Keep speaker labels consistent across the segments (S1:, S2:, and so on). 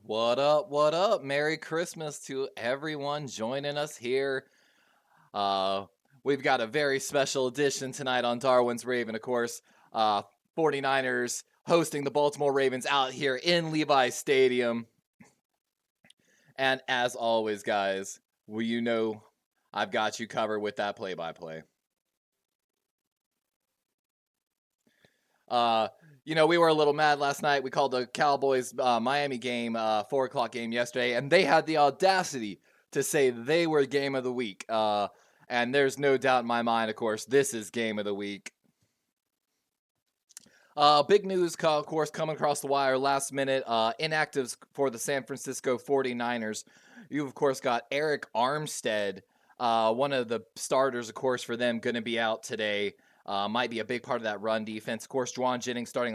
S1: What up? What up? Merry Christmas to everyone joining us here. We've got a very special edition tonight on Darwin's Raven, of course. 49ers hosting the Baltimore Ravens out here in Levi Stadium. And as always, guys, I've got you covered with that play-by-play. We were a little mad last night. We called the Cowboys Miami game 4 o'clock game yesterday, and they had the audacity to say they were game of the week. And there's no doubt in my mind, of course, this is game of the week. Big news, of course, coming across the wire last minute. Inactives for the San Francisco 49ers. You've, of course, got Eric Armstead, one of the starters, of course, for them, going to be out today. Might be a big part of that run defense. Of course, Juwan Jennings starting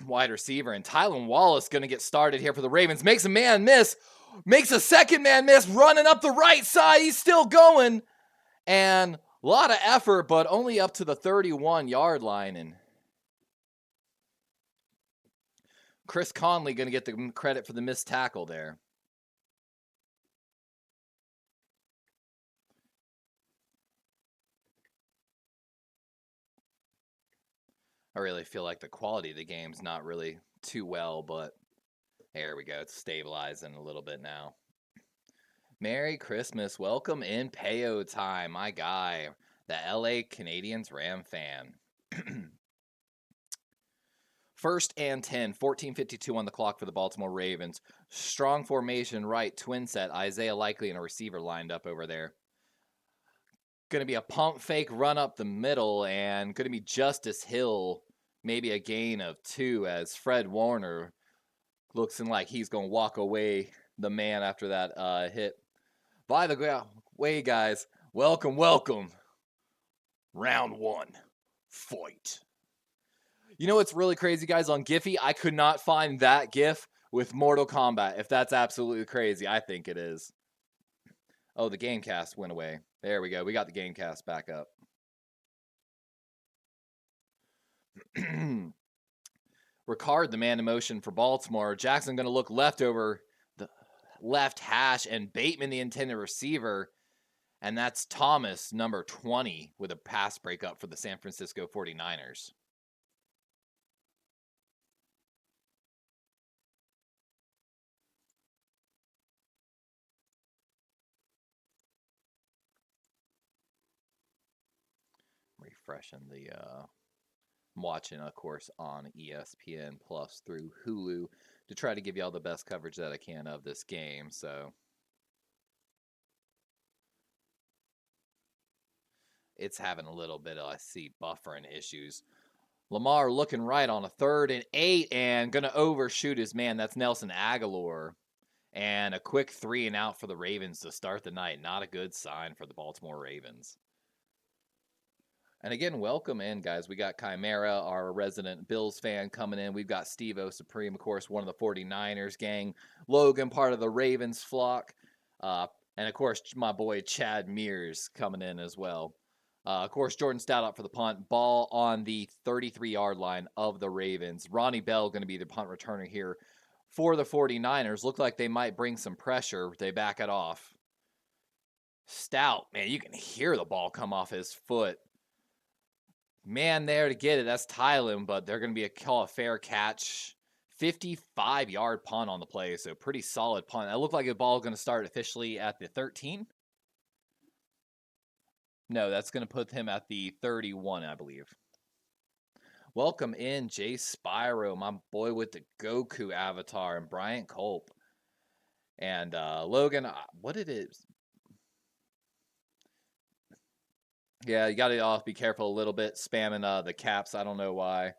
S1: wide receiver. And Tylan Wallace going to get started here for the Ravens. Makes a man miss. Makes a second man miss. Running up the right side. He's still going. And a lot of effort, but only up to the 31-yard line. And Chris Conley going to get the credit for the missed tackle there. I really feel like the quality of the game's not really too well, but there we go. It's stabilizing a little bit now. Merry Christmas. Welcome in Payo time, my guy, the LA Canadiens Ram fan. First and 10, 14:52 on the clock for the Baltimore Ravens. Strong formation right, twin set. Isaiah Likely and a receiver lined up over there. Going to be a pump fake run up the middle, and going to be Justice Hill, maybe a gain of 2 as Fred Warner looks like he's going to walk away the man after that hit. By the way, guys, welcome. Round 1, fight. You know what's really crazy, guys? On Giphy, I could not find that GIF with Mortal Kombat. If that's absolutely crazy, I think it is. Oh, the Gamecast went away. There we go. We got the Gamecast back up. Ricard, the man in motion for Baltimore. Jackson going to look left over the left hash, and Bateman, the intended receiver. And that's Thomas, number 20, with a pass breakup for the San Francisco 49ers. Refreshing the I'm watching, of course, on ESPN Plus through Hulu to try to give you all the best coverage that I can of this game. So it's having a little bit of, I see, buffering issues. Lamar looking right on a 3rd and 8 and going to overshoot his man. That's Nelson Aguilar. And a quick 3 and out for the Ravens to start the night. Not a good sign for the Baltimore Ravens. And again, welcome in, guys. We got Chimera, our resident Bills fan, coming in. We've got Steve-O Supreme, of course, one of the 49ers gang. Logan, part of the Ravens flock. And, of course, my boy Chad Mears coming in as well. Of course, Jordan Stout up for the punt. Ball on the 33-yard line of the Ravens. Ronnie Bell going to be the punt returner here for the 49ers. Look like they might bring some pressure. They back it off. Stout, man, you can hear the ball come off his foot. Man there to get it. That's Tylan, but they're going to be a fair catch. 55-yard punt on the play, so pretty solid punt. It looked like the ball going to start officially at the 13. No, that's going to put him at the 31, I believe. Welcome in, Jay Spyro, my boy with the Goku avatar, and Bryant Culp. And Logan, what did it... Yeah, you got to be careful a little bit, spamming the caps. I don't know why,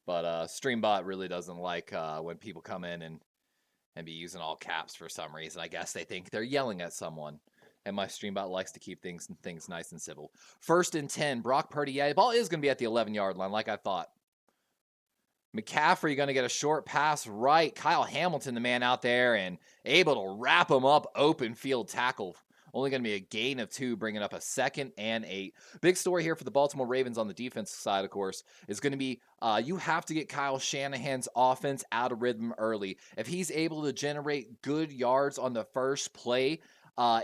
S1: but StreamBot really doesn't like when people come in and be using all caps for some reason. I guess they think they're yelling at someone, and my StreamBot likes to keep things nice and civil. 1st and 10, Brock Purdy. Yeah, the ball is going to be at the 11-yard line, like I thought. McCaffrey going to get a short pass right. Kyle Hamilton, the man out there, and able to wrap him up. Open field tackle Only going to be a gain of 2, bringing up a 2nd and 8. Big story here for the Baltimore Ravens on the defensive side, of course, is going to be you have to get Kyle Shanahan's offense out of rhythm early. If he's able to generate good yards on the first play,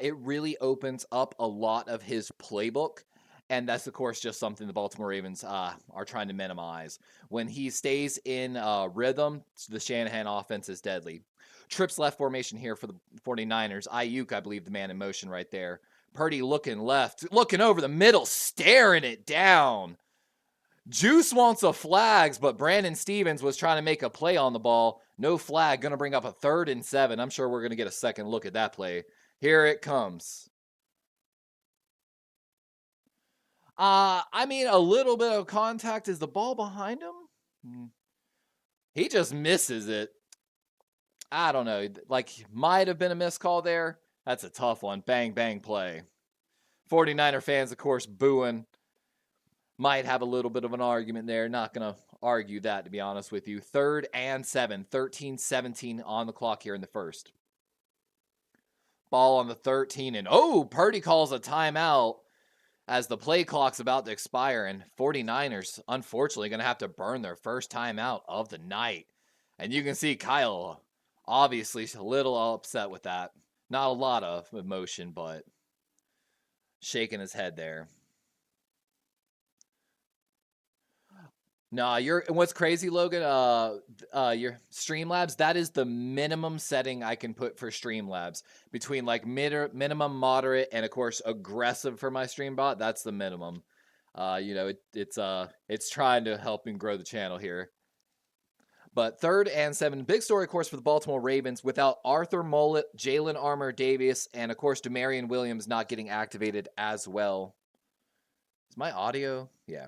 S1: it really opens up a lot of his playbook. And that's, of course, just something the Baltimore Ravens are trying to minimize. When he stays in rhythm, the Shanahan offense is deadly. Trips left formation here for the 49ers. Ayuk, I believe, the man in motion right there. Purdy looking left, looking over the middle, staring it down. Juice wants a flags, but Brandon Stevens was trying to make a play on the ball. No flag, going to bring up a 3rd and 7. I'm sure we're going to get a second look at that play. Here it comes. I mean, a little bit of contact. Is the ball behind him? He just misses it. I don't know. Like, might have been a missed call there. That's a tough one. Bang, bang play. 49er fans, of course, booing. Might have a little bit of an argument there. Not going to argue that, to be honest with you. 3rd and 7. 13-17 on the clock here in the first. Ball on the 13. And, Purdy calls a timeout as the play clock's about to expire. And 49ers, unfortunately, going to have to burn their first timeout of the night. And you can see Kyle obviously a little upset with that. Not a lot of emotion, but shaking his head there. Nah, what's crazy, Logan? Your Streamlabs, that is the minimum setting I can put for Streamlabs. Between like minimum, moderate, and of course aggressive for my Streambot. That's the minimum. It's trying to help and grow the channel here. But 3rd and 7, big story, of course, for the Baltimore Ravens. Without Arthur Mollett, Jalen Armour-Davis, and, of course, Demarion Williams not getting activated as well. Is my audio? Yeah.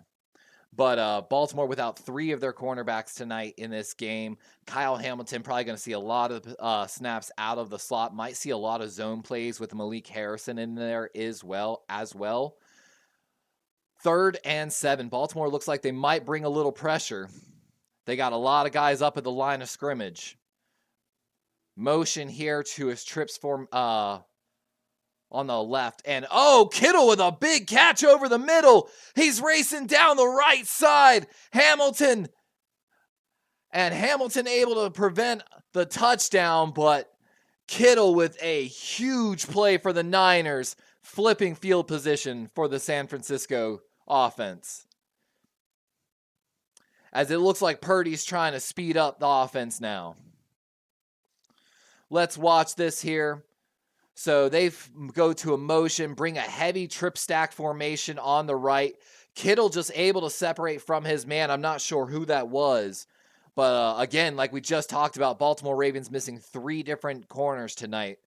S1: But Baltimore without 3 of their cornerbacks tonight in this game. Kyle Hamilton probably going to see a lot of snaps out of the slot. Might see a lot of zone plays with Malik Harrison in there as well. 3rd and 7. Baltimore looks like they might bring a little pressure. They got a lot of guys up at the line of scrimmage. Motion here to his trips form on the left. And Kittle with a big catch over the middle. He's racing down the right side. Hamilton able to prevent the touchdown, but Kittle with a huge play for the Niners, flipping field position for the San Francisco offense. As it looks like Purdy's trying to speed up the offense now. Let's watch this here. So they go to a motion, bring a heavy trip stack formation on the right. Kittle just able to separate from his man. I'm not sure who that was. But again, like we just talked about, Baltimore Ravens missing 3 different corners tonight.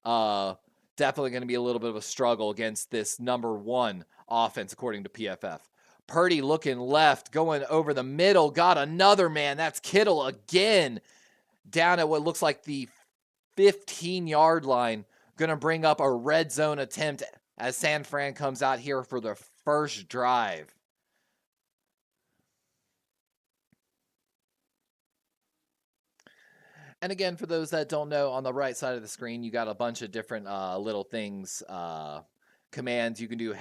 S1: Definitely going to be a little bit of a struggle against this number 1 offense, according to PFF. Purdy looking left, going over the middle, got another man. That's Kittle again, down at what looks like the 15-yard line. Going to bring up a red zone attempt as San Fran comes out here for their first drive. And again, for those that don't know, on the right side of the screen, you got a bunch of different little things, commands. You can do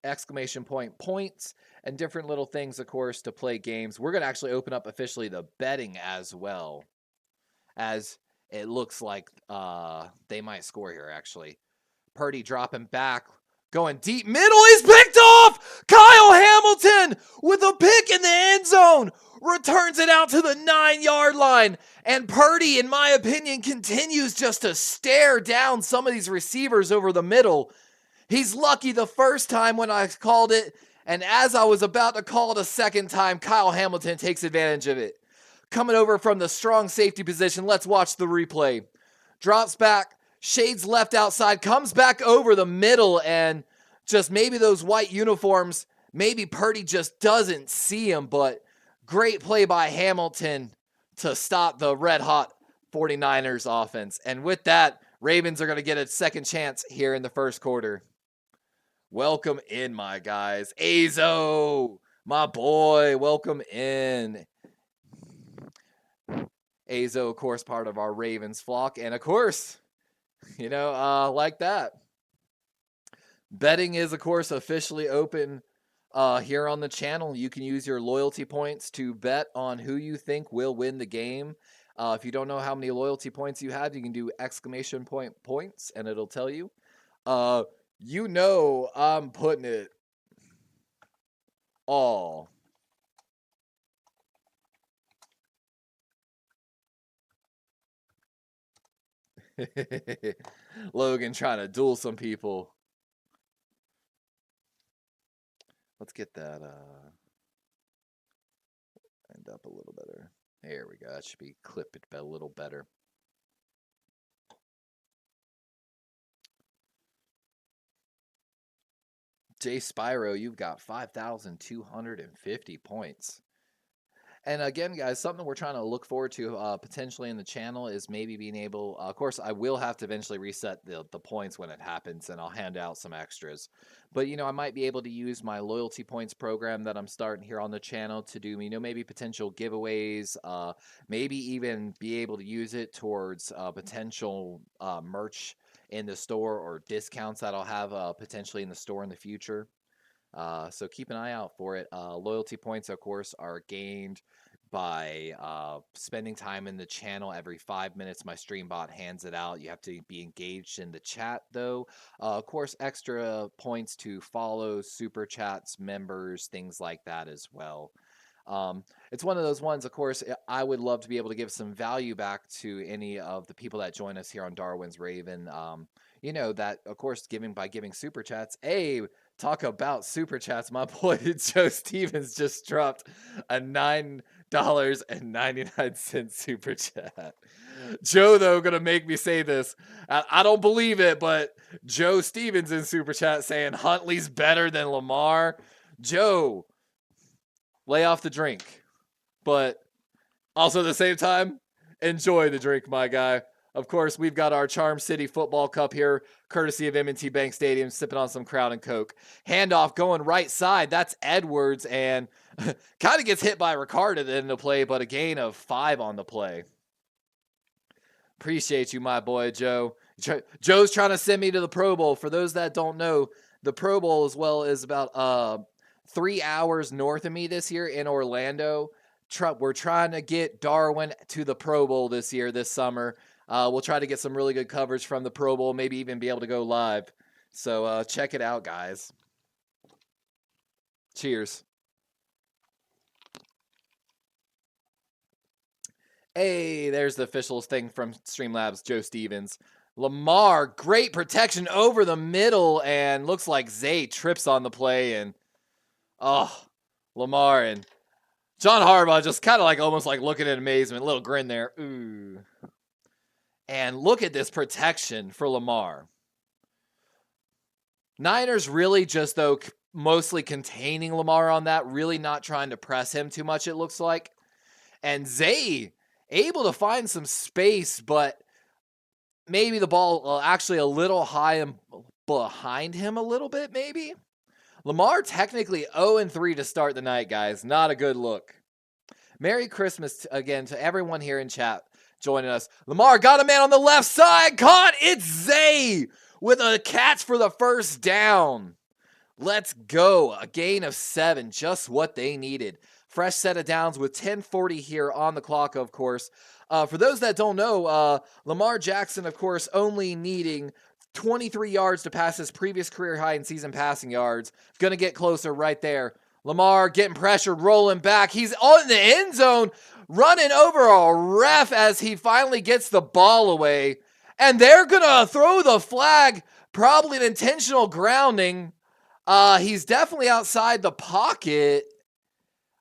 S1: exclamation point points and different little things, of course, to play games. We're going to actually open up officially the betting as well, as it looks like they might score here, actually. Purdy dropping back, going deep middle. He's picked off! Kyle Hamilton with a pick in the end zone. Returns it out to the 9-yard line. And Purdy, in my opinion, continues just to stare down some of these receivers over the middle. He's lucky the first time when I called it. And as I was about to call it a second time, Kyle Hamilton takes advantage of it. Coming over from the strong safety position, let's watch the replay. Drops back, shades left outside, comes back over the middle, and just maybe those white uniforms, maybe Purdy just doesn't see him, but great play by Hamilton to stop the red-hot 49ers offense. And with that, Ravens are going to get a second chance here in the first quarter. Welcome in, my guys. Azo, my boy, welcome in. Azo, of course, part of our Ravens flock. And, of course, like that. Betting is, of course, officially open here on the channel. You can use your loyalty points to bet on who you think will win the game. If you don't know how many loyalty points you have, you can do exclamation point points, and it'll tell you. You know I'm putting it all. Logan trying to duel some people. Let's get that end up a little better. There we go. That should be clip it a little better. Jay Spyro, you've got 5,250 points. And again, guys, something we're trying to look forward to potentially in the channel is maybe being able, of course, I will have to eventually reset the points when it happens, and I'll hand out some extras. But, I might be able to use my loyalty points program that I'm starting here on the channel to do, maybe potential giveaways, maybe even be able to use it towards potential merch in the store or discounts that I'll have potentially in the store in the future. So keep an eye out for it. Loyalty points, of course, are gained by spending time in the channel. Every 5 minutes, my stream bot hands it out. You have to be engaged in the chat, though. Of course, extra points to follow, super chats, members, things like that as well. It's one of those ones, of course, I would love to be able to give some value back to any of the people that join us here on Darwin's Raven. That, of course, by giving super chats. Hey, talk about super chats. My boy Joe Stevens just dropped a $9.99 super chat. Joe, though, gonna make me say this. I don't believe it, but Joe Stevens in super chat saying Huntley's better than Lamar. Joe, lay off the drink, but also at the same time, enjoy the drink, my guy. Of course, we've got our Charm City Football Cup here, courtesy of M&T Bank Stadium, sipping on some Crown and Coke. Handoff going right side. That's Edwards, and kind of gets hit by Ricard at the end of the play, but a gain of 5 on the play. Appreciate you, my boy, Joe. Joe's trying to send me to the Pro Bowl. For those that don't know, the Pro Bowl as well is about 3 hours north of me this year in Orlando. We're trying to get Darwin to the Pro Bowl this summer. We'll try to get some really good coverage from the Pro Bowl, maybe even be able to go live. So check it out, guys. Cheers. Hey, there's the official thing from Streamlabs, Joe Stevens. Lamar, great protection over the middle, and looks like Zay trips on the play, and Lamar and John Harbaugh just kind of almost looking in amazement, a little grin there. Ooh. And look at this protection for Lamar. Niners really just, though, mostly containing Lamar on that, really not trying to press him too much, it looks like. And Zay able to find some space, but maybe the ball actually a little high and behind him a little bit, maybe. Lamar technically 0-3 to start the night, guys. Not a good look. Merry Christmas again to everyone here in chat joining us. Lamar got a man on the left side. Caught. It's Zay with a catch for the first down. Let's go. A gain of 7. Just what they needed. Fresh set of downs with 10:40 here on the clock, of course. For those that don't know, Lamar Jackson, of course, only needing 23 yards to pass his previous career high in season passing yards. Going to get closer right there. Lamar getting pressured, rolling back. He's on the end zone, running over a ref as he finally gets the ball away. And they're going to throw the flag, probably an intentional grounding. He's definitely outside the pocket.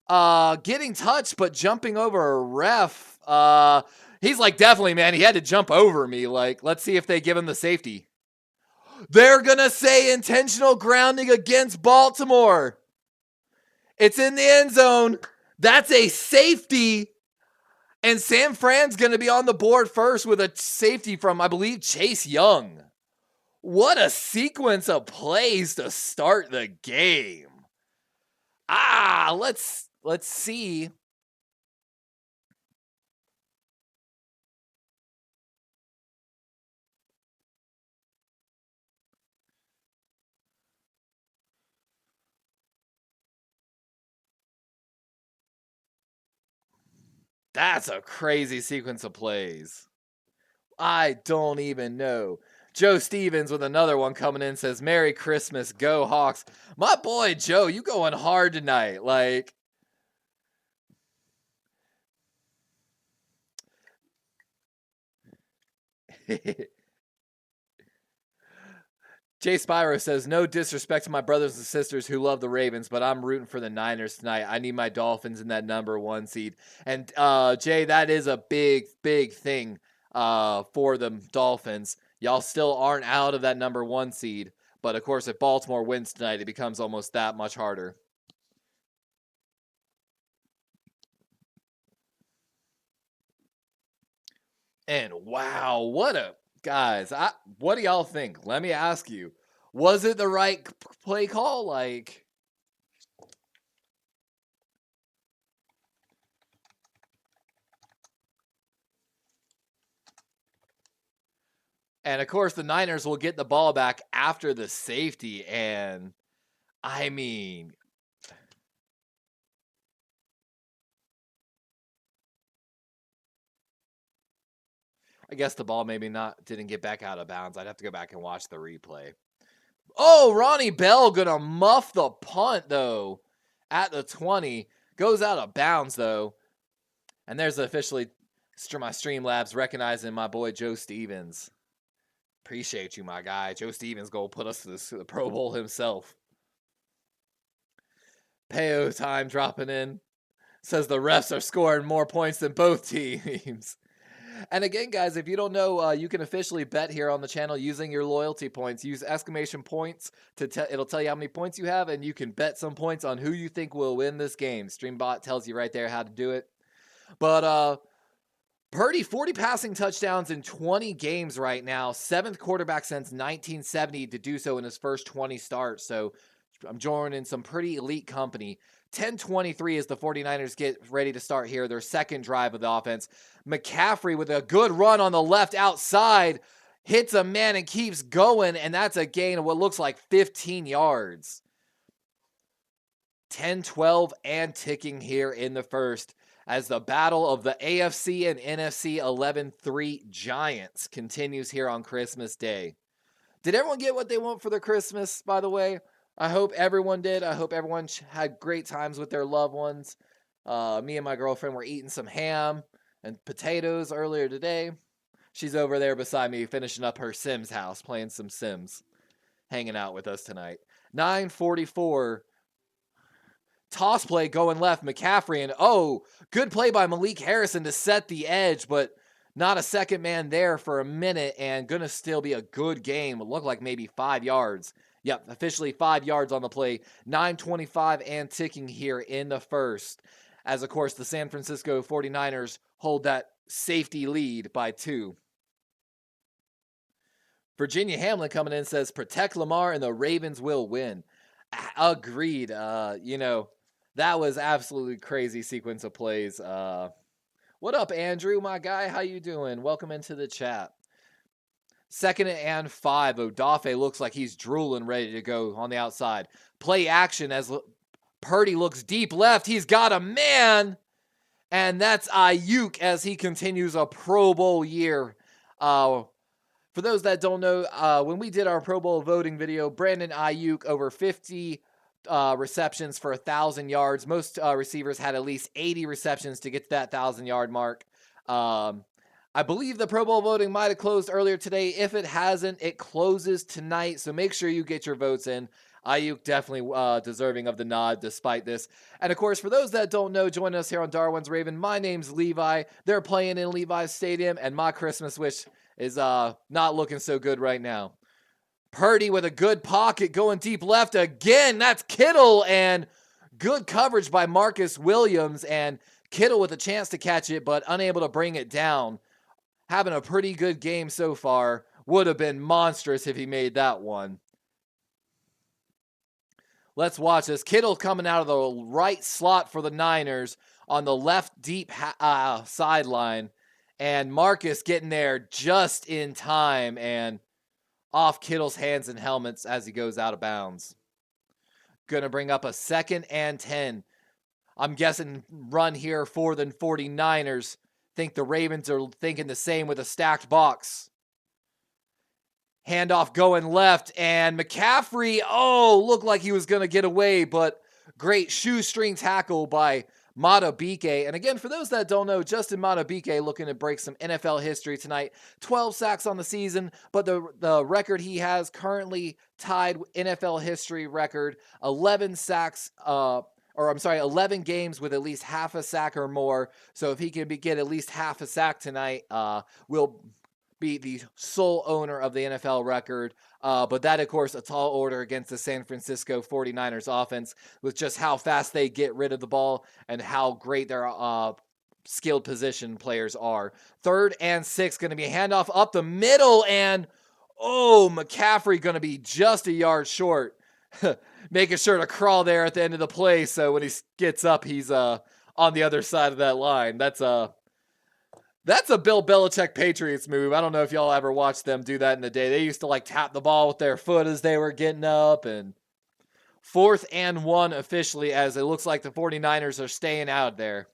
S1: Getting touched, but jumping over a ref. He's definitely, man, he had to jump over me. Let's see if they give him the safety. They're going to say intentional grounding against Baltimore. It's in the end zone. That's a safety. And San Fran's going to be on the board first with a safety from, I believe, Chase Young. What a sequence of plays to start the game. Let's see. That's a crazy sequence of plays. I don't even know. Joe Stevens with another one coming in says, Merry Christmas, go Hawks. My boy Joe, you going hard tonight. Like, Jay Spyro says, no disrespect to my brothers and sisters who love the Ravens, but I'm rooting for the Niners tonight. I need my Dolphins in that number 1 seed. And Jay, that is a big, big thing for the Dolphins. Y'all still aren't out of that number 1 seed. But, of course, if Baltimore wins tonight, it becomes almost that much harder. And, wow, guys, what do y'all think? Let me ask you. Was it the right play call? Like, and of course, the Niners will get the ball back after the safety. And I mean, I guess the ball maybe didn't get back out of bounds. I'd have to go back and watch the replay. Oh, Ronnie Bell gonna muff the punt though at the 20. Goes out of bounds though. And there's officially my Streamlabs recognizing my boy Joe Stevens. Appreciate you, my guy. Joe Stevens gonna put us to the Pro Bowl himself. Payo time dropping in. Says the refs are scoring more points than both teams. And again, guys, if you don't know, you can officially bet here on the channel using your loyalty points. Use exclamation points it'll tell you how many points you have, and you can bet some points on who you think will win this game. Streambot tells you right there how to do it. But Purdy, 40 passing touchdowns in 20 games right now. 7th quarterback since 1970 to do so in his first 20 starts. So I'm joining some pretty elite company. 10-23 as the 49ers get ready to start here, their second drive of the offense. McCaffrey with a good run on the left outside, hits a man and keeps going, and that's a gain of what looks like 15 yards. 10-12 and ticking here in the first as the battle of the AFC and NFC 11-3 Giants continues here on Christmas Day. Did everyone get what they want for their Christmas, by the way? I hope everyone did. I hope everyone had great times with their loved ones. Me and my girlfriend were eating some ham and potatoes earlier today. She's over there beside me finishing up her Sims house, playing some Sims, hanging out with us tonight. 9:44. Toss play going left, McCaffrey, and good play by Malik Harrison to set the edge, but not a second man there for a minute, and gonna still be a good game. It looked like maybe 5 yards. Yep, officially 5 yards on the play. 9:25 and ticking here in the first. As, of course, the San Francisco 49ers hold that safety lead by 2. Virginia Hamlin coming in says, protect Lamar and the Ravens will win. Agreed. That was absolutely crazy sequence of plays. What up, Andrew, my guy? How you doing? Welcome into the chat. 2nd and 5. Odafe looks like he's drooling, ready to go on the outside. Play action as Purdy looks deep left. He's got a man, and that's Ayuk as he continues a Pro Bowl year. For those that don't know, when we did our Pro Bowl voting video, Brandon Ayuk over 50 receptions for 1,000 yards. Most receivers had at least 80 receptions to get to that 1,000-yard mark. I believe the Pro Bowl voting might have closed earlier today. If it hasn't, it closes tonight, so make sure you get your votes in. Ayuk definitely deserving of the nod despite this. And, of course, for those that don't know, join us here on Darwin's Raven. My name's Levi. They're playing in Levi's Stadium, and my Christmas wish is not looking so good right now. Purdy with a good pocket going deep left again. That's Kittle, and good coverage by Marcus Williams, and Kittle with a chance to catch it but unable to bring it down. Having a pretty good game so far. Would have been monstrous if he made that one. Let's watch this. Kittle coming out of the right slot for the Niners on the left deep sideline. And Marcus getting there just in time and off Kittle's hands and helmets as he goes out of bounds. Going to bring up a 2nd and 10. I'm guessing run here for the 49ers. Think the Ravens are thinking the same with a stacked box. Handoff going left, and McCaffrey, looked like he was going to get away, but great shoestring tackle by Madabuike. And again, for those that don't know, Justin Madabuike looking to break some NFL history tonight. 12 sacks on the season, but the record he has currently tied NFL history record, 11 sacks, 11 games with at least half a sack or more. So if he can get at least half a sack tonight, will be the sole owner of the NFL record. But that, of course, a tall order against the San Francisco 49ers offense with just how fast they get rid of the ball and how great their skilled position players are. 3rd and 6, going to be a handoff up the middle, and McCaffrey going to be just a yard short. Making sure to crawl there at the end of the play, so when he gets up, he's on the other side of that line. That's a Bill Belichick Patriots move. I don't know if y'all ever watched them do that in the day. They used to tap the ball with their foot as they were getting up. And 4th and 1 officially, as it looks like the 49ers are staying out there.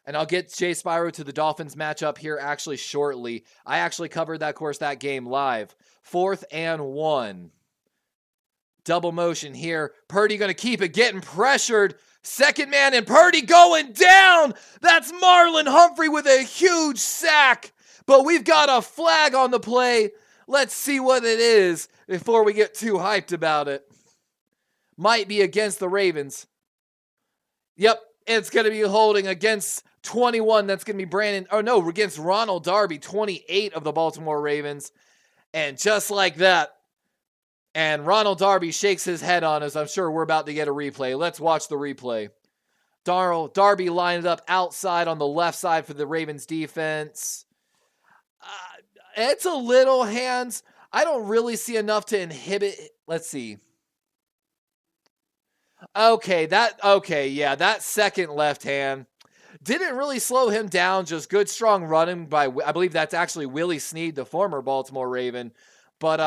S1: And I'll get Jay Spyro to the Dolphins matchup here actually shortly. I actually covered that game live. 4th and 1. Double motion here. Purdy going to keep it, getting pressured. Second man, and Purdy going down. That's Marlon Humphrey with a huge sack. But we've got a flag on the play. Let's see what it is before we get too hyped about it. Might be against the Ravens. Yep, it's going to be holding against 21. That's going to be against Ronald Darby, 28 of the Baltimore Ravens. And just like that, and Ronald Darby shakes his head on us. I'm sure we're about to get a replay. Let's watch the replay. Darby lined up outside on the left side for the Ravens defense. It's a little hands. I don't really see enough to inhibit. Let's see. That second left hand didn't really slow him down. Just good, strong running by, I believe that's actually Willie Snead, the former Baltimore Raven. But,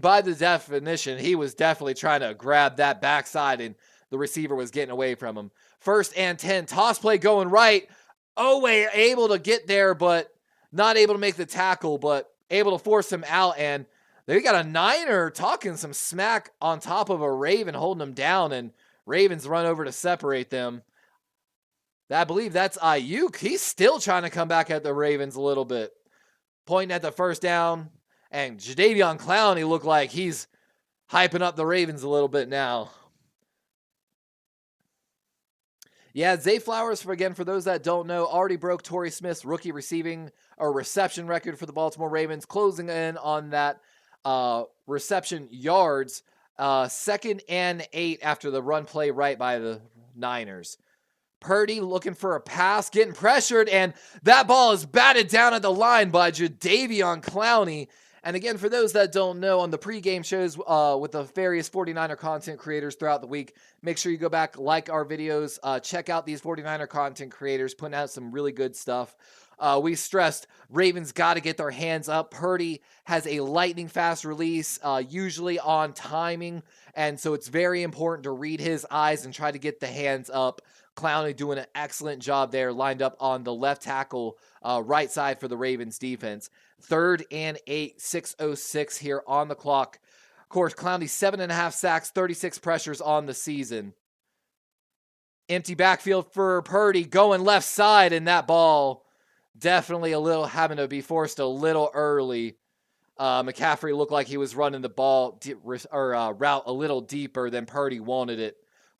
S1: by the definition, he was definitely trying to grab that backside, and the receiver was getting away from him. 1st and 10, toss play going right. Oweh able to get there, but not able to make the tackle, but able to force him out. And they got a Niner talking some smack on top of a Raven, holding him down, and Ravens run over to separate them. I believe that's Ayuk. He's still trying to come back at the Ravens a little bit. Pointing at the first down. And Jadeveon Clowney looked like he's hyping up the Ravens a little bit now. Yeah, Zay Flowers, for those that don't know, already broke Torrey Smith's rookie reception record for the Baltimore Ravens, closing in on that reception yards. 2nd and 8 after the run play right by the Niners. Purdy looking for a pass, getting pressured, and that ball is batted down at the line by Jadeveon Clowney. And again, for those that don't know, on the pregame shows with the various 49er content creators throughout the week, make sure you go back, like our videos, check out these 49er content creators, putting out some really good stuff. We stressed Ravens got to get their hands up. Purdy has a lightning fast release, usually on timing, and so it's very important to read his eyes and try to get the hands up. Clowney doing an excellent job there, lined up on the left tackle, right side for the Ravens defense. 3rd and 8, 6:06 here on the clock. Of course, Clowney 7.5 sacks, 36 pressures on the season. Empty backfield for Purdy, going left side, and that ball definitely having to be forced a little early. McCaffrey looked like he was running the ball route a little deeper than Purdy wanted it.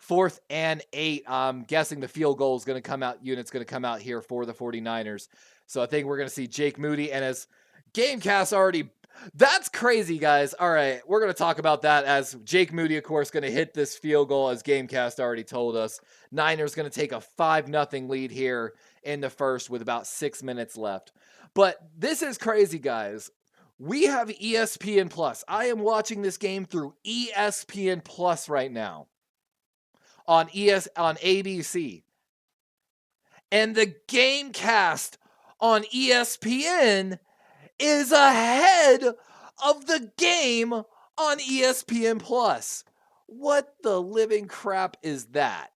S1: 4th and 8. I'm guessing the field goal is going to come out. Unit's going to come out here for the 49ers. So I think we're going to see Jake Moody, and as Gamecast already. That's crazy, guys. All right, we're going to talk about that as Jake Moody, of course, going to hit this field goal, as Gamecast already told us. Niners going to take a 5-0 lead here in the first with about 6 minutes left. But this is crazy, guys. We have ESPN Plus. I am watching this game through ESPN Plus right now on ABC. And the Gamecast on ESPN is ahead of the game on ESPN Plus. What the living crap is that?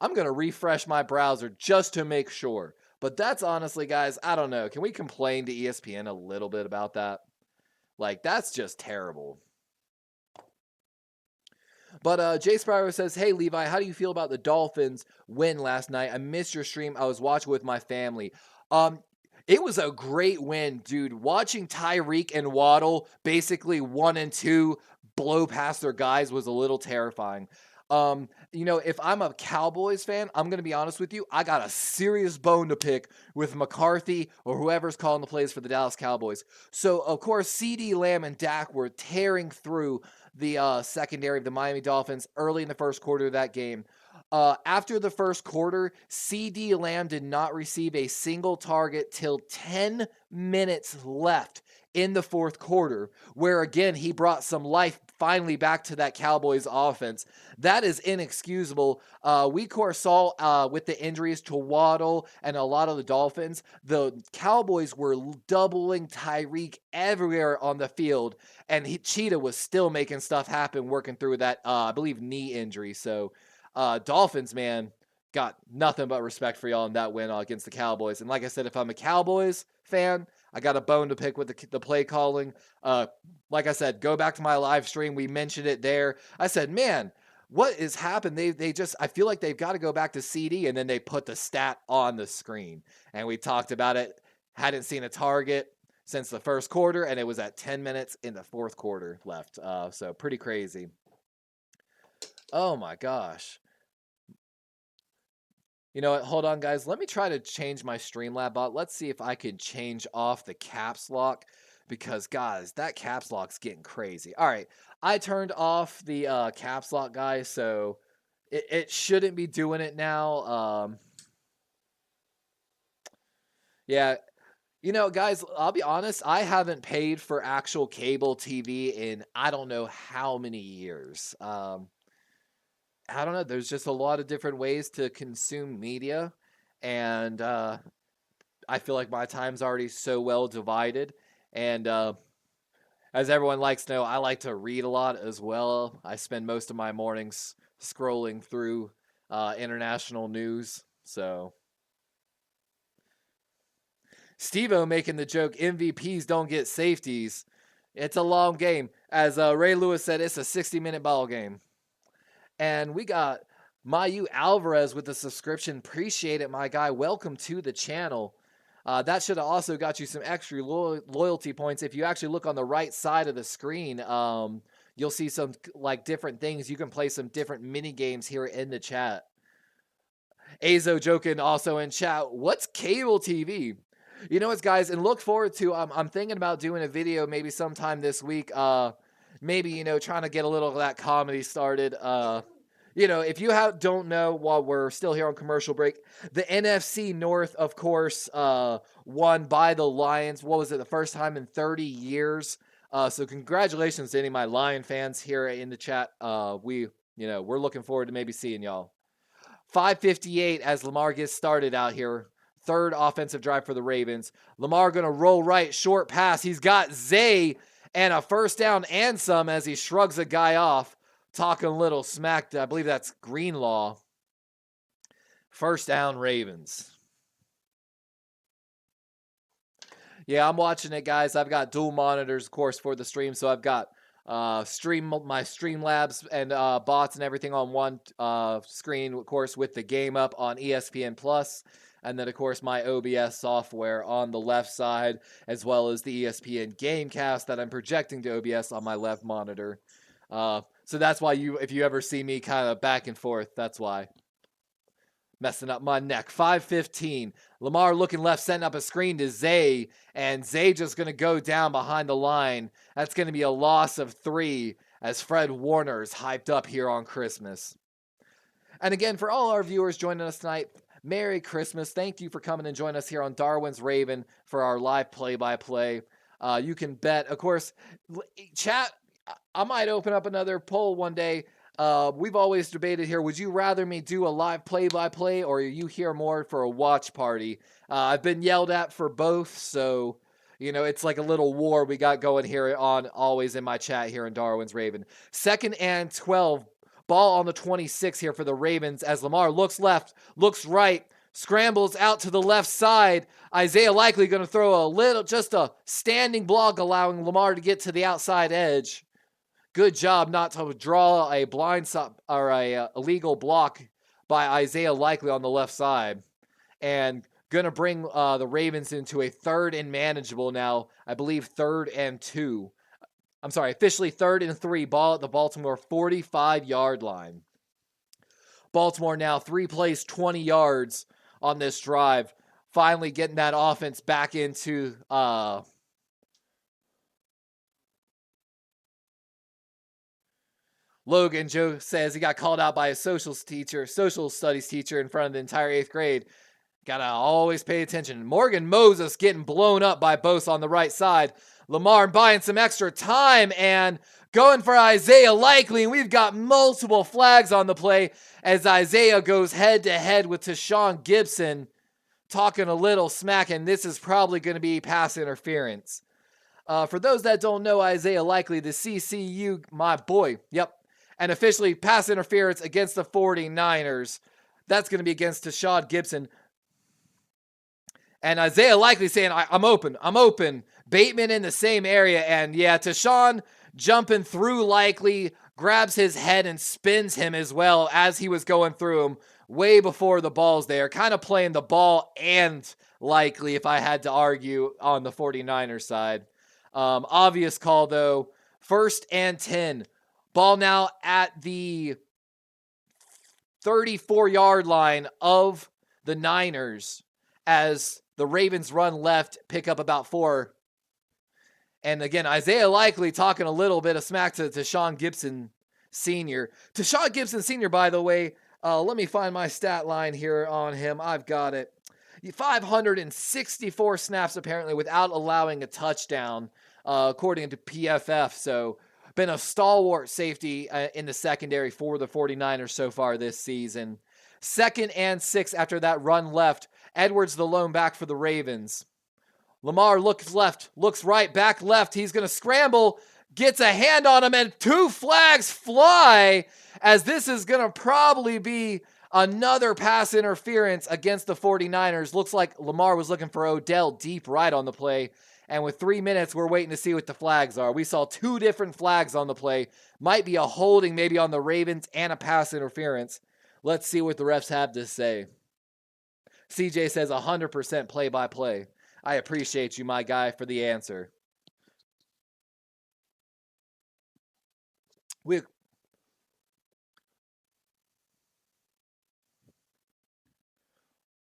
S1: I'm going to refresh my browser just to make sure. But that's honestly, guys, I don't know. Can we complain to ESPN a little bit about that? Like, that's just terrible. But Jay Spiro says, hey, Levi, how do you feel about the Dolphins win last night? I missed your stream. I was watching with my family. It was a great win, dude. Watching Tyreek and Waddle basically 1 and 2 blow past their guys was a little terrifying. If I'm a Cowboys fan, I'm going to be honest with you. I got a serious bone to pick with McCarthy or whoever's calling the plays for the Dallas Cowboys. So, of course, CeeDee Lamb and Dak were tearing through the secondary of the Miami Dolphins early in the first quarter of that game. After the first quarter, CeeDee Lamb did not receive a single target till 10 minutes left in the fourth quarter, where again, he brought some life finally back to that Cowboys offense. That is inexcusable. We, of course, saw with the injuries to Waddle and a lot of the Dolphins, the Cowboys were doubling Tyreek everywhere on the field, and Cheetah was still making stuff happen, working through that, I believe, knee injury. So, Dolphins, man, got nothing but respect for y'all in that win against the Cowboys. And like I said, if I'm a Cowboys fan, I got a bone to pick with the play calling. Like I said, go back to my live stream. We mentioned it there. I said, man, what has happened? They just, I feel like they've got to go back to CD, and then they put the stat on the screen. And we talked about it. Hadn't seen a target since the first quarter, and it was at 10 minutes in the fourth quarter left. So pretty crazy. Oh my gosh. You know what? Hold on, guys. Let me try to change my Streamlab bot. Let's see if I can change off the caps lock, because, guys, that caps lock's getting crazy. All right. I turned off the caps lock, guys, so it shouldn't be doing it now. Yeah. You know, guys, I'll be honest. I haven't paid for actual cable TV in I don't know how many years. I don't know. There's just a lot of different ways to consume media, and I feel like my time's already so well divided. And as everyone likes to know, I like to read a lot as well. I spend most of my mornings scrolling through international news. So, Steve-O making the joke, MVPs don't get safeties. It's a long game. As Ray Lewis said, it's a 60-minute ball game. And we got Mayu Alvarez with the subscription. Appreciate it, my guy. Welcome to the channel. That should have also got you some extra loyalty points. If you actually look on the right side of the screen, you'll see some like different things. You can play some different mini games here in the chat. Azo joking also in chat. What's cable TV? You know what, guys, and look forward to. I'm thinking about doing a video maybe sometime this week. Maybe, trying to get a little of that comedy started. If you don't know, while we're still here on commercial break, the NFC North, of course, won by the Lions. What was it? The first time in 30 years. So congratulations to any of my Lion fans here in the chat. We're looking forward to maybe seeing y'all. 5:58 as Lamar gets started out here. Third offensive drive for the Ravens. Lamar going to roll right, short pass. He's got Zay and a first down and some as he shrugs a guy off. Talking a little smack. I believe that's Greenlaw. First down, Ravens. Yeah, I'm watching it, guys. I've got dual monitors, of course, for the stream. So I've got my Streamlabs and bots and everything on one screen, of course, with the game up on ESPN Plus. And then, of course, my OBS software on the left side, as well as the ESPN Gamecast that I'm projecting to OBS on my left monitor. So that's why if you ever see me kind of back and forth, that's why. Messing up my neck. 5:15. Lamar looking left, setting up a screen to Zay, and Zay just going to go down behind the line. That's going to be a loss of 3 as Fred Warner's hyped up here on Christmas. And again, for all our viewers joining us tonight, Merry Christmas. Thank you for coming and joining us here on Darwin's Raven for our live play-by-play. You can bet, of course, chat, I might open up another poll one day. We've always debated here, would you rather me do a live play-by-play or are you here more for a watch party? I've been yelled at for both, so, It's like a little war we got going here on always in my chat here in Darwin's Raven. 2nd and 12. Ball on the 26 here for the Ravens as Lamar looks left, looks right, scrambles out to the left side. Isaiah Likely going to throw just a standing block, allowing Lamar to get to the outside edge. Good job not to draw a blind stop or a illegal block by Isaiah Likely on the left side. And going to bring the Ravens into a 3rd and manageable now. I believe 3rd and 2. I'm sorry, officially 3rd and 3. Ball at the Baltimore 45-yard line. Baltimore now 3 plays, 20 yards on this drive. Finally getting that offense back into Logan. Joe says he got called out by a social studies teacher in front of the entire 8th grade. Gotta always pay attention. Morgan Moses getting blown up by Bose on the right side. Lamar buying some extra time and going for Isaiah Likely. And we've got multiple flags on the play as Isaiah goes head-to-head with Tashawn Gibson, talking a little smack, and this is probably going to be pass interference. For those that don't know Isaiah Likely, the CCU, my boy, and officially pass interference against the 49ers. That's going to be against Tashawn Gibson. And Isaiah Likely saying, I'm open. Bateman in the same area. And Tashawn jumping through Likely, grabs his head and spins him as well as he was going through him way before the ball's there. Kind of playing the ball and Likely, if I had to argue, on the 49ers side. Obvious call, though. 1st and 10. Ball now at the 34-yard line of the Niners as the Ravens run left, pick up about 4. And again, Isaiah Likely talking a little bit of smack to Tashawn Gibson Sr. Tashawn Gibson Sr., by the way, let me find my stat line here on him. I've got it. 564 snaps apparently without allowing a touchdown, according to PFF. So been a stalwart safety in the secondary for the 49ers so far this season. 2nd and 6 after that run left. Edwards the lone back for the Ravens. Lamar looks left, looks right, back left. He's going to scramble, gets a hand on him, and 2 flags fly as this is going to probably be another pass interference against the 49ers. Looks like Lamar was looking for Odell deep right on the play. And with 3 minutes, we're waiting to see what the flags are. We saw 2 different flags on the play. Might be a holding maybe on the Ravens and a pass interference. Let's see what the refs have to say. CJ says 100% play-by-play. I appreciate you, my guy, for the answer.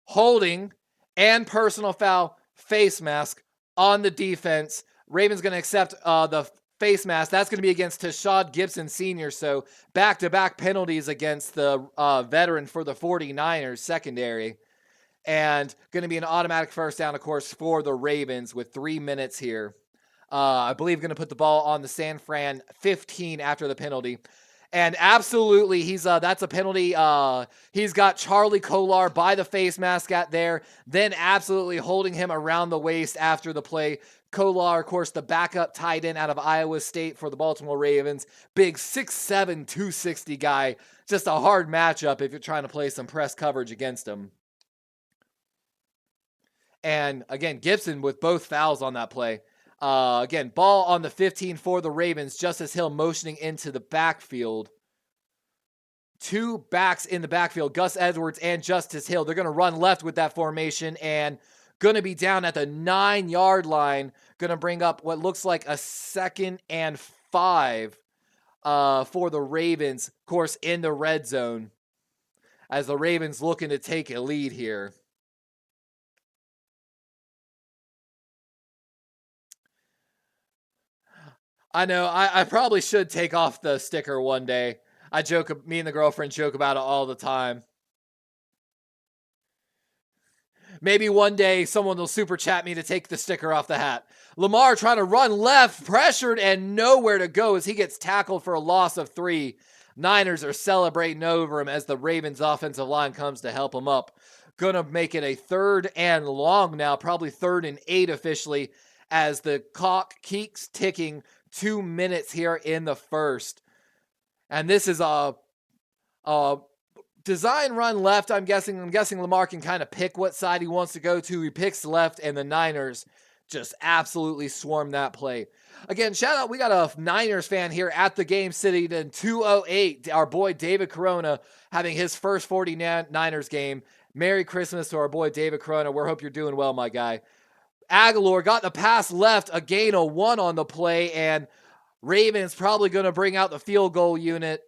S1: Holding and personal foul, face mask on the defense. Ravens going to accept the face mask. That's going to be against Tashawn Gibson Sr. So back-to-back penalties against the veteran for the 49ers secondary. And going to be an automatic first down, of course, for the Ravens with 3 minutes here. I believe going to put the ball on the San Fran 15 after the penalty. And absolutely, that's a penalty. He's got Charlie Kolar by the face mask at there, then absolutely holding him around the waist after the play. Kolar, of course, the backup tight end out of Iowa State for the Baltimore Ravens. Big 6'7", 260 guy. Just a hard matchup if you're trying to play some press coverage against him. And again, Gibson with both fouls on that play. Again, ball on the 15 for the Ravens. Justice Hill motioning into the backfield. 2 backs in the backfield, Gus Edwards and Justice Hill. They're going to run left with that formation and going to be down at the 9-yard line. Going to bring up what looks like a 2nd and 5 for the Ravens. Of course, in the red zone as the Ravens looking to take a lead here. I know, I probably should take off the sticker one day. Me and the girlfriend joke about it all the time. Maybe one day someone will super chat me to take the sticker off the hat. Lamar trying to run left, pressured and nowhere to go as he gets tackled for a loss of 3. Niners are celebrating over him as the Ravens offensive line comes to help him up. Gonna make it a 3rd and long now, probably 3rd and 8 officially, as the clock keeps ticking. 2 minutes here in the first. And this is a design run left. I'm guessing Lamar can kind of pick what side he wants to go to. He picks left, and the Niners just absolutely swarm that play. Again, shout out, we got a Niners fan here at the game sitting in 208. Our boy David Corona having his first 49ers game. Merry Christmas to our boy David Corona. We hope you're doing well, my guy. Aguilar got the pass left, a gain of 1 on the play, and Ravens probably going to bring out the field goal unit.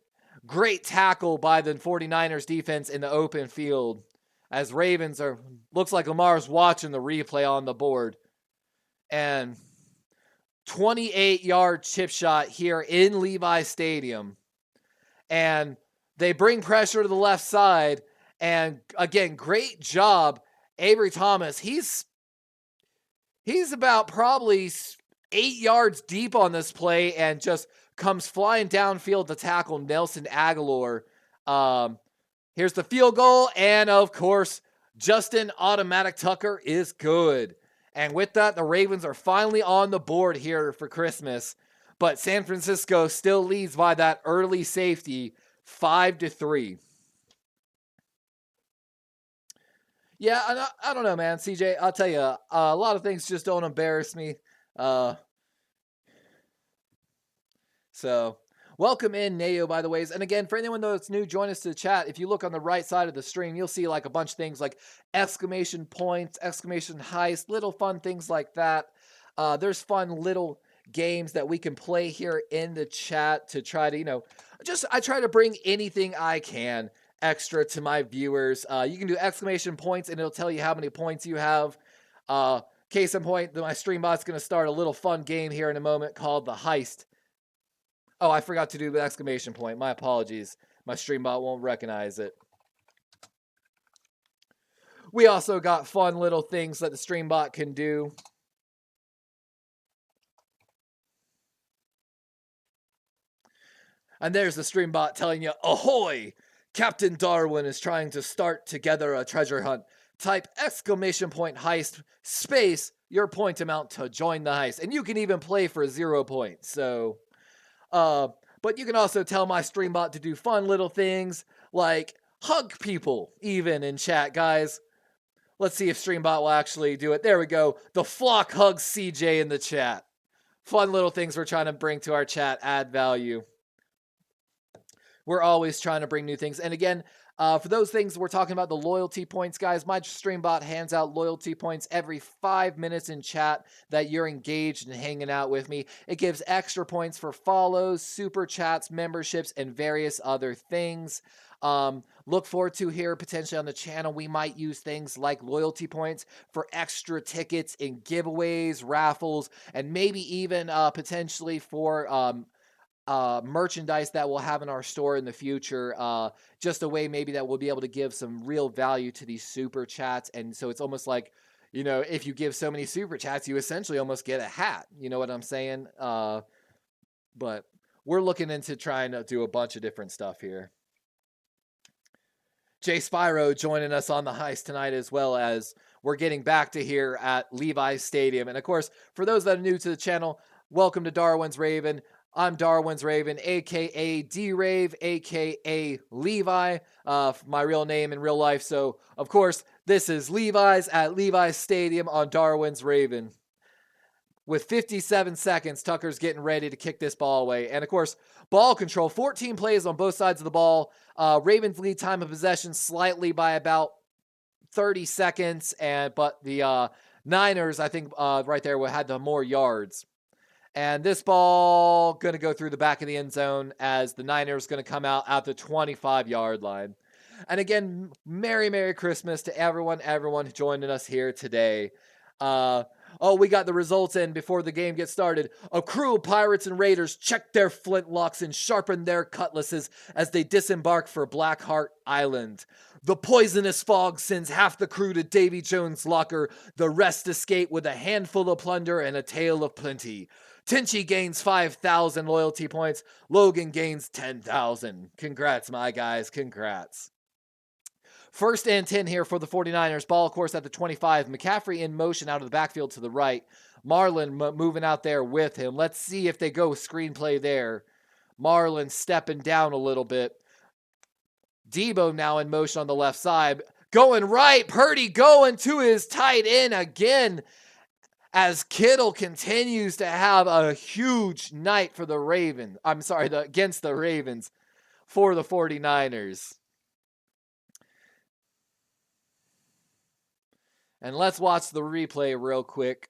S1: Great tackle by the 49ers defense in the open field. As Ravens looks like Lamar's watching the replay on the board. And 28-yard chip shot here in Levi Stadium. And they bring pressure to the left side. And again, great job. Avery Thomas, he's about probably 8 yards deep on this play and just comes flying downfield to tackle Nelson Aguilar. Here's the field goal, and of course, Justin Automatic Tucker is good. And with that, the Ravens are finally on the board here for Christmas. But San Francisco still leads by that early safety, 5-3. Yeah, I don't know, man. CJ, I'll tell you, a lot of things just don't embarrass me. So, welcome in, Nayo, by the way. And again, for anyone that's new, join us to the chat. If you look on the right side of the stream, you'll see like a bunch of things like exclamation points, exclamation heist, little fun things like that. There's fun little games that we can play here in the chat to try to, I try to bring anything I can extra to my viewers. You can do exclamation points and it'll tell you how many points you have. Case in point, my stream bot's going to start a little fun game here in a moment called the heist. Oh, I forgot to do the exclamation point. My apologies. My stream bot won't recognize it. We also got fun little things that the stream bot can do. And there's the stream bot telling you, ahoy! Captain Darwin is trying to start together a treasure hunt. Type exclamation point heist space your point amount to join the heist. And you can even play for 0 points. So, but you can also tell my stream bot to do fun little things like hug people even in chat, guys. Let's see if Streambot will actually do it. There we go. The flock hugs CJ in the chat. Fun little things we're trying to bring to our chat, add value. We're always trying to bring new things. And again, for those things we're talking about, the loyalty points, guys, my Streambot hands out loyalty points every 5 minutes in chat that you're engaged and hanging out with me. It gives extra points for follows, super chats, memberships, and various other things. Look forward to here potentially on the channel. We might use things like loyalty points for extra tickets and giveaways, raffles, and maybe even potentially for merchandise that we'll have in our store in the future. Just a way maybe that we'll be able to give some real value to these super chats. And so it's almost like, you know, if you give so many super chats, you essentially almost get a hat. You know what I'm saying? But we're looking into trying to do a bunch of different stuff here. Jay Spyro joining us on the heist tonight, as well as we're getting back to here at Levi's Stadium. And of course, for those that are new to the channel, welcome to Darwin's Raven. I'm Darwin's Raven, aka D-Rave, aka Levi, my real name in real life. So, of course, this is Levi's at Levi's Stadium on Darwin's Raven. With 57 seconds, Tucker's getting ready to kick this ball away. And, of course, ball control, 14 plays on both sides of the ball. Ravens lead time of possession slightly by about 30 seconds. But the Niners, I think, right there had the more yards. And this ball going to go through the back of the end zone as the Niners going to come out at the 25-yard line. And again, Merry Christmas to everyone joining us here today. We got the results in before the game gets started. A crew of pirates and raiders check their flintlocks and sharpen their cutlasses as they disembark for Blackheart Island. The poisonous fog sends half the crew to Davy Jones' locker. The rest escape with a handful of plunder and a tale of plenty. Tinchy gains 5,000 loyalty points. Logan gains 10,000. Congrats, my guys. Congrats. First and 10 here for the 49ers. Ball, of course, at the 25. McCaffrey in motion out of the backfield to the right. Marlin moving out there with him. Let's see if they go screenplay there. Marlin stepping down a little bit. Debo now in motion on the left side. Going right. Purdy going to his tight end again as Kittle continues to have a huge night for the Ravens. Against the Ravens for the 49ers. And let's watch the replay real quick.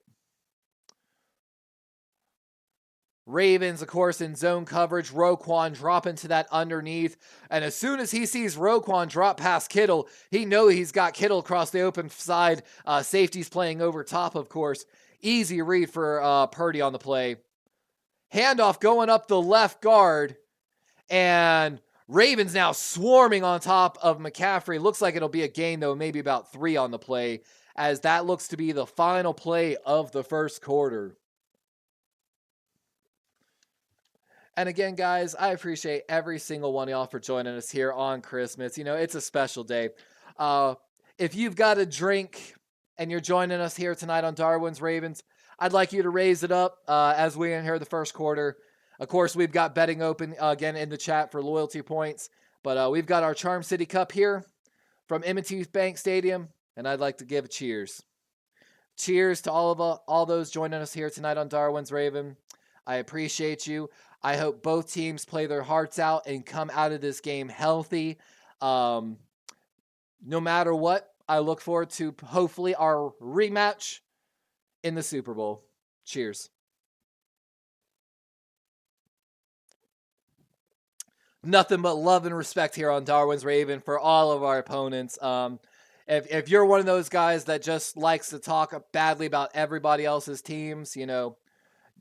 S1: Ravens, of course, in zone coverage. Roquan dropping to that underneath. And as soon as he sees Roquan drop past Kittle, he knows he's got Kittle across the open side. Safety's playing over top, of course. Easy read for Purdy on the play. Handoff going up the left guard. And Ravens now swarming on top of McCaffrey. Looks like it'll be a gain, though, maybe about 3 on the play, as that looks to be the final play of the first quarter. And again, guys, I appreciate every single one of y'all for joining us here on Christmas. You know, it's a special day. If you've got a drink and you're joining us here tonight on Darwin's Ravens, I'd like you to raise it up as we enter the first quarter. Of course, we've got betting open again in the chat for loyalty points. But we've got our Charm City Cup here from M&T Bank Stadium, and I'd like to give a cheers. Cheers to all those joining us here tonight on Darwin's Raven. I appreciate you. I hope both teams play their hearts out and come out of this game healthy. No matter what, I look forward to hopefully our rematch in the Super Bowl. Cheers. Nothing but love and respect here on Darwin's Raven for all of our opponents. If you're one of those guys that just likes to talk badly about everybody else's teams, you know,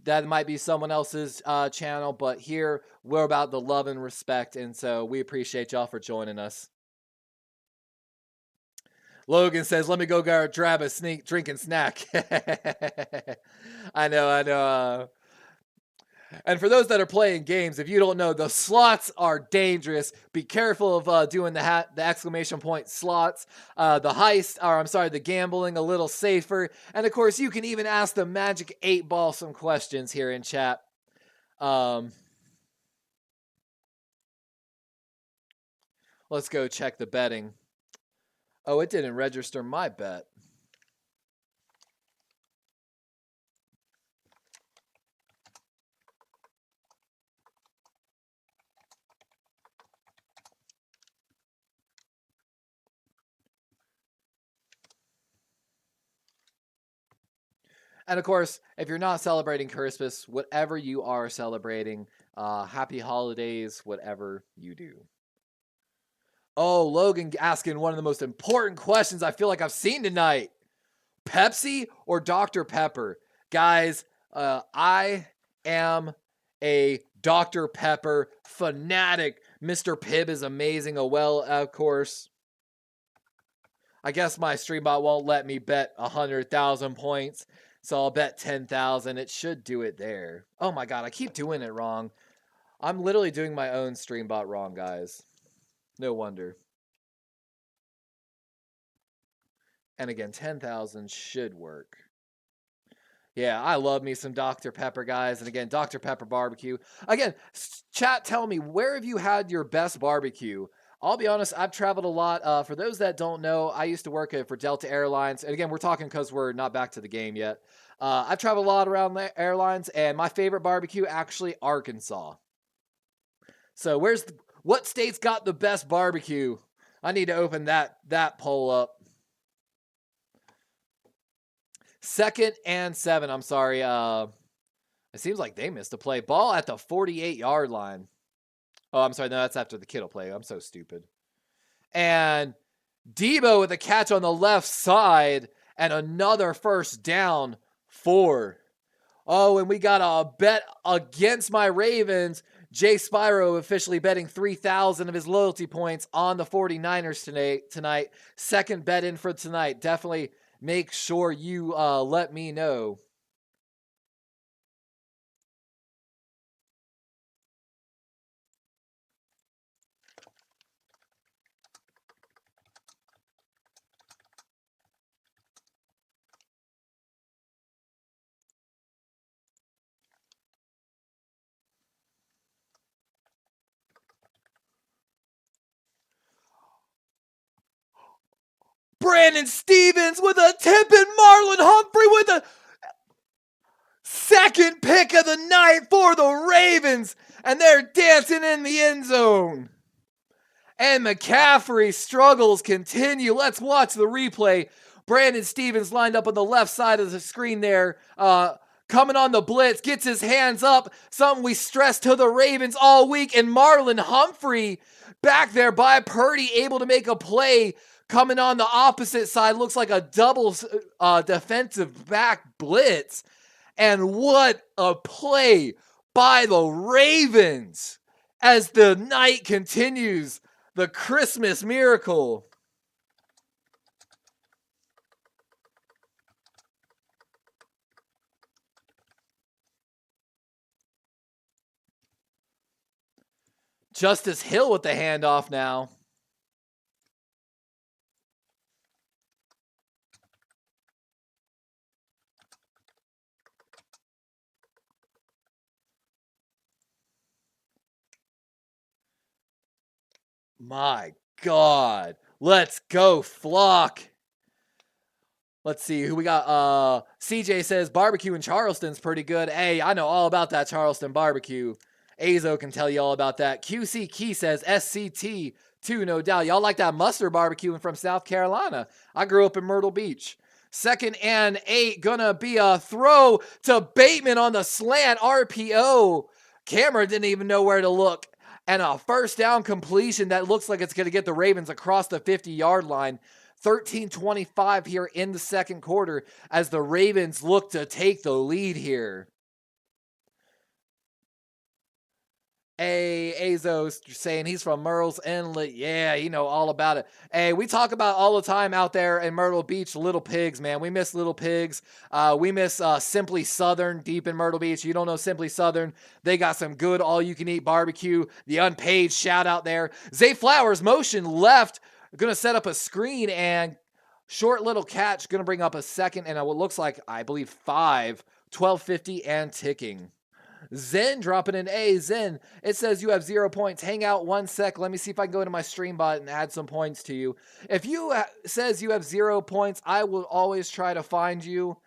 S1: that might be someone else's channel, but here we're about the love and respect, and so we appreciate y'all for joining us. Logan says, let me go grab a drink and snack. I know. And for those that are playing games, if you don't know, the slots are dangerous. Be careful of doing the exclamation point slots. The gambling a little safer. And of course, you can even ask the Magic 8 Ball some questions here in chat. Let's go check the betting. Oh, it didn't register my bet. And of course, if you're not celebrating Christmas, whatever you are celebrating, happy holidays, whatever you do. Oh, Logan asking one of the most important questions I feel like I've seen tonight. Pepsi or Dr. Pepper? Guys, I am a Dr. Pepper fanatic. Mr. Pibb is amazing. Of course. I guess my StreamBot won't let me bet 100,000 points. So I'll bet 10,000. It should do it there. Oh my God, I keep doing it wrong. I'm literally doing my own StreamBot wrong, guys. No wonder. And again, 10,000 should work. Yeah, I love me some Dr. Pepper, guys. And again, Dr. Pepper barbecue. Again, chat, tell me, where have you had your best barbecue? I'll be honest, I've traveled a lot. For those that don't know, I used to work for Delta Airlines. And again, we're talking because we're not back to the game yet. I've traveled a lot around the airlines, and my favorite barbecue, actually, Arkansas. So what state's got the best barbecue? I need to open that poll up. 2nd and 7. I'm sorry. It seems like they missed a play. Ball at the 48-yard line. Oh, I'm sorry. No, that's after the Kittle play. I'm so stupid. And Debo with a catch on the left side and another first down for. Oh, and we got a bet against my Ravens. Jay Spyro officially betting 3,000 of his loyalty points on the 49ers tonight. Second bet in for tonight. Definitely make sure you let me know. Brandon Stevens with a tip and Marlon Humphrey with a second pick of the night for the Ravens. And they're dancing in the end zone. And McCaffrey's struggles continue. Let's watch the replay. Brandon Stevens lined up on the left side of the screen there. Coming on the blitz, gets his hands up. Something we stressed to the Ravens all week. And Marlon Humphrey back there by Purdy, able to make a play. Coming on the opposite side, looks like a double defensive back blitz. And what a play by the Ravens as the night continues. The Christmas miracle. Justice Hill with the handoff now. My God. Let's go, Flock. Let's see who we got. CJ says barbecue in Charleston's pretty good. Hey, I know all about that Charleston barbecue. Azo can tell you all about that. QC Key says SCT too, no doubt. Y'all like that mustard barbecue from South Carolina. I grew up in Myrtle Beach. 2nd and 8, gonna be a throw to Bateman on the slant RPO. Cameron didn't even know where to look. And a first down completion that looks like it's going to get the Ravens across the 50-yard line. 13:25 here in the second quarter as the Ravens look to take the lead here. Hey, Azo's saying he's from Murrells Inlet. Yeah, you know all about it. Hey, we talk about all the time out there in Myrtle Beach, Little Pigs, man. We miss Little Pigs. We miss Simply Southern deep in Myrtle Beach. You don't know Simply Southern. They got some good all-you-can-eat barbecue. The Unpaid shout out there. Zay Flowers motion left. Going to set up a screen and short little catch. Going to bring up a second and what looks like, I believe, 5. 12:50 and ticking. Zen dropping in. Hey, Zen, it says you have 0 points. Hang out 1 sec. Let me see if I can go into my stream bot and add some points to you. If you says you have 0 points, I will always try to find you.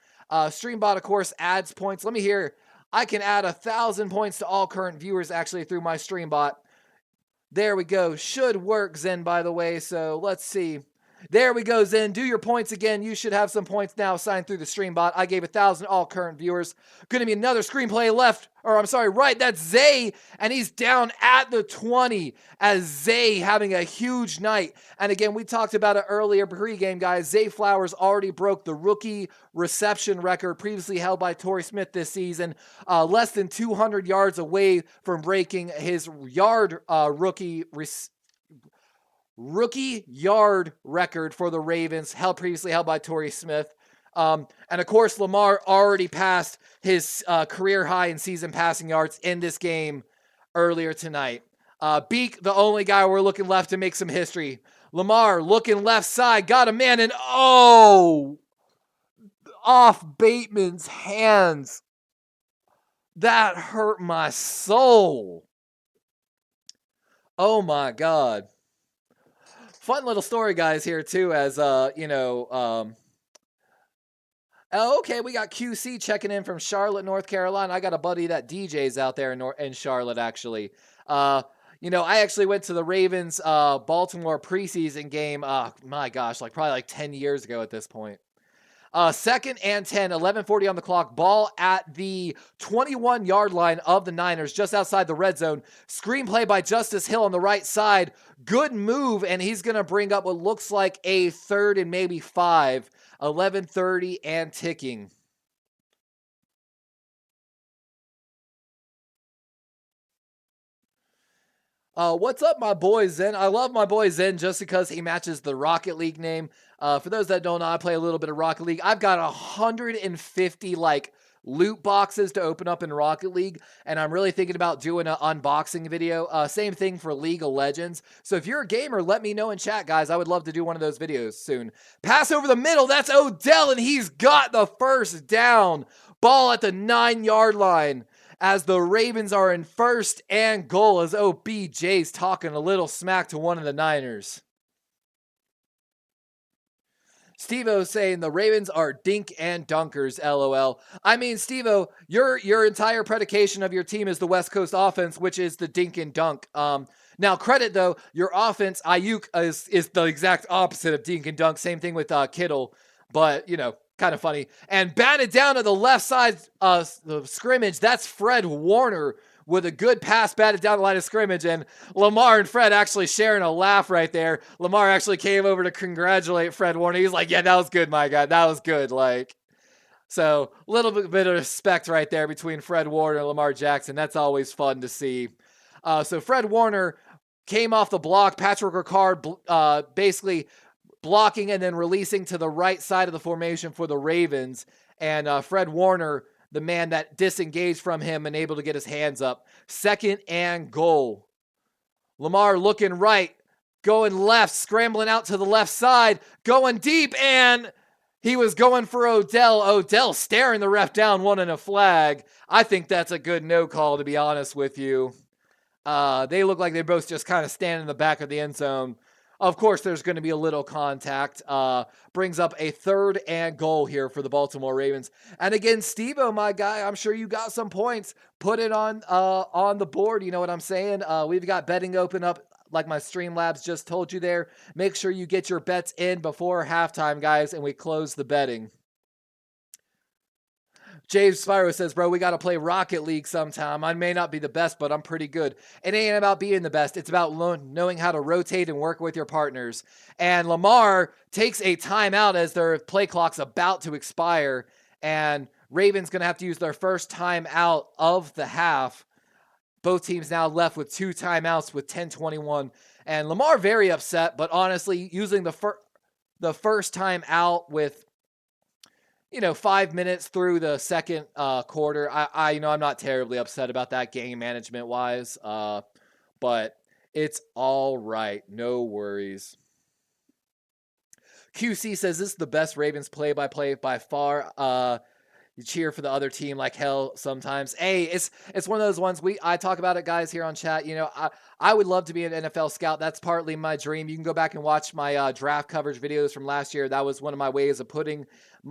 S1: Stream bot, of course, adds points. Let me hear. I can add 1,000 points to all current viewers actually through my stream bot. There we go. Should work, Zen, by the way. So let's see. There we go, Zen. Do your points again. You should have some points now assigned through the stream bot. I gave 1,000 all current viewers. Going to be another screenplay left, or I'm sorry, right. That's Zay, and he's down at the 20 as Zay having a huge night. And again, we talked about it earlier pregame, guys. Zay Flowers already broke the rookie reception record previously held by Torrey Smith this season. Less than 200 yards away from breaking his rookie yard record for the Ravens, previously held by Torrey Smith. And of course, Lamar already passed his career high in season passing yards in this game earlier tonight. Beak, the only guy we're looking left to make some history. Lamar looking left side, got a man, and off Bateman's hands. That hurt my soul. Oh my God. Fun little story, guys, here too, as okay, we got QC checking in from Charlotte, North Carolina. I got a buddy that DJs out there in Charlotte, actually. I actually went to the Ravens Baltimore preseason game. My gosh, probably 10 years ago at this point. 2nd and 10, 11:40 on the clock. Ball at the 21-yard line of the Niners, just outside the red zone. Screenplay by Justice Hill on the right side. Good move, and he's going to bring up what looks like a 3rd and maybe 5. 11:30 and ticking. What's up, my boy Zen? I love my boy Zen just because he matches the Rocket League name. For those that don't know, I play a little bit of Rocket League. I've got 150 loot boxes to open up in Rocket League, and I'm really thinking about doing an unboxing video. Same thing for League of Legends. So if you're a gamer, let me know in chat, guys. I would love to do one of those videos soon. Pass over the middle. That's Odell, and he's got the first down. Ball at the 9-yard line as the Ravens are in 1st and goal as OBJ's talking a little smack to one of the Niners. Steve-O saying the Ravens are dink and dunkers, LOL. I mean, Steve-O, your entire predication of your team is the West Coast offense, which is the dink and dunk. Now, credit, though, your offense, Ayuk, is the exact opposite of dink and dunk. Same thing with Kittle, but, kind of funny. And batted down to the left side the scrimmage, that's Fred Warner with a good pass batted down the line of scrimmage, and Lamar and Fred actually sharing a laugh right there. Lamar actually came over to congratulate Fred Warner. He's like, yeah, that was good, my guy. That was good. So a little bit of respect right there between Fred Warner and Lamar Jackson. That's always fun to see. So Fred Warner came off the block. Patrick Ricard basically blocking and then releasing to the right side of the formation for the Ravens. And Fred Warner, the man that disengaged from him and able to get his hands up. 2nd and goal. Lamar looking right, going left, scrambling out to the left side, going deep, and he was going for Odell. Odell staring the ref down, wanting a flag. I think that's a good no call, to be honest with you. They look like they're both just kind of standing in the back of the end zone. Of course, there's going to be a little contact. Brings up a 3rd and goal here for the Baltimore Ravens. And again, Steve-O, my guy, I'm sure you got some points. Put it on the board. You know what I'm saying? We've got betting open up like my Streamlabs just told you there. Make sure you get your bets in before halftime, guys, and we close the betting. James Spyro says, bro, we got to play Rocket League sometime. I may not be the best, but I'm pretty good. It ain't about being the best. It's about knowing how to rotate and work with your partners. And Lamar takes a timeout as their play clock's about to expire. And Ravens going to have to use their first timeout of the half. Both teams now left with 2 timeouts with 10:21. And Lamar very upset, but honestly, using the first time out with 5 minutes through the second quarter, I'm not terribly upset about that game management wise, but it's all right. No worries. QC says this is the best Ravens play-by-play by far. You cheer for the other team like hell sometimes. Hey, it's one of those ones I talk about it, guys, here on chat. I would love to be an NFL scout. That's partly my dream. You can go back and watch my draft coverage videos from last year. That was one of my ways of putting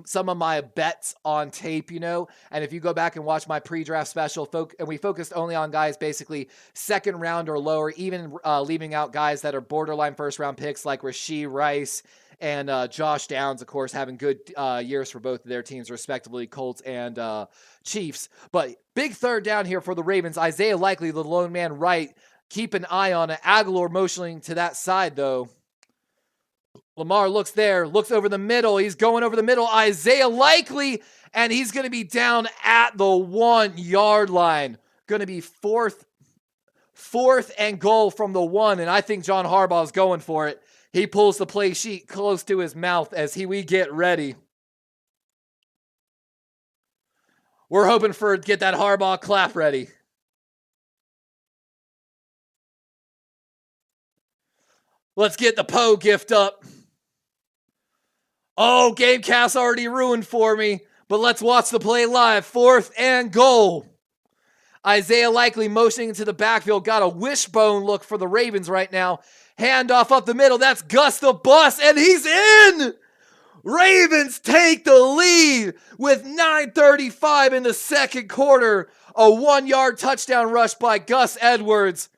S1: some of my bets on tape, And if you go back and watch my pre-draft special, and we focused only on guys basically 2nd round or lower, even leaving out guys that are borderline 1st round picks like Rashee Rice and Josh Downs, of course, having good years for both of their teams, respectively, Colts and Chiefs. But big 3rd down here for the Ravens. Isaiah Likely, the lone man right. Keep an eye on it. Aguilar motioning to that side, though. Lamar looks there, looks over the middle. He's going over the middle. Isaiah Likely, and he's going to be down at the 1-yard line. Going to be fourth and goal from the 1, and I think John Harbaugh is going for it. He pulls the play sheet close to his mouth as we get ready. We're hoping for get that Harbaugh clap ready. Let's get the Poe gift up. Oh, Gamecast already ruined for me, but let's watch the play live. 4th and goal. Isaiah Likely motioning into the backfield. Got a wishbone look for the Ravens right now. Handoff up the middle. That's Gus the Bus, and he's in! Ravens take the lead with 9:35 in the second quarter. A 1-yard touchdown rush by Gus Edwards.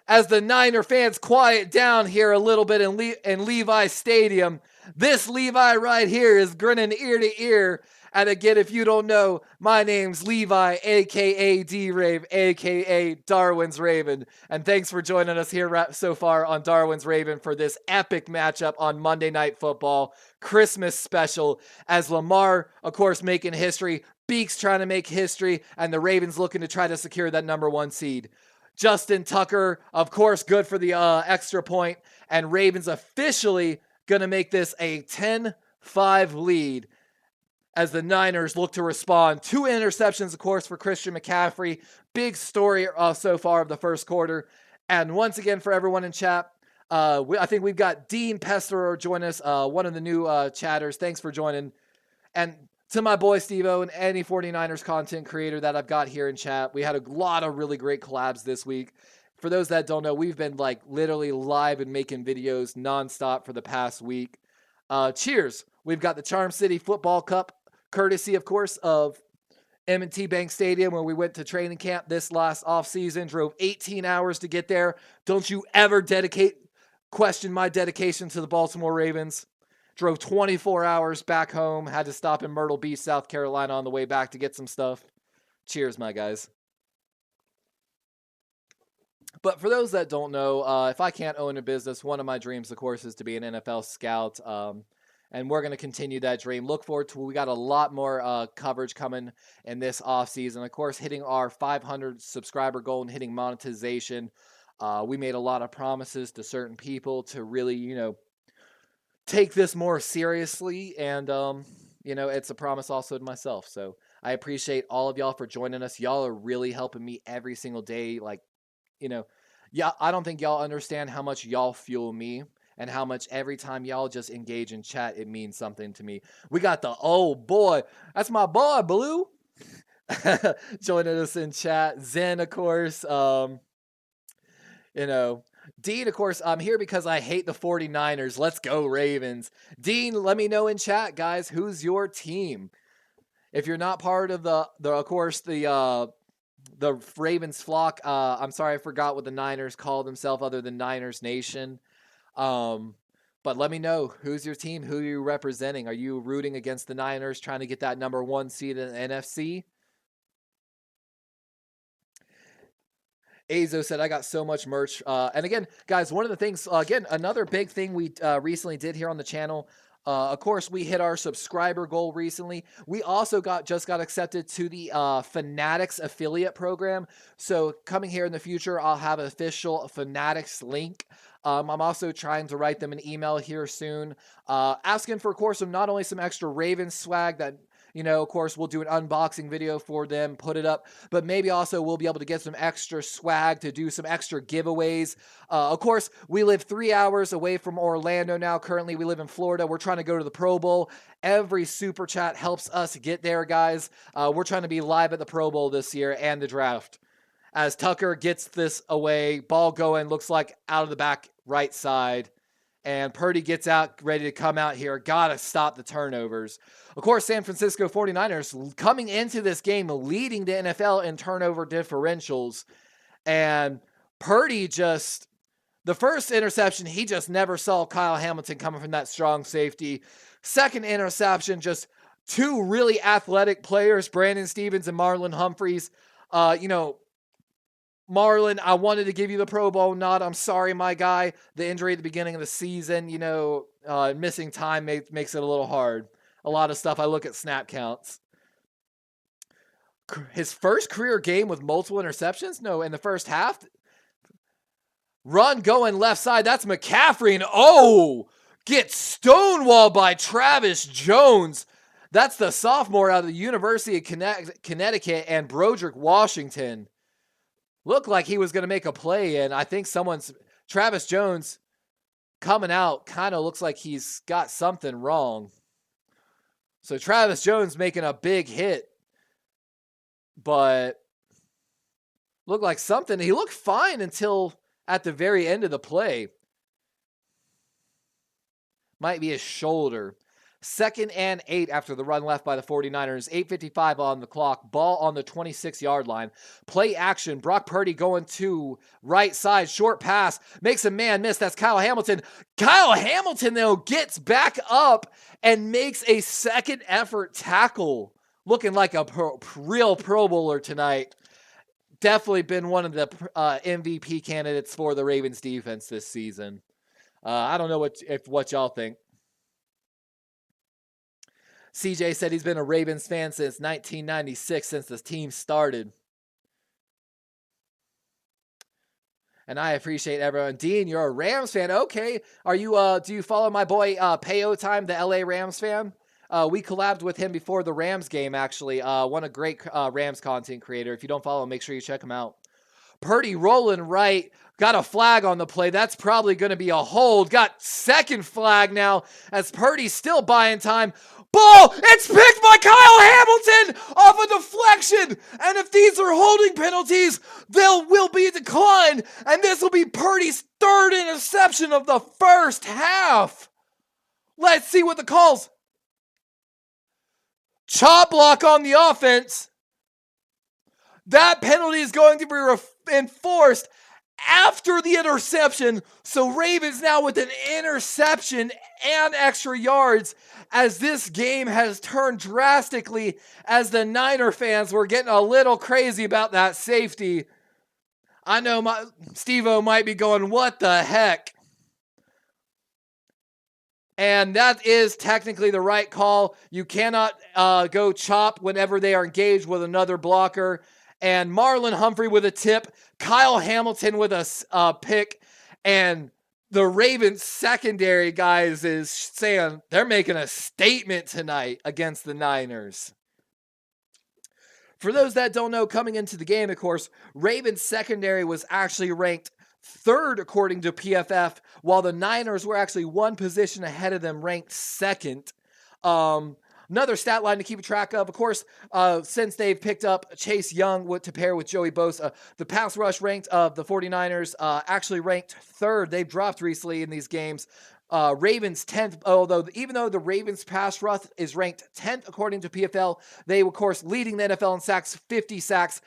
S1: As the Niner fans quiet down here a little bit in Levi Stadium. This Levi right here is grinning ear to ear. And again, if you don't know, my name's Levi, a.k.a. D-Rave, a.k.a. Darwin's Raven. And thanks for joining us here so far on Darwin's Raven for this epic matchup on Monday Night Football, Christmas special, as Lamar, of course, making history, Beaks trying to make history, and the Ravens looking to try to secure that number 1 seed. Justin Tucker, of course, good for the extra point, and Ravens officially going to make this a 10-5 lead as the Niners look to respond. 2 interceptions, of course, for Christian McCaffrey. Big story so far of the first quarter. And once again, for everyone in chat, I think we've got Dean Pesterer join us, one of the new chatters. Thanks for joining. And to my boy Steve-O and any 49ers content creator that I've got here in chat, we had a lot of really great collabs this week. For those that don't know, we've been literally live and making videos nonstop for the past week. Cheers.
S2: We've got the Charm City Football Cup, courtesy, of course, of M&T Bank Stadium, where we went to training camp this last offseason. Drove 18 hours to get there. Don't you ever question my dedication to the Baltimore Ravens. Drove 24 hours back home. Had to stop in Myrtle Beach, South Carolina on the way back to get some stuff. Cheers, my guys. But for those that don't know, if I can't own a business, one of my dreams, of course, is to be an NFL scout. And we're going to continue that dream. Look forward to, we got a lot more coverage coming in this offseason. Of course, hitting our 500 subscriber goal and hitting monetization. We made a lot of promises to certain people to really, take this more seriously. And, it's a promise also to myself. So I appreciate all of y'all for joining us. Y'all are really helping me every single day. I don't think y'all understand how much y'all fuel me. And how much every time y'all just engage in chat, it means something to me. We got the, oh boy, that's my boy, Blue, joining us in chat. Zen, of course. Dean, of course, I'm here because I hate the 49ers. Let's go, Ravens. Dean, let me know in chat, guys, who's your team? If you're not part of the Ravens flock, I'm sorry, I forgot what the Niners call themselves other than Niners Nation. But let me know, who's your team? Who are you representing? Are you rooting against the Niners, trying to get that number 1 seed in the NFC? Azo said, I got so much merch. And again, guys, one of the things, another big thing we recently did here on the channel, of course, we hit our subscriber goal recently. We also just got accepted to the Fanatics affiliate program. So coming here in the future, I'll have an official Fanatics link. I'm also trying to write them an email here soon, asking for, of course, not only some extra Ravens swag that, of course, we'll do an unboxing video for them, put it up, but maybe also we'll be able to get some extra swag to do some extra giveaways. Of course, we live 3 hours away from Orlando now. Currently, we live in Florida. We're trying to go to the Pro Bowl. Every super chat helps us get there, guys. We're trying to be live at the Pro Bowl this year and the draft. As Tucker gets this away, ball going, looks like out of the back right side. And Purdy gets out, ready to come out here. Got to stop the turnovers. Of course, San Francisco 49ers coming into this game, leading the NFL in turnover differentials. And Purdy the first interception, he just never saw Kyle Hamilton coming from that strong safety. Second interception, just two really athletic players, Brandon Stevens and Marlon Humphreys. Marlon, I wanted to give you the Pro Bowl nod. I'm sorry, my guy. The injury at the beginning of the season, missing time makes it a little hard. A lot of stuff. I look at snap counts. His first career game with multiple interceptions? No, in the first half. Run going left side. That's McCaffrey. And gets stonewalled by Travis Jones. That's the sophomore out of the University of Connecticut and Broderick, Washington. Looked like he was going to make a play, and I think Travis Jones coming out kind of looks like he's got something wrong. So Travis Jones making a big hit, but looked like something. He looked fine until at the very end of the play. Might be his shoulder. 2nd and 8 after the run left by the 49ers. 8:55 on the clock. Ball on the 26-yard line. Play action. Brock Purdy going to right side. Short pass. Makes a man miss. That's Kyle Hamilton. Kyle Hamilton, though, gets back up and makes a second effort tackle. Looking like a real Pro Bowler tonight. Definitely been one of the MVP candidates for the Ravens defense this season. I don't know what y'all think. CJ said he's been a Ravens fan since 1996, since the team started. And I appreciate everyone. Dean, you're a Rams fan. Okay. Are you? Do you follow my boy Payo Time, the LA Rams fan? We collabed with him before the Rams game, actually. One a great Rams content creator. If you don't follow him, make sure you check him out. Purdy rolling right. Got a flag on the play. That's probably going to be a hold. Got second flag now as Purdy's still buying time. Ball! It's picked by Kyle Hamilton off a deflection. And if these are holding penalties, will be declined. And this will be Purdy's third interception of the first half. Let's see what the calls. chop block on the offense. That penalty is going to be enforced after the interception. So Ravens now with an interception and extra yards, as this game has turned drastically as the Niner fans were getting a little crazy about that safety. I know Steve-O might be going, what the heck? And that is technically the right call. You cannot go chop whenever they are engaged with another blocker. And Marlon Humphrey with a tip, Kyle Hamilton with a pick, and the Ravens secondary, guys, is saying they're making a statement tonight against the Niners. For those that don't know, coming into the game, of course, Ravens secondary was actually ranked 3rd according to PFF, while the Niners were actually one position ahead of them, ranked 2nd. Another stat line to keep track of course, since they've picked up Chase Young to pair with Joey Bosa, the pass rush ranked of the 49ers actually ranked 3rd. They've dropped recently in these games. Ravens 10th, although even though the Ravens pass rush is ranked 10th according to PFL, they of course leading the NFL in sacks, 50 sacks.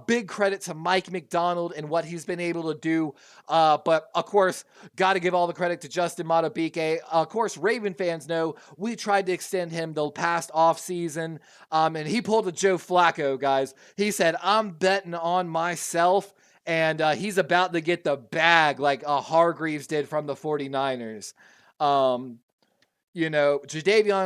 S2: Big credit to Mike McDonald and what he's been able to do. But of course, got to give all the credit to Justin Madabuike. Of course, Raven fans know we tried to extend him the past offseason, and he pulled a Joe Flacco, guys. He said, "I'm betting on myself." And he's about to get the bag like Hargreaves did from the 49ers. Jadeveon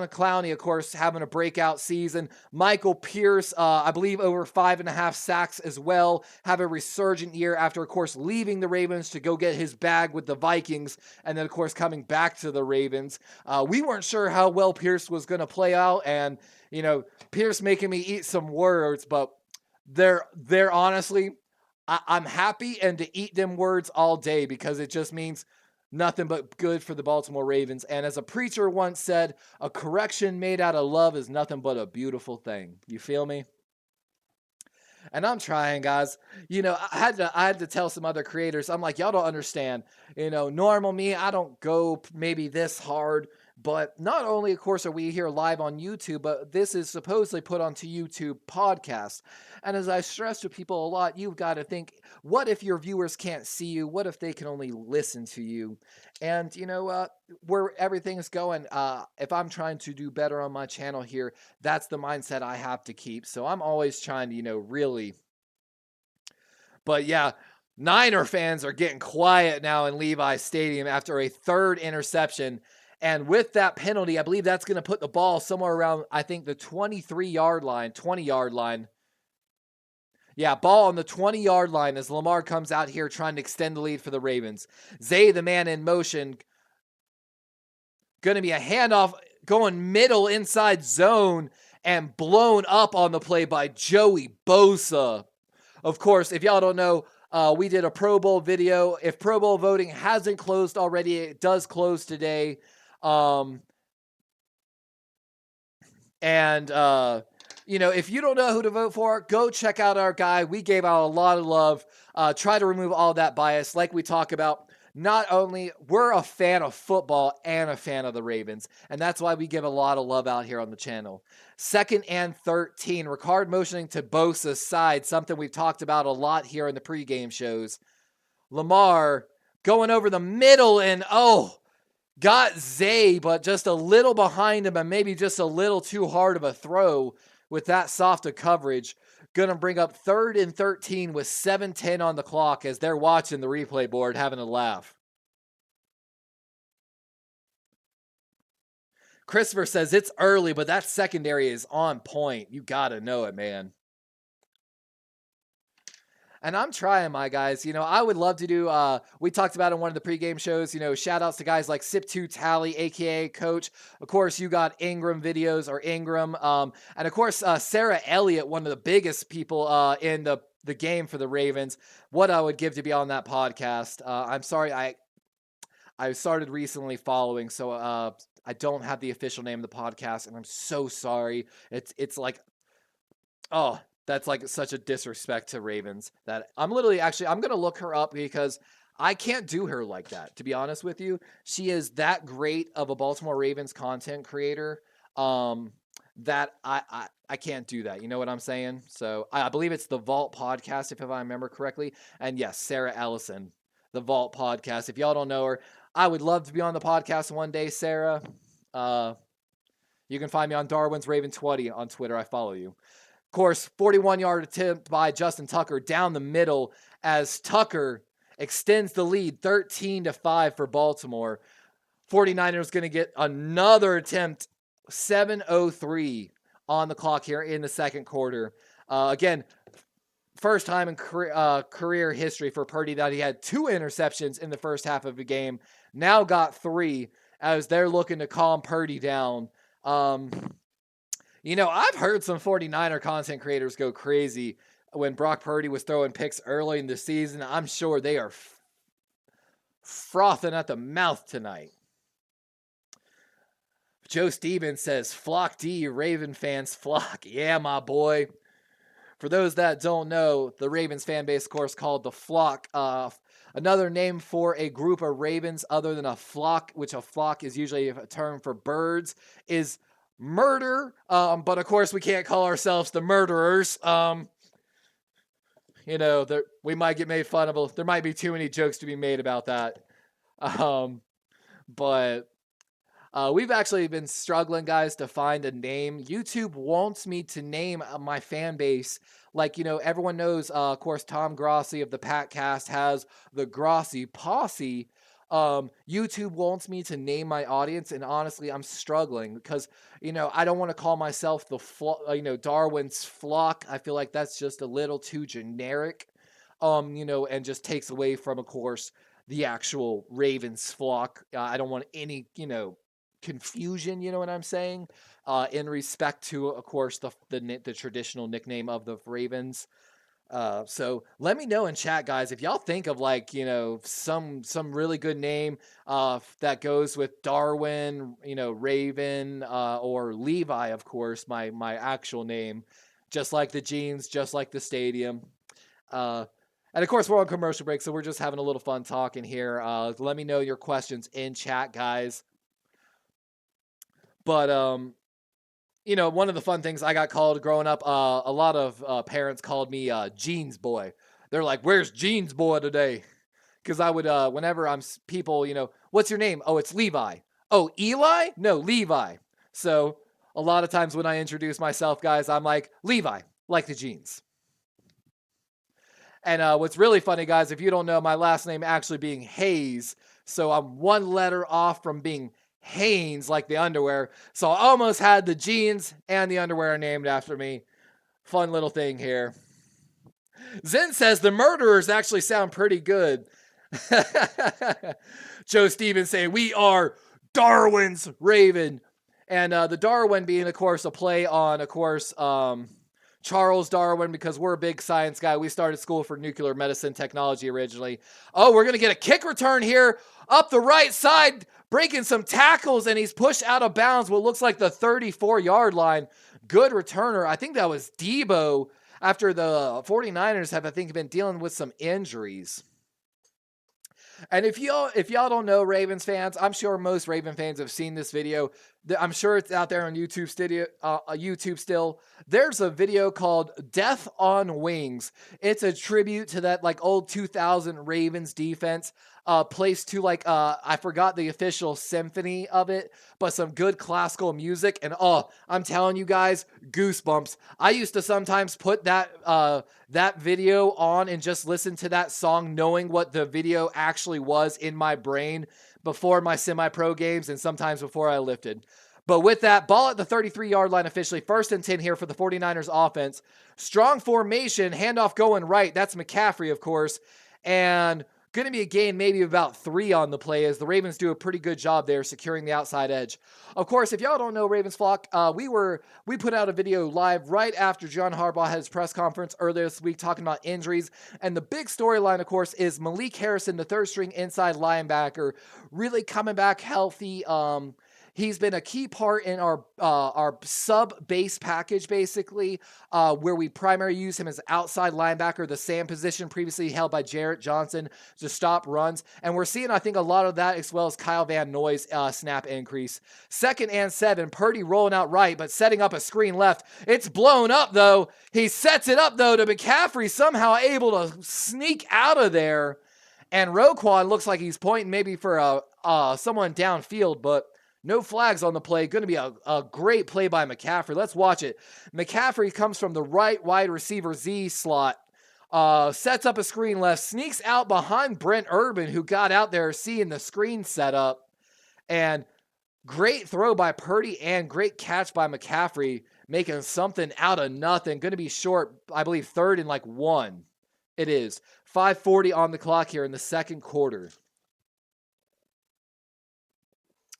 S2: Clowney, of course, having a breakout season. Michael Pierce, I believe over 5.5 sacks as well. Have a resurgent year after, of course, leaving the Ravens to go get his bag with the Vikings. And then, of course, coming back to the Ravens. We weren't sure how well Pierce was going to play out. And, Pierce making me eat some words. But they're honestly... I'm happy and to eat them words all day because it just means nothing but good for the Baltimore Ravens. And as a preacher once said, a correction made out of love is nothing but a beautiful thing. You feel me? And I'm trying, guys. I had to tell some other creators. I'm like, y'all don't understand. Normal me, I don't go maybe this hard. But not only, of course, are we here live on YouTube, but this is supposedly put onto YouTube podcast. And as I stress to people a lot, you've got to think, what if your viewers can't see you? What if they can only listen to you? And, where everything is going, if I'm trying to do better on my channel here, that's the mindset I have to keep. So I'm always trying to, really. But yeah, Niner fans are getting quiet now in Levi Stadium after a 3rd interception. And with that penalty, I believe that's going to put the ball somewhere around, I think, the 20-yard line. Yeah, ball on the 20-yard line as Lamar comes out here trying to extend the lead for the Ravens. Zay, the man in motion. Going to be a handoff going middle inside zone and blown up on the play by Joey Bosa. Of course, if y'all don't know, we did a Pro Bowl video. If Pro Bowl voting hasn't closed already, it does close today. If you don't know who to vote for, go check out our guy. We gave out a lot of love. Try to remove all that bias. Like we talk about, not only we're a fan of football and a fan of the Ravens, and that's why we give a lot of love out here on the channel. 2nd and 13, Ricard motioning to Bosa's side, something we've talked about a lot here in the pregame shows. Lamar going over the middle and got Zay, but just a little behind him and maybe just a little too hard of a throw with that soft of coverage. Going to bring up 3rd and 13 with 7:10 on the clock as they're watching the replay board having a laugh. Christopher says it's early, but that secondary is on point. You got to know it, man. And I'm trying, my guys. I would love to do, we talked about in one of the pregame shows, shout outs to guys like Sip2 Tally, a.k.a. Coach. Of course, you got Ingram videos or Ingram. And of course, Sarah Elliott, one of the biggest people in the game for the Ravens. What I would give to be on that podcast. I'm sorry, I started recently following, so I don't have the official name of the podcast, and I'm so sorry. It's like, that's like such a disrespect to Ravens that I'm going to look her up because I can't do her like that, to be honest with you. She is that great of a Baltimore Ravens content creator. that I can't do that. You know what I'm saying? So I believe it's the Vault Podcast, if I remember correctly. And yes, Sarah Ellison, the Vault Podcast. If y'all don't know her, I would love to be on the podcast one day, Sarah. You can find me on Darwin's Raven 20 on Twitter. I follow you. Of course, 41-yard attempt by Justin Tucker down the middle as Tucker extends the lead 13-5 for Baltimore. 49ers going to get another attempt, 7:03 on the clock here in the second quarter. Again, first time in career history for Purdy that he had 2 interceptions in the first half of the game. Now got 3 as they're looking to calm Purdy down. You know, I've heard some 49er content creators go crazy when Brock Purdy was throwing picks early in the season. I'm sure they are frothing at the mouth tonight. Joe Stevens says, Flock D, Raven fans flock. Yeah, my boy. For those that don't know, the Ravens fan base, of course, called the Flock. Another name for a group of Ravens other than a flock, which a flock is usually a term for birds, is murder. But, of course, we can't call ourselves the murderers. You know, we might get made fun of. There might be too many jokes to be made about that. But we've actually been struggling, guys, to find a name. YouTube wants me to name my fan base. Like, you know, everyone knows, of course, Tom Grossi of the Patcast has the Grossi Posse. YouTube wants me to name my audience, and honestly, I'm struggling because, you know, I don't want to call myself Darwin's Flock. I feel like that's just a little too generic, you know, and just takes away from, of course, the actual Ravens Flock. I don't want any, you know, confusion, you know what I'm saying, in respect to, of course, the traditional nickname of the Ravens. So let me know in chat, guys, if y'all think of, like, you know, some really good name that goes with Darwin, you know, Raven, or Levi, of course, my actual name, just like the jeans, just like the stadium. And of course, we're on commercial break, so we're just having a little fun talking here. Let me know your questions in chat, guys. But, you know, one of the fun things I got called growing up, a lot of parents called me Jeans Boy. They're like, where's Jeans Boy today? Because I would, whenever people, you know, what's your name? Oh, it's Levi. Oh, Eli? No, Levi. So a lot of times when I introduce myself, guys, I'm like, Levi, like the jeans. And what's really funny, guys, if you don't know, my last name actually being Hayes. So I'm one letter off from being Hanes, like the underwear. So I almost had the jeans and the underwear named after me. Fun little thing here. Zen says the murderers actually sound pretty good. Joe Stevens saying we are Darwin's Raven. And the Darwin being, of course, a play on, of course, Charles Darwin, because we're a big science guy. We started school for nuclear medicine technology originally. Oh, we're going to get a kick return here up the right side, breaking some tackles, and he's pushed out of bounds what looks like the 34-yard line. Good returner. I think that was Debo after the 49ers have, I think, been dealing with some injuries. And if y'all don't know, Ravens fans, I'm sure most Raven fans have seen this video. I'm sure it's out there on YouTube still. There's a video called Death on Wings. It's a tribute to that, like, old 2000 Ravens defense, placed to, like, I forgot the official symphony of it, but some good classical music. And I'm telling you guys, goosebumps. I used to sometimes put that video on and just listen to that song, knowing what the video actually was in my brain before my semi-pro games and sometimes before I lifted. But with that, ball at the 33-yard line officially. 1st and 10 here for the 49ers offense. Strong formation, handoff going right. That's McCaffrey, of course. And going to be a gain maybe about 3 on the play as the Ravens do a pretty good job there securing the outside edge. Of course, if y'all don't know Ravens Flock, we put out a video live right after John Harbaugh had his press conference earlier this week talking about injuries. And the big storyline, of course, is Malik Harrison, the 3rd string inside linebacker, really coming back healthy. He's been a key part in our sub base package, basically, where we primarily use him as outside linebacker, the same position previously held by Jarrett Johnson to stop runs. And we're seeing, I think, a lot of that as well as Kyle Van Noy's snap increase. 2nd and 7, Purdy rolling out right, but setting up a screen left. It's blown up, though. He sets it up, though, to McCaffrey, somehow able to sneak out of there. And Roquan looks like he's pointing maybe for someone downfield, but no flags on the play. Going to be a great play by McCaffrey. Let's watch it. McCaffrey comes from the right wide receiver Z slot, sets up a screen left, sneaks out behind Brent Urban, who got out there seeing the screen set up. And great throw by Purdy and great catch by McCaffrey, making something out of nothing. Going to be short, I believe, 3rd and 1. It is. 5:40 on the clock here in the second quarter.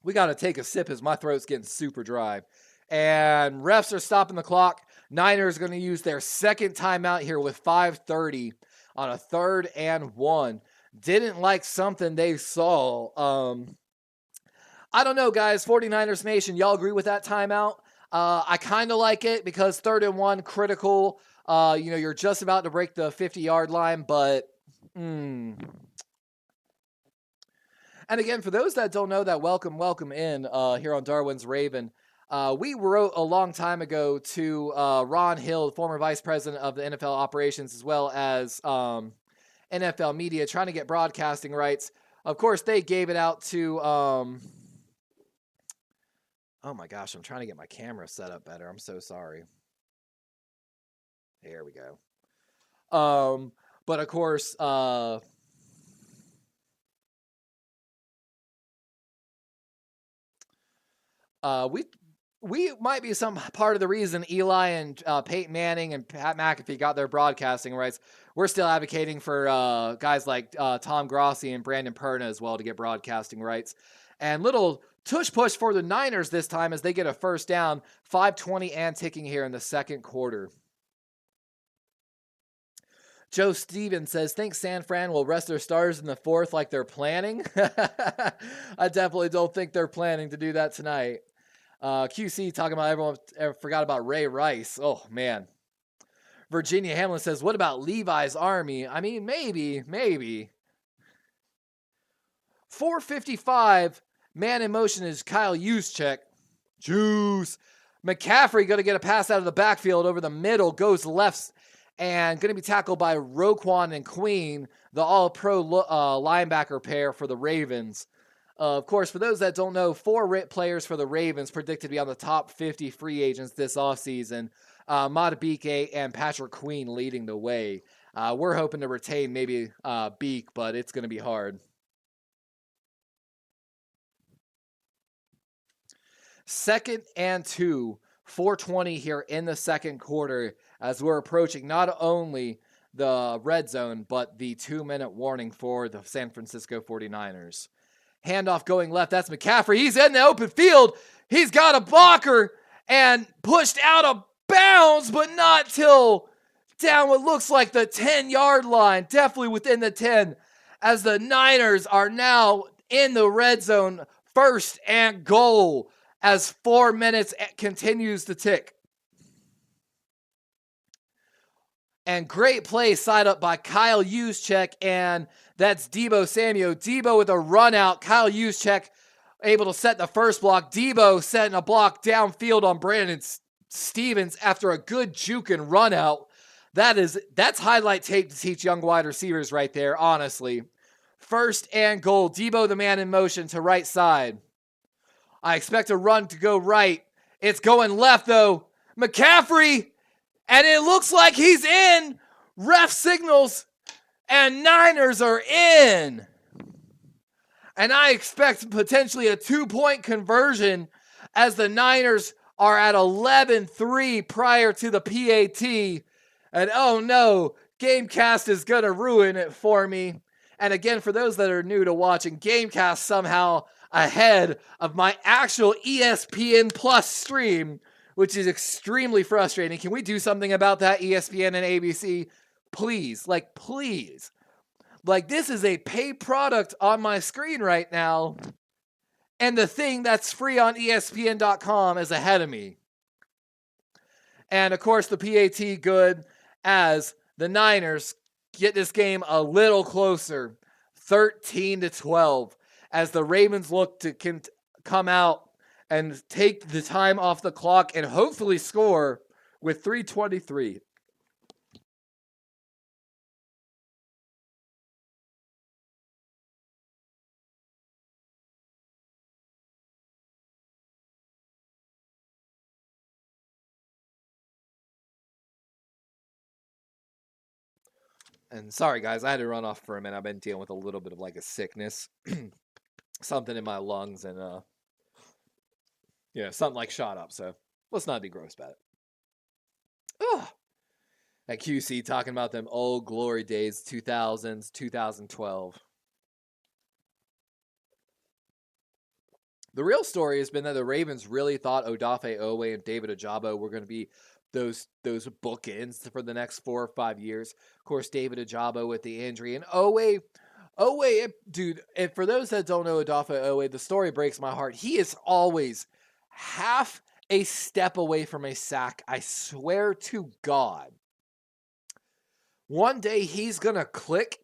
S2: We got to take a sip as my throat's getting super dry. And refs are stopping the clock. Niners going to use their second timeout here with 5:30 on a 3rd and 1. Didn't like something they saw. I don't know, guys. 49ers Nation, y'all agree with that timeout? I kind of like it because 3rd and 1, critical. You're just about to break the 50-yard line, but And again, for those that don't know that, welcome in here on Darwin's Raven. We wrote a long time ago to Ron Hill, former vice president of the NFL operations, as well as NFL media, trying to get broadcasting rights. Of course, they gave it out to... oh my gosh, I'm trying to get my camera set up better. I'm so sorry. There we go. But of course, we might be some part of the reason Eli and Peyton Manning and Pat McAfee got their broadcasting rights. We're still advocating for guys like Tom Grossi and Brandon Perna as well to get broadcasting rights. And little tush push for the Niners this time as they get a first down. 5:20 and ticking here in the second quarter. Joe Stevens says, think San Fran will rest their stars in the 4th like they're planning? I definitely don't think they're planning to do that tonight. QC talking about everyone forgot about Ray Rice. Oh, man. Virginia Hamlin says, what about Levi's Army? I mean, maybe. 4:55, man in motion is Kyle Juszczyk. Juice. McCaffrey going to get a pass out of the backfield over the middle, goes left, and going to be tackled by Roquan and Queen, the all-pro linebacker pair for the Ravens. Of course, for those that don't know, 4 players for the Ravens predicted to be on the top 50 free agents this offseason. Madabuike and Patrick Queen leading the way. We're hoping to retain maybe Beak, but it's going to be hard. 2nd and 2, 4:20 here in the second quarter as we're approaching not only the red zone, but the 2-minute warning for the San Francisco 49ers. Handoff going left. That's McCaffrey. He's in the open field. He's got a blocker and pushed out of bounds, but not till down what looks like the 10-yard line. Definitely within the 10 as the Niners are now in the red zone. 1st and goal as 4 minutes continues to tick. And great play side up by Kyle Juszczyk, and that's Deebo Samuel. Deebo with a run out. Kyle Juszczyk able to set the first block. Deebo setting a block downfield on Brandon Stevens after a good juke and run out. That's highlight tape to teach young wide receivers right there, honestly. 1st and goal. Deebo the man in motion to right side. I expect a run to go right. It's going left though. McCaffrey! And it looks like he's in. Ref signals. And Niners are in. And I expect potentially a 2-point conversion as the Niners are at 11-3 prior to the PAT. And oh no, Gamecast is going to ruin it for me. And again, for those that are new to watching, Gamecast somehow ahead of my actual ESPN Plus stream, which is extremely frustrating. Can we do something about that, ESPN and ABC? Please, please. This is a paid product on my screen right now, and the thing that's free on ESPN.com is ahead of me. And, of course, the PAT good as the Niners get this game a little closer, 13-12, as the Ravens look to come out and take the time off the clock and hopefully score with 3:23. And sorry, guys, I had to run off for a minute. I've been dealing with a little bit of like a sickness, something in my lungs, and something like shot up. So let's not be gross about it. Ugh. At QC talking about them old glory days, 2000s, 2012. The real story has been that the Ravens really thought Odafe Oweh and David Ojabo were going to be those bookends for the next 4 or 5 years. Of course, David Ojabo with the injury, and Oweh, dude. And for those that don't know Odafe Oweh, the story breaks my heart. He is always half a step away from a sack. I swear to God. One day he's gonna click,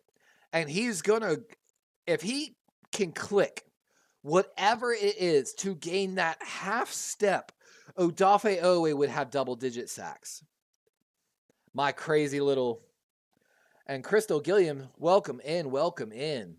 S2: and if he can click, whatever it is to gain that half step, Odafe Oweh would have double-digit sacks. My crazy little... And Crystal Gilliam, welcome in.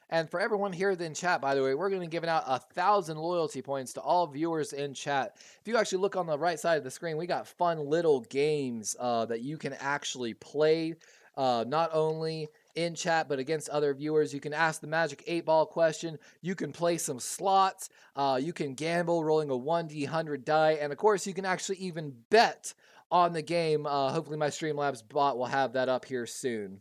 S2: And for everyone here in chat, by the way, we're going to be giving out 1,000 loyalty points to all viewers in chat. If you actually look on the right side of the screen, we got fun little games that you can actually play, not only in chat, but against other viewers. You can ask the Magic 8-Ball question. You can play some slots. You can gamble, rolling a 1d100 die. And, of course, you can actually even bet on the game. Hopefully my Streamlabs bot will have that up here soon.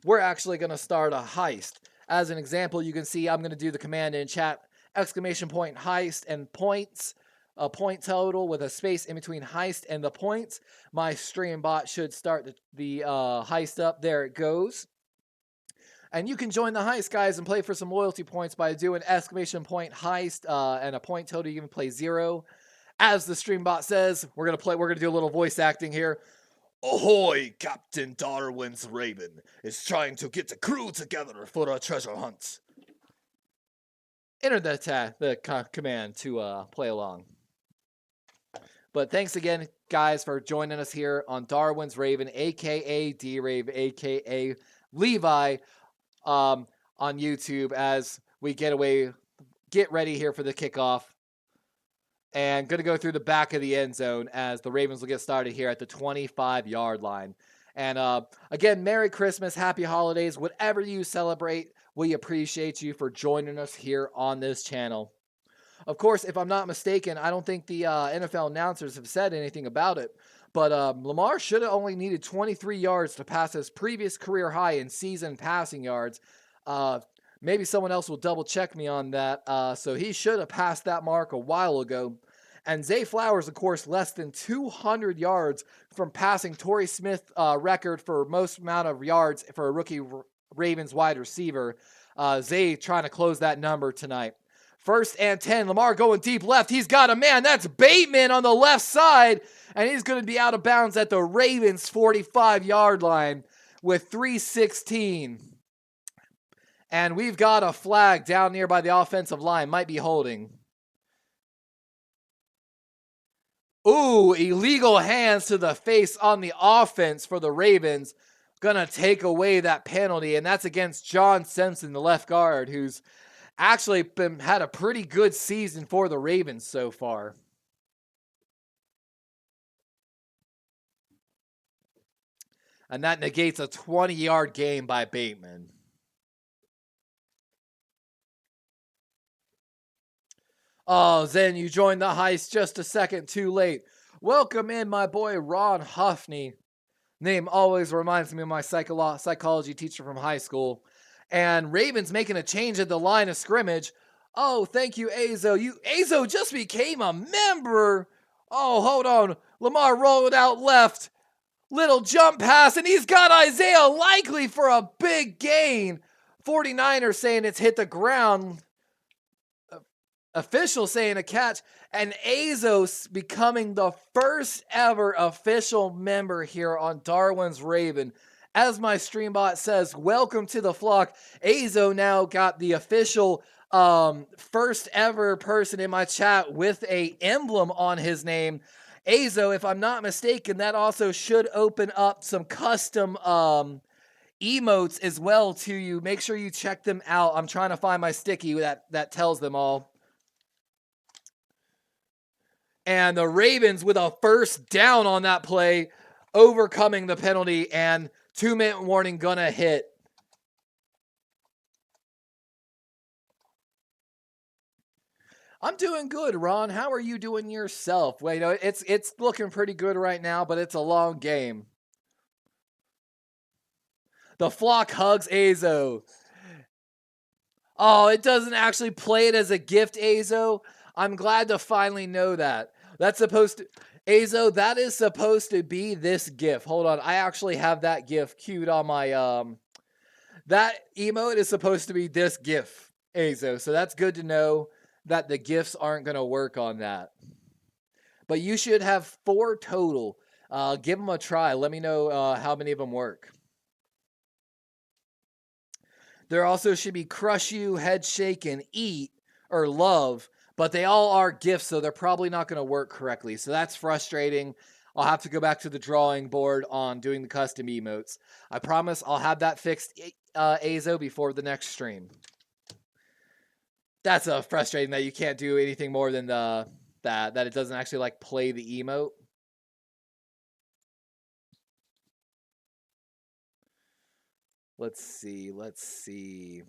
S2: We're actually going to start a heist. As an example, you can see I'm going to do the command in chat, exclamation point heist and points. A point total with a space in between heist and the points. My stream bot should start the heist up. There it goes. And you can join the heist, guys, and play for some loyalty points by doing exclamation point heist and a point total. You can play 0. As the stream bot says, we're gonna do a little voice acting here. Ahoy, Captain Darwin's Raven is trying to get the crew together for a treasure hunt. Enter the command to play along. But thanks again, guys, for joining us here on Darwin's Raven, a.k.a. D-Rave, a.k.a. Levi, on YouTube as we get ready here for the kickoff. And going to go through the back of the end zone as the Ravens will get started here at the 25-yard line. And again, Merry Christmas, Happy Holidays, whatever you celebrate, we appreciate you for joining us here on this channel. Of course, if I'm not mistaken, I don't think the NFL announcers have said anything about it, but Lamar should have only needed 23 yards to pass his previous career high in season passing yards. Maybe someone else will double check me on that. So he should have passed that mark a while ago. And Zay Flowers, of course, less than 200 yards from passing Torrey Smith's record for most amount of yards for a rookie Ravens wide receiver. Zay trying to close that number tonight. 1st and 10, Lamar going deep left. He's got a man. That's Bateman on the left side. And he's going to be out of bounds at the Ravens' 45-yard line with 3:16. And we've got a flag down near by the offensive line. Might be holding. Ooh, illegal hands to the face on the offense for the Ravens. Gonna take away that penalty. And that's against John Simpson, the left guard, who's actually had a pretty good season for the Ravens so far. And that negates a 20-yard gain by Bateman. Oh, Zen, you joined the heist just a second too late. Welcome in, my boy Ron Huffney. Name always reminds me of my psychology teacher from high school. And Ravens making a change at the line of scrimmage. Oh, thank you, Azo. Azo just became a member. Oh, hold on. Lamar rolled out left. Little jump pass, and he's got Isaiah Likely for a big gain 49ers saying it's hit the ground. Official saying a catch. And Azos becoming the first ever official member here on Darwin's Raven. As my streambot says, welcome to the flock. Azo now got the official first ever person in my chat with a emblem on his name. Azo, if I'm not mistaken, that also should open up some custom emotes as well to you. Make sure you check them out. I'm trying to find my sticky that tells them all. And the Ravens with a first down on that play, overcoming the penalty, and 2-minute warning gonna hit. I'm doing good, Ron. How are you doing yourself? Well, you know, it's looking pretty good right now, but it's a long game. The flock hugs Azo. Oh, it doesn't actually play it as a gift, Azo. I'm glad to finally know that. That's supposed to... Azo, that is supposed to be this GIF. Hold on. I actually have that GIF queued on my... That emote is supposed to be this GIF, Azo. So that's good to know that the GIFs aren't going to work on that. But you should have 4 total. Give them a try. Let me know how many of them work. There also should be Crush You, Head Shake, and Eat, or Love. But they all are GIFs, so they're probably not going to work correctly. So that's frustrating. I'll have to go back to the drawing board on doing the custom emotes. I promise I'll have that fixed, Azo, before the next stream. That's frustrating that you can't do anything more than that it doesn't actually like play the emote. Let's see.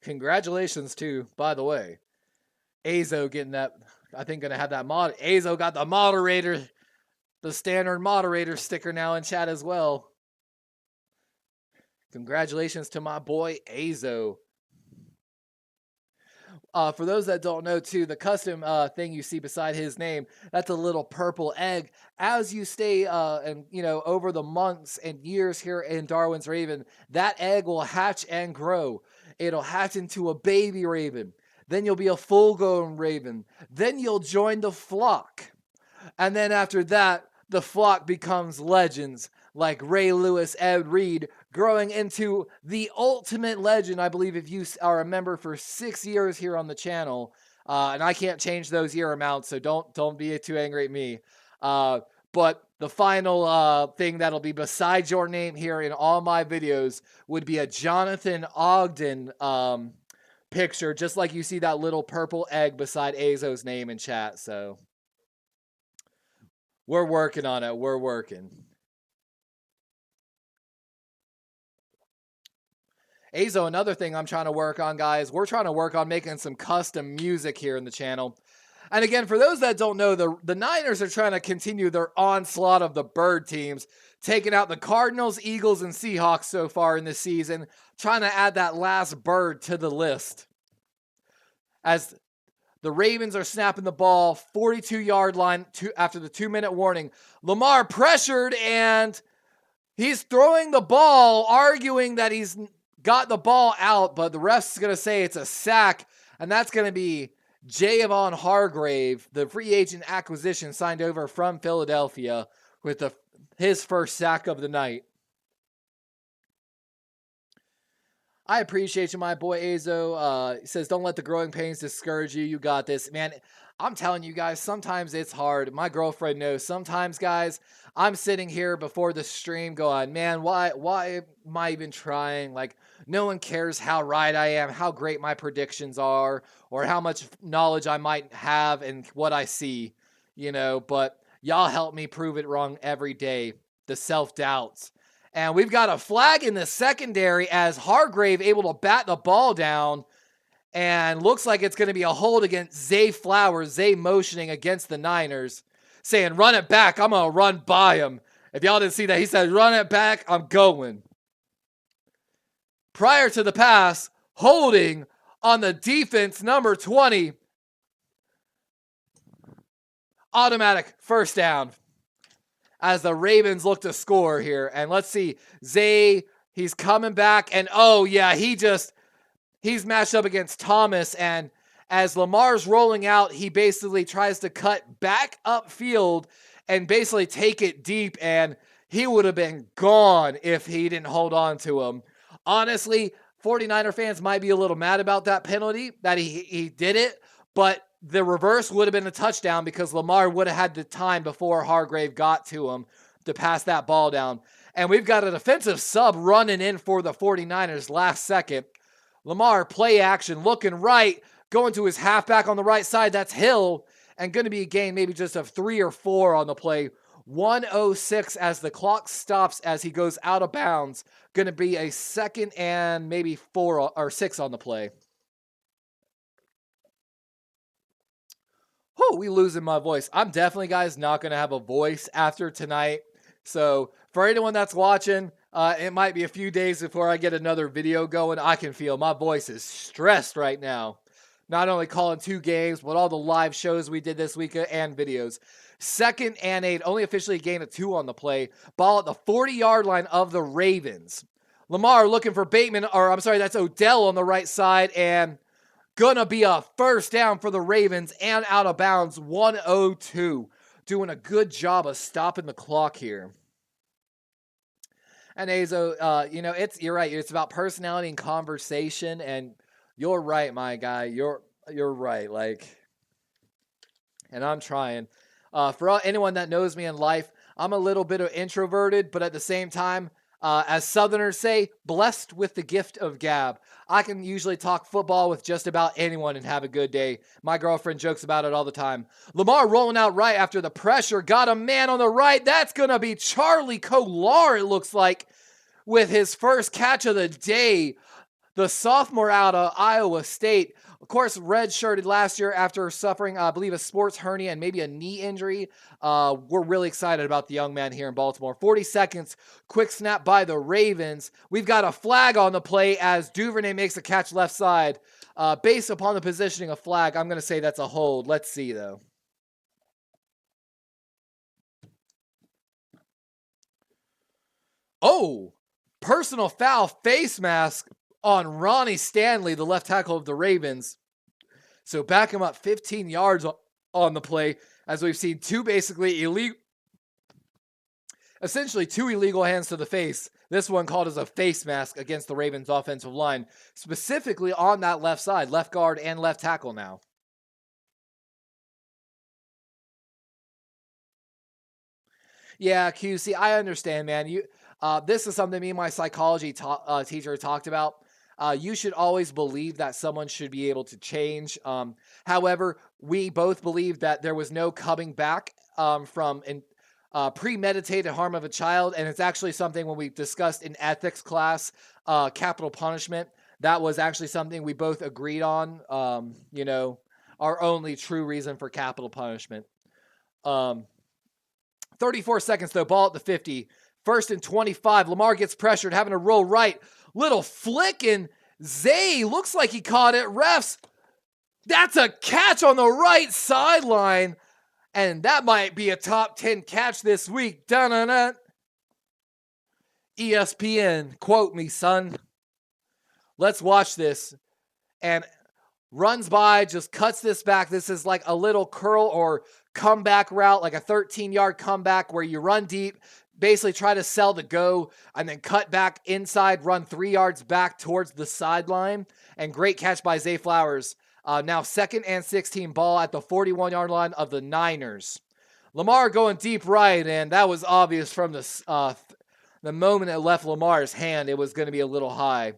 S2: Congratulations too, by the way. Azo getting that, I think gonna have that mod. Azo got the moderator, the standard moderator sticker now in chat as well. Congratulations to my boy Azo. For those that don't know too, the custom thing you see beside his name, that's a little purple egg. As you stay and you know, over the months and years here in Darwin's Raven, that egg will hatch and grow. It'll hatch into a baby raven. Then you'll be a full-grown raven. Then you'll join the flock. And then after that, the flock becomes legends like Ray Lewis, Ed Reed, growing into the ultimate legend. I believe if you are a member for 6 years here on the channel, and I can't change those year amounts, so don't be too angry at me. But the final thing that'll be beside your name here in all my videos would be a Jonathan Ogden picture, just like you see that little purple egg beside Azo's name in chat. So we're working on it. We're working. Azo, another thing I'm trying to work on, guys, we're trying to work on making some custom music here in the channel. And again, for those that don't know, the Niners are trying to continue their onslaught of the bird teams, taking out the Cardinals, Eagles, and Seahawks so far in this season, trying to add that last bird to the list. As the Ravens are snapping the ball, 42-yard line after the 2-minute warning. Lamar pressured, and he's throwing the ball, arguing that he's got the ball out, but the ref's going to say it's a sack, and that's going to be Javon Hargrave, the free agent acquisition signed over from Philadelphia, with his first sack of the night. I appreciate you, my boy Azo. He says, don't let the growing pains discourage you. You got this. Man, I'm telling you guys, sometimes it's hard. My girlfriend knows. Sometimes, guys, I'm sitting here before the stream going, man, why am I even trying? Like, no one cares how right I am, how great my predictions are, or how much knowledge I might have and what I see, you know, but y'all help me prove it wrong every day. The self-doubts. And we've got a flag in the secondary as Hargrave able to bat the ball down, and looks like it's going to be a hold against Zay Flowers. Zay motioning against the Niners, saying, run it back. I'm going to run by him. If y'all didn't see that, he said, run it back. I'm going. prior to the pass, holding on the defense, number 20. Automatic first down as the Ravens look to score here. And let's see, Zay, he's coming back. And oh, yeah, he's matched up against Thomas. And as Lamar's rolling out, he basically tries to cut back upfield and basically take it deep. And he would have been gone if he didn't hold on to him. Honestly, 49er fans might be a little mad about that penalty, that he did it. But the reverse would have been a touchdown because Lamar would have had the time before Hargrave got to him to pass that ball down. And we've got a defensive sub running in for the 49ers last second. Lamar, play action, looking right, going to his halfback on the right side. That's Hill. And going to be a gain maybe just of 3 or 4 on the play. 1:06 as the clock stops as he goes out of bounds. Going to be a second and maybe 4 or 6 on the play. Whew, we losing my voice. I'm definitely, guys, not going to have a voice after tonight. So for anyone that's watching, it might be a few days before I get another video going. I can feel my voice is stressed right now. Not only calling 2 games, but all the live shows we did this week and videos. 2nd and 8, only officially a gain of 2 on the play. Ball at the 40-yard line of the Ravens. Lamar looking for Bateman, or I'm sorry, that's Odell on the right side, and gonna be a first down for the Ravens and out of bounds, 1:02. Doing a good job of stopping the clock here. And Azo, you're right. It's about personality and conversation, and you're right, my guy. You're right. And I'm trying. For anyone that knows me in life, I'm a little bit of introverted, but at the same time, as Southerners say, blessed with the gift of gab. I can usually talk football with just about anyone and have a good day. My girlfriend jokes about it all the time. Lamar rolling out right after the pressure. Got a man on the right. That's going to be Charlie Kolar, it looks like, with his first catch of the day. The sophomore out of Iowa State. Of course, red-shirted last year after suffering, I believe, a sports hernia and maybe a knee injury. We're really excited about the young man here in Baltimore. 40 seconds, quick snap by the Ravens. We've got a flag on the play as Duvernay makes a catch left side. Based upon the positioning of flag, I'm going to say that's a hold. Let's see, though. Oh, personal foul, face mask on Ronnie Stanley, the left tackle of the Ravens. So back him up 15 yards on the play, as we've seen essentially two illegal hands to the face. This one called as a face mask against the Ravens offensive line, specifically on that left side, left guard and left tackle now. Yeah, QC, I understand, man. This is something me and my psychology teacher talked about. You should always believe that someone should be able to change. However, we both believe that there was no coming back from premeditated harm of a child, and it's actually something when we discussed in ethics class, capital punishment, that was actually something we both agreed on, our only true reason for capital punishment. 34 seconds, though, ball at the 50. 1st and 25. Lamar gets pressured, having to roll right. Little flick, and Zay looks like he caught it. Refs, that's a catch on the right sideline. And that might be a top 10 catch this week. Dun-dun-dun. ESPN, quote me, son. Let's watch this. And runs by, just cuts this back. This is like a little curl or comeback route, like a 13-yard comeback where you run deep, basically try to sell the go, and then cut back inside, run 3 yards back towards the sideline. And great catch by Zay Flowers. Now 2nd and 16, ball at the 41-yard line of the Niners. Lamar going deep right, and that was obvious from the moment it left Lamar's hand. It was going to be a little high.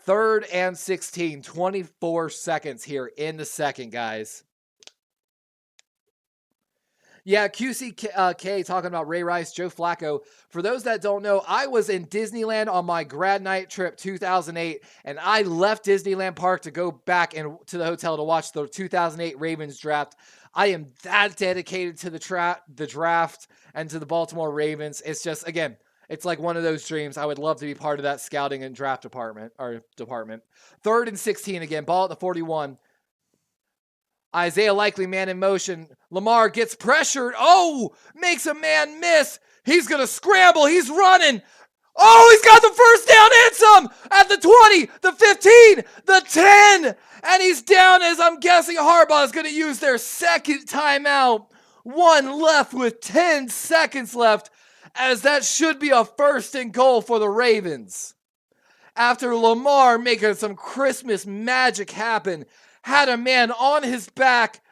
S2: 3rd and 16, 24 seconds here in the second, guys. Yeah, QCK talking about Ray Rice, Joe Flacco. For those that don't know, I was in Disneyland on my grad night trip 2008, and I left Disneyland Park to go back to the hotel to watch the 2008 Ravens draft. I am that dedicated to the draft and to the Baltimore Ravens. It's just, again, It's like one of those dreams. I would love to be part of that scouting and draft department. 3rd and 16 again. Ball at the 41. Isaiah Likely, man in motion. Lamar gets pressured. Oh, makes a man miss. He's going to scramble. He's running. Oh, he's got the first down and some at the 20, the 15, the 10. And he's down as I'm guessing Harbaugh is going to use their second timeout. One left with 10 seconds left, as that should be a 1st and goal for the Ravens. After Lamar making some Christmas magic happen, had a man on his back.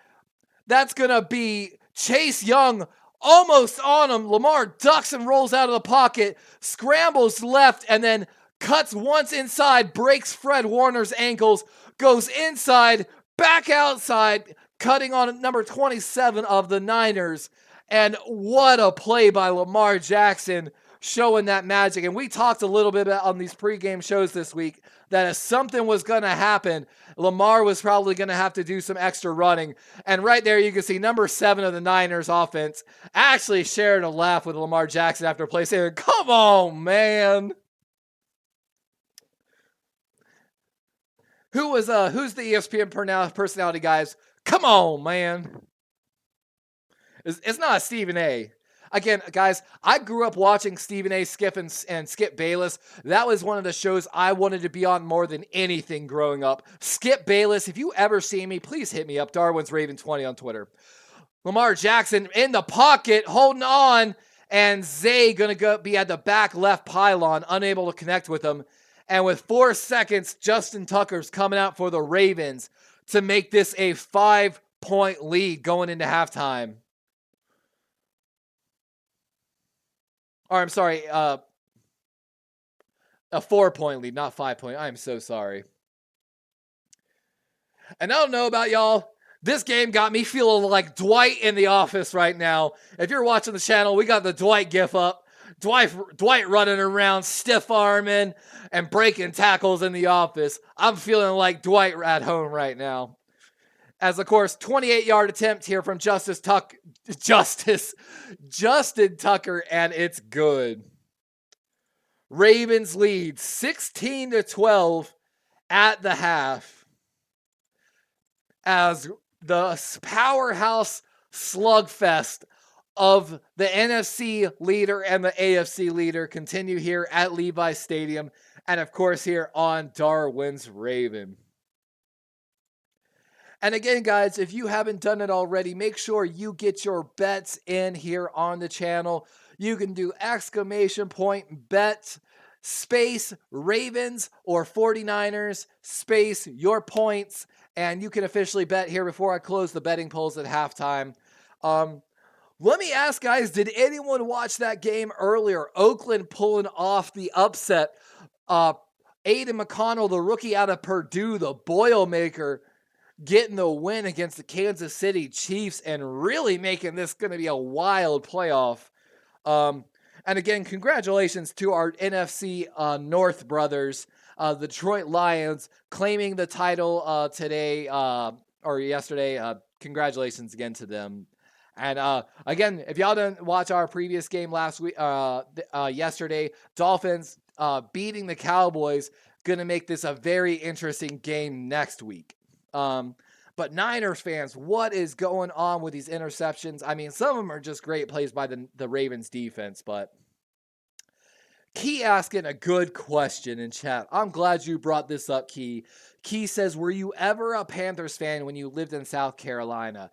S2: That's going to be Chase Young almost on him. Lamar ducks and rolls out of the pocket, scrambles left, and then cuts once inside, breaks Fred Warner's ankles, goes inside, back outside, cutting on number 27 of the Niners. And what a play by Lamar Jackson, showing that magic. And we talked a little bit about on these pregame shows this week that if something was going to happen, Lamar was probably going to have to do some extra running. And right there you can see number 7 of the Niners offense actually shared a laugh with Lamar Jackson after play, saying, "Come on, man." Who's the ESPN personality, guys? Come on, man. It's not Stephen A. Again, guys, I grew up watching Stephen A, Skip, and Skip Bayless. That was one of the shows I wanted to be on more than anything growing up. Skip Bayless, if you ever see me, please hit me up. Darwin's Raven 20 on Twitter. Lamar Jackson in the pocket, holding on, and Zay going to be at the back left pylon, unable to connect with him. And with 4 seconds, Justin Tucker's coming out for the Ravens to make this a 5-point lead going into halftime. Or I'm sorry, a 4-point lead, not 5-point. I'm so sorry. And I don't know about y'all. This game got me feeling like Dwight in The Office right now. If you're watching the channel, we got the Dwight gif up. Dwight running around, stiff arming, and breaking tackles in The Office. I'm feeling like Dwight at home right now. As, of course, 28-yard attempt here from Justin Tucker, and it's good. Ravens lead 16-12 at the half, as the powerhouse slugfest of the NFC leader and the AFC leader continue here at Levi Stadium, and of course here on Darwin's Raven. And again, guys, if you haven't done it already, make sure you get your bets in here on the channel. You can do !bet space Ravens or 49ers space your points, and you can officially bet here before I close the betting polls at halftime. Let me ask, guys, did anyone watch that game earlier? Oakland pulling off the upset. Aiden McConnell, the rookie out of Purdue, the Boilermaker, getting the win against the Kansas City Chiefs and really making this going to be a wild playoff. And again, congratulations to our NFC North brothers, the Detroit Lions, claiming the title today or yesterday. Congratulations again to them. And again, if y'all didn't watch our previous game last week, yesterday, Dolphins beating the Cowboys, going to make this a very interesting game next week. But Niners fans, what is going on with these interceptions? I mean, some of them are just great plays by the Ravens defense, but Key asking a good question in chat. I'm glad you brought this up, Key. Key says, were you ever a Panthers fan when you lived in South Carolina?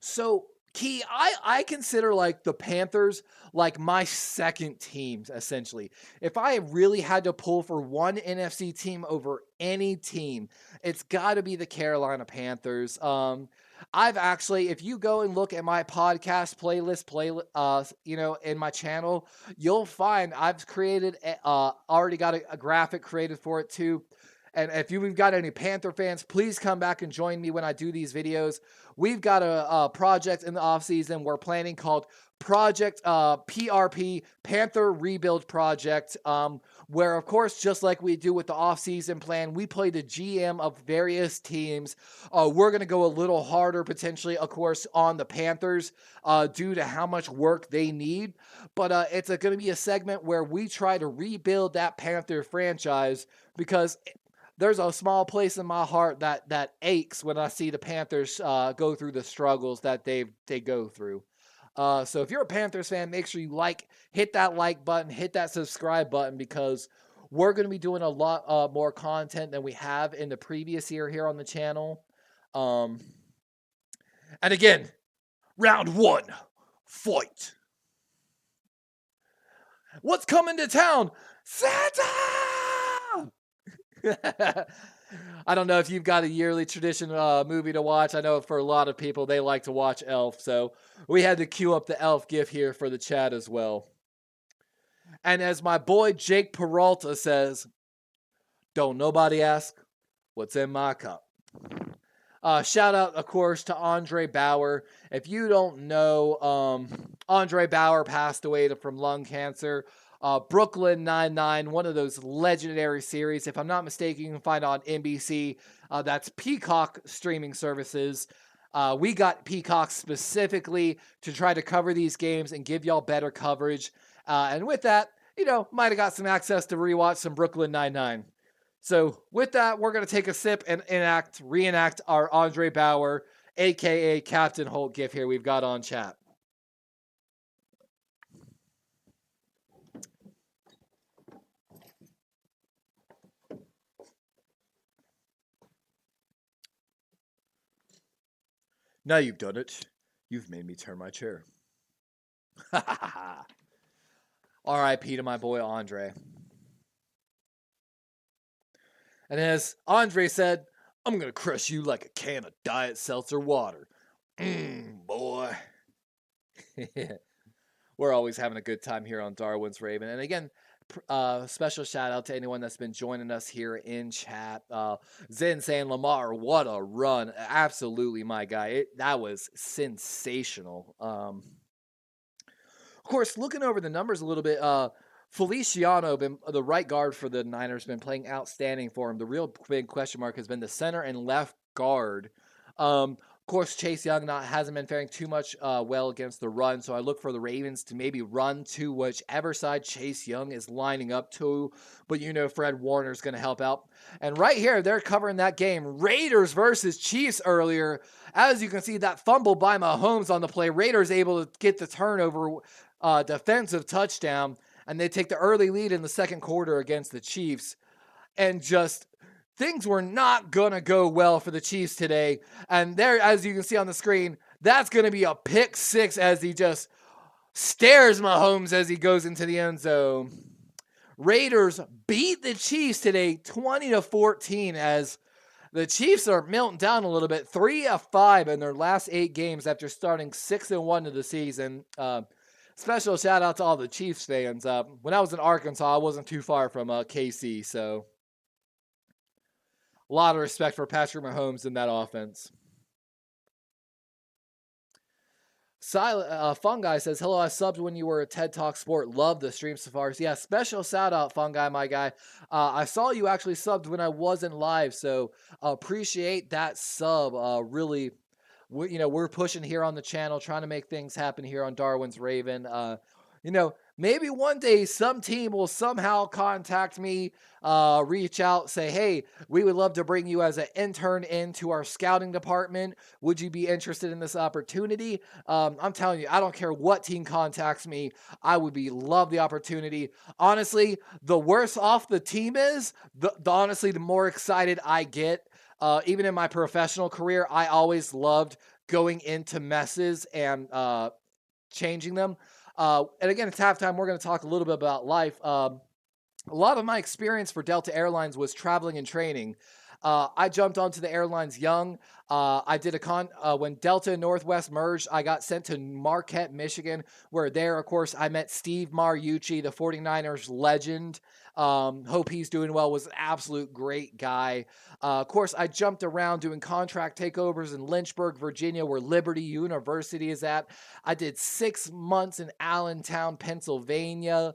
S2: So, Key, I consider like the Panthers like my second team, essentially. If I really had to pull for one NFC team over any team, it's got to be the Carolina Panthers. I've actually, if you go and look at my podcast playlist, in my channel, you'll find I've created, already got a graphic created for it too. And if you've got any Panther fans, please come back and join me when I do these videos. We've got a project in the offseason we're planning called Project PRP, Panther Rebuild Project, where, of course, just like we do with the offseason plan, we play the GM of various teams. We're going to go a little harder, potentially, of course, on the Panthers due to how much work they need. But it's going to be a segment where we try to rebuild that Panther franchise, because there's a small place in my heart that aches when I see the Panthers go through the struggles that they go through. So if you're a Panthers fan, make sure you hit that like button, hit that subscribe button, because we're going to be doing a lot more content than we have in the previous year here on the channel. And again, round 1, fight. What's coming to town? Santa! I don't know if you've got a yearly tradition movie to watch. I know for a lot of people, they like to watch Elf. So we had to cue up the Elf gif here for the chat as well. And as my boy Jake Peralta says, don't nobody ask what's in my cup. Shout out, of course, to Andre Bauer. If you don't know, Andre Bauer passed away from lung cancer. Brooklyn Nine-Nine, one of those legendary series. If I'm not mistaken, you can find it on NBC. That's Peacock streaming services. We got Peacock specifically to try to cover these games and give y'all better coverage. And with that, might have got some access to rewatch some Brooklyn Nine-Nine. So with that, we're going to take a sip and reenact our Andre Bauer, a.k.a. Captain Holt gif here we've got on chat. Now you've done it. You've made me turn my chair. R.I.P. to my boy Andre. And as Andre said, I'm going to crush you like a can of diet seltzer water. Boy. We're always having a good time here on Darwin's Raven. And again, special shout out to anyone that's been joining us here in chat. Zen saying, Lamar, what a run. Absolutely, my guy. That was sensational. Of course, looking over the numbers a little bit, Feliciano, the right guard for the Niners, been playing outstanding for him. The real big question mark has been the center and left guard. Of course, Chase Young hasn't been faring too much well against the run, so I look for the Ravens to maybe run to whichever side Chase Young is lining up to, but Fred Warner's going to help out. And right here, they're covering that game, Raiders versus Chiefs earlier. As you can see, that fumble by Mahomes on the play, Raiders able to get the turnover, defensive touchdown, and they take the early lead in the second quarter against the Chiefs. And just things were not going to go well for the Chiefs today. And there, as you can see on the screen, that's going to be a pick six as he just stares Mahomes as he goes into the end zone. Raiders beat the Chiefs today 20-14 as the Chiefs are melting down a little bit. 3 of 5 in their last 8 games after starting 6-1 of the season. Special shout out to all the Chiefs fans. When I was in Arkansas, I wasn't too far from KC, so a lot of respect for Patrick Mahomes in that offense. Fungi says, hello, I subbed when you were at TED Talk Sport. Love the stream so far. Yeah, special shout out, Fungi, my guy. I saw you actually subbed when I wasn't live, so appreciate that sub. Really, we're pushing here on the channel, trying to make things happen here on Darwin's Raven. Maybe one day some team will somehow contact me, reach out, say, hey, we would love to bring you as an intern into our scouting department. Would you be interested in this opportunity? I'm telling you, I don't care what team contacts me. I would love the opportunity. Honestly, the worse off the team is, the more excited I get. Even in my professional career, I always loved going into messes and changing them. And again, it's halftime. We're going to talk a little bit about life. a lot of my experience for Delta Airlines was traveling and training. I jumped onto the airlines young. I did when Delta and Northwest merged, I got sent to Marquette, Michigan, where there, of course, I met Steve Mariucci, the 49ers legend. Hope he's doing well, was an absolute great guy. Of course, I jumped around doing contract takeovers in Lynchburg, Virginia, where Liberty University is at. I did 6 months in Allentown, Pennsylvania.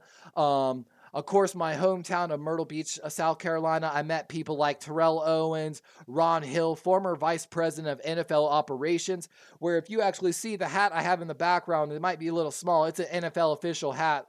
S2: Of course, my hometown of Myrtle Beach, South Carolina, I met people like Terrell Owens, Ron Hill, former vice president of NFL operations, where if you actually see the hat I have in the background, it might be a little small. It's an NFL official hat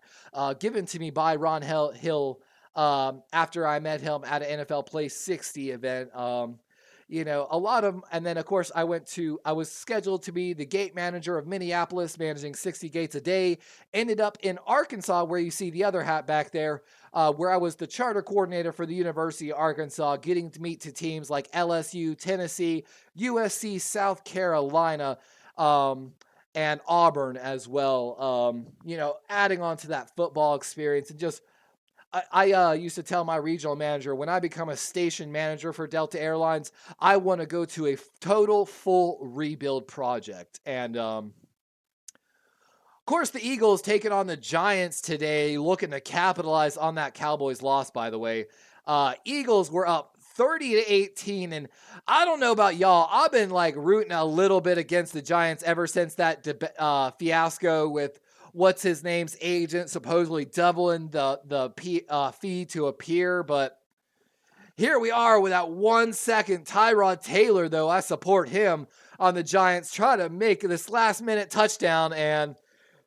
S2: given to me by Ron Hill after I met him at an NFL Play 60 event. A lot of, and then of course I was scheduled to be the gate manager of Minneapolis, managing 60 gates a day, ended up in Arkansas, where you see the other hat back there, where I was the charter coordinator for the University of Arkansas, getting to meet to teams like LSU, Tennessee, USC, South Carolina, and Auburn as well. Adding on to that football experience and just, I used to tell my regional manager, when I become a station manager for Delta Airlines, I want to go to a total full rebuild project. And of course, the Eagles taking on the Giants today, looking to capitalize on that Cowboys loss, by the way. Eagles were up 30-18, and I don't know about y'all, I've been like rooting a little bit against the Giants ever since that fiasco with what's his name's agent supposedly doubling the fee to appear. But here we are with that 1 second. Tyrod Taylor, though, I support him on the Giants, trying to make this last minute touchdown, and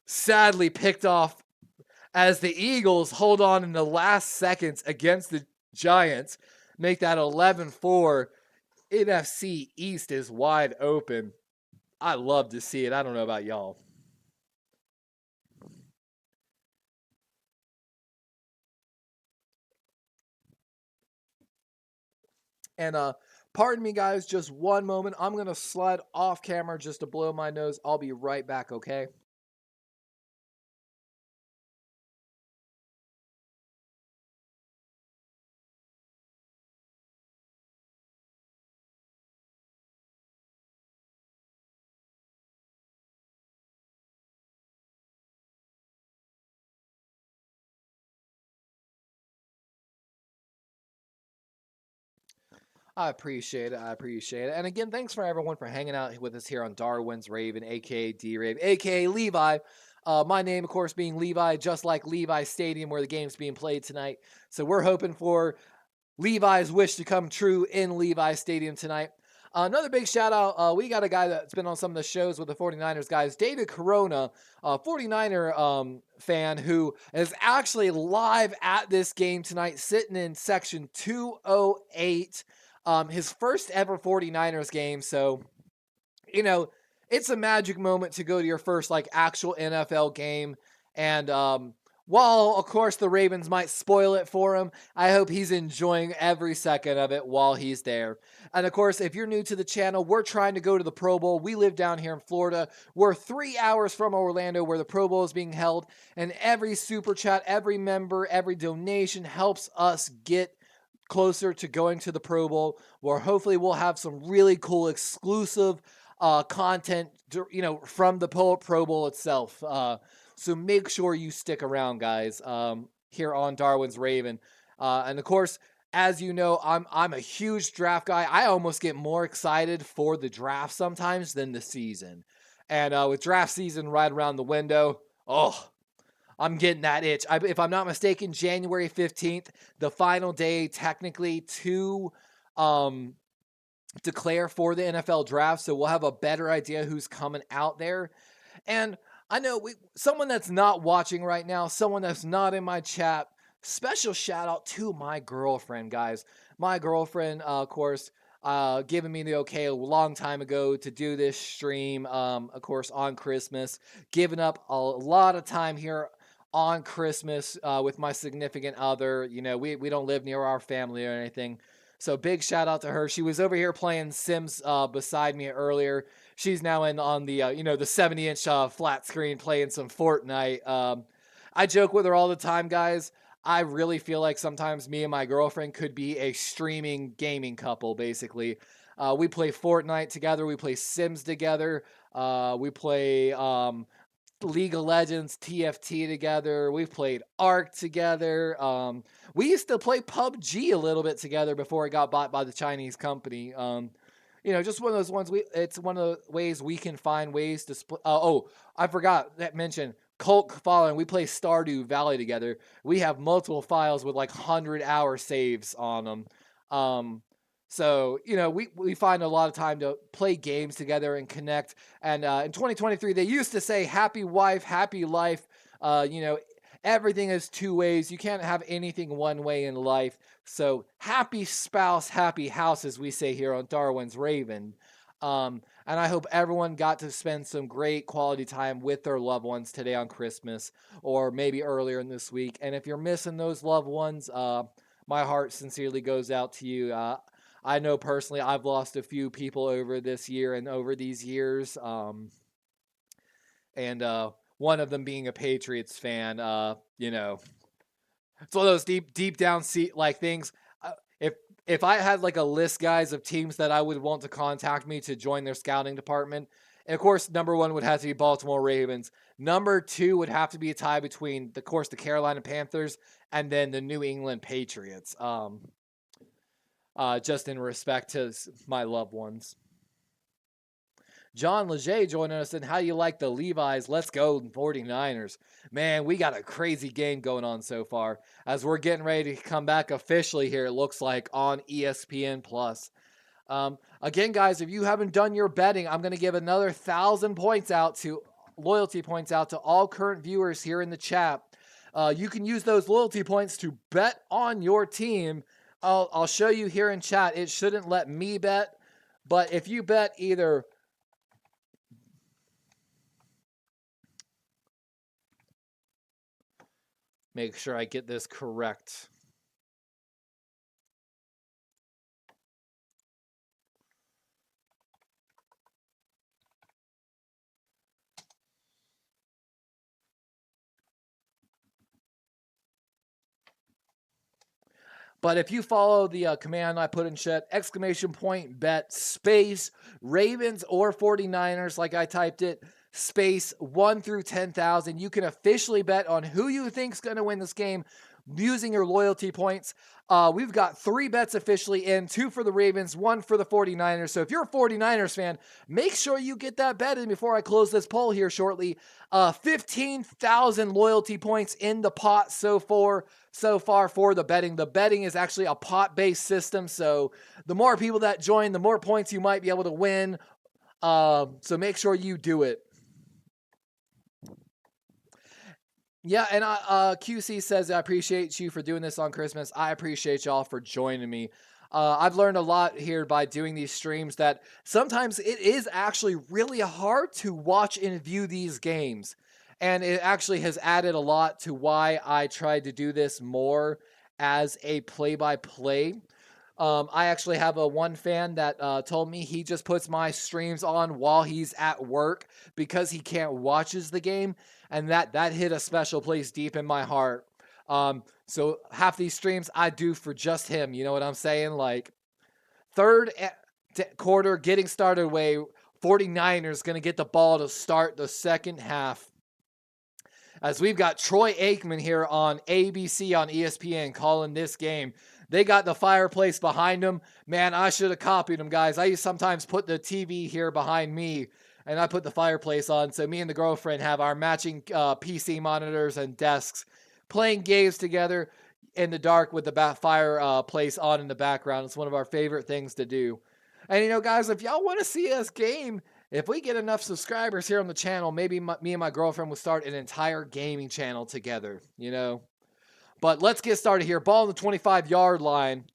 S2: sadly picked off as the Eagles hold on in the last seconds against the Giants, make that 11-4. NFC East is wide open. I love to see it. I don't know about y'all. And pardon me, guys, just one moment. I'm going to slide off camera just to blow my nose. I'll be right back, okay? I appreciate it. And again, thanks for everyone for hanging out with us here on Darwin's Raven, aka D-Raven, aka Levi. My name, of course, being Levi, just like Levi Stadium, where the game's being played tonight. So we're hoping for Levi's wish to come true in Levi Stadium tonight. Another big shout out. We got a guy that's been on some of the shows with the 49ers guys, David Corona, a 49er fan who is actually live at this game tonight, sitting in section 208. His first ever 49ers game. So, it's a magic moment to go to your first actual NFL game. And while, of course, the Ravens might spoil it for him, I hope he's enjoying every second of it while he's there. And of course, if you're new to the channel, we're trying to go to the Pro Bowl. We live down here in Florida. We're 3 hours from Orlando, where the Pro Bowl is being held. And every super chat, every member, every donation helps us get closer to going to the Pro Bowl, where hopefully we'll have some really cool exclusive content, from the Pro Bowl itself. So make sure you stick around, guys, here on Darwin's Raven. And of course, as you know, I'm a huge draft guy. I almost get more excited for the draft sometimes than the season. And with draft season right around the window, I'm getting that itch. If I'm not mistaken, January 15th, the final day technically to declare for the NFL draft. So we'll have a better idea who's coming out there. And I know someone that's not watching right now, someone that's not in my chat, special shout out to my girlfriend, guys. My girlfriend, of course, giving me the okay a long time ago to do this stream, of course, on Christmas. Giving up a lot of time here on Christmas with my significant other. We don't live near our family or anything. So big shout out to her. She was over here playing Sims beside me earlier. She's now on the the 70-inch flat screen playing some Fortnite. I joke with her all the time, guys. I really feel like sometimes me and my girlfriend could be a streaming gaming couple, basically. We play Fortnite together. We play Sims together. We play League of Legends, TFT together. We've played Ark together. We used to play PUBG a little bit together before it got bought by the Chinese company. Just one of those ones. It's one of the ways we can find ways to split. I forgot that mention. Cult following. We play Stardew Valley together. We have multiple files with like 100-hour saves on them. So, we find a lot of time to play games together and connect. And in 2023, they used to say, happy wife, happy life. Everything is two ways. You can't have anything one way in life. So happy spouse, happy house, as we say here on Darwin's Raven. And I hope everyone got to spend some great quality time with their loved ones today on Christmas, or maybe earlier in this week. And if you're missing those loved ones, my heart sincerely goes out to you. I know personally I've lost a few people over this year and over these years. And one of them being a Patriots fan. It's one of those deep down like things. If I had like a list, guys, of teams that I would want to contact me to join their scouting department, and of course, number one would have to be Baltimore Ravens. Number two would have to be a tie between, of course, the Carolina Panthers and then the New England Patriots. Just in respect to my loved ones. John Leger joining us, and how you like the Levi's? Let's go 49ers. Man, we got a crazy game going on so far. As we're getting ready to come back officially here, it looks like, on ESPN+. Again, guys, if you haven't done your betting, I'm going to give another 1,000 points out to loyalty points out to all current viewers here in the chat. You can use those loyalty points to bet on your team. I'll show you here in chat. It shouldn't let me bet, but if you bet either... Make sure I get this correct. But if you follow the command I put in chat, !bet space Ravens or 49ers, like I typed it, space 1 through 10,000, you can officially bet on who you think's going to win this game using your loyalty points. We've got 3 bets officially in, 2 for the Ravens, 1 for the 49ers. So if you're a 49ers fan, make sure you get that bet in before I close this poll here shortly. 15,000 loyalty points in the pot so far for the betting. The betting is actually a pot-based system, so the more people that join, the more points you might be able to win. So make sure you do it. Yeah, and QC says, I appreciate you for doing this on Christmas. I appreciate y'all for joining me. I've learned a lot here by doing these streams that sometimes it is actually really hard to watch and view these games. And it actually has added a lot to why I tried to do this more as a play-by-play. I actually have one fan that told me he just puts my streams on while he's at work because he can't watches the game. And that hit a special place deep in my heart. So half these streams I do for just him. You know what I'm saying? Like, third quarter, getting started away. 49ers going to get the ball to start the second half. As we've got Troy Aikman here on ABC on ESPN calling this game. They got the fireplace behind them. Man, I should have copied them, guys. I used to sometimes put the TV here behind me, and I put the fireplace on. So me and the girlfriend have our matching PC monitors and desks, playing games together in the dark with the fireplace on in the background. It's one of our favorite things to do. And, guys, if y'all want to see us game, if we get enough subscribers here on the channel, maybe me and my girlfriend will start an entire gaming channel together, But let's get started here. Ball on the 25-yard line.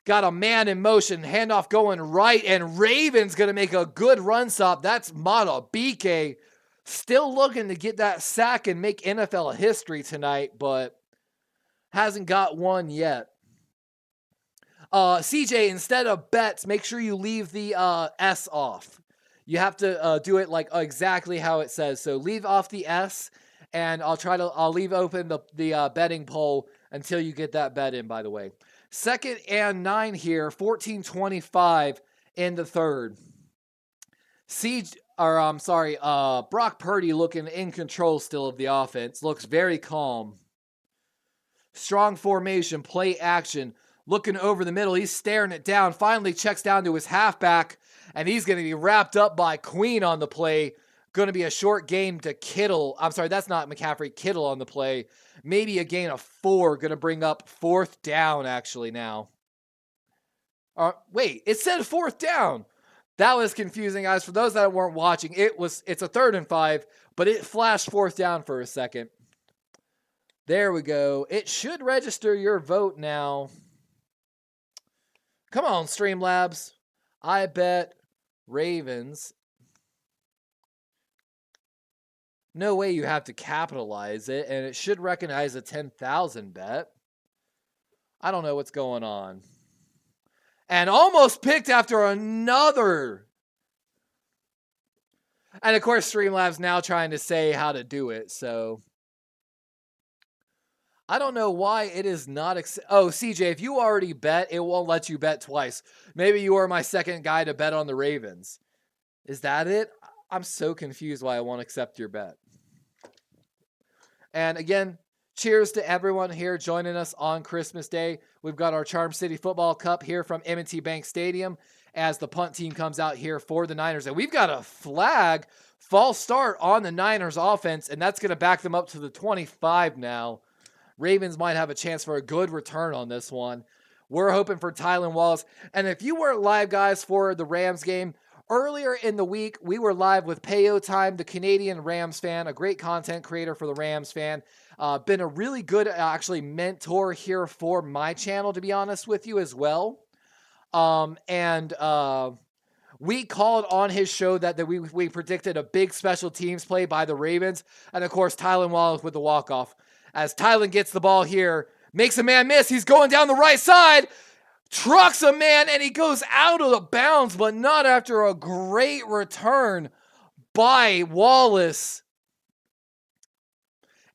S2: Got a man in motion. Handoff going right. And Ravens going to make a good run stop. That's Madabuike. Still looking to get that sack and make NFL history tonight, but hasn't got one yet. CJ, instead of bets, make sure you leave the S off. You have to do it like exactly how it says. So leave off the S And I'll leave open the betting poll until you get that bet in, by the way. 2nd and 9 here, 14:25 in the third. Brock Purdy looking in control still of the offense. Looks very calm. Strong formation, play action. Looking over the middle. He's staring it down. Finally checks down to his halfback. And he's going to be wrapped up by Queen on the play. Going to be a short gain to Kittle. I'm sorry, that's not McCaffrey. Kittle on the play. Maybe a gain of 4. Going to bring up 4th down actually now. Wait, it said 4th down. That was confusing, guys. For those that weren't watching, it's a 3rd and 5, but it flashed 4th down for a second. There we go. It should register your vote now. Come on, Streamlabs. I bet Ravens. No way you have to capitalize it, and it should recognize a 10,000 bet. I don't know what's going on. And almost picked after another. And of course, Streamlabs now trying to say how to do it, so I don't know why it is not. Oh, CJ, if you already bet, it won't let you bet twice. Maybe you are my second guy to bet on the Ravens. Is that it? I'm so confused why I won't accept your bet. And again, cheers to everyone here joining us on Christmas Day. We've got our Charm City Football Cup here from M&T Bank Stadium as the punt team comes out here for the Niners. And we've got a flag, false start on the Niners offense, and that's going to back them up to the 25 now. Ravens might have a chance for a good return on this one. We're hoping for Tylan Wallace. And if you weren't live, guys, for the Rams game, earlier in the week, we were live with Payo Time, the Canadian Rams fan, a great content creator for the Rams fan. Been a really good, actually, mentor here for my channel, to be honest with you, as well. We called on his show that we predicted a big special teams play by the Ravens. And, of course, Tylan Wallace with the walk-off. As Tylan gets the ball here, makes a man miss. He's going down the right side, trucks a man, and he goes out of the bounds, but not after a great return by Wallace.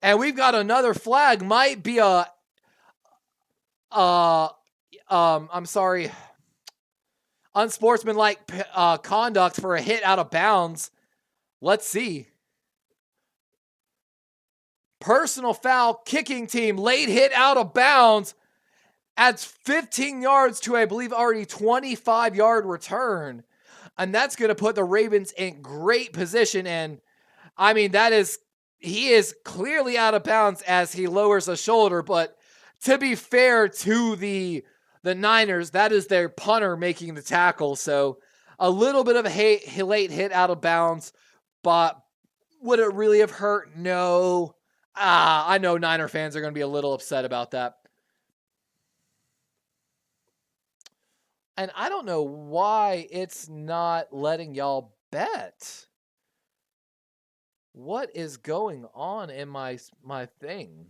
S2: And we've got another flag. Might be unsportsmanlike conduct for a hit out of bounds. Let's see. Personal foul, kicking team, late hit out of bounds. Adds 15 yards to, I believe, already 25-yard return. And that's going to put the Ravens in great position. And, I mean, he is clearly out of bounds as he lowers a shoulder. But to be fair to the Niners, that is their punter making the tackle. So, a little bit of a late hit out of bounds. But would it really have hurt? No. I know Niner fans are going to be a little upset about that. And I don't know why it's not letting y'all bet. What is going on in my thing?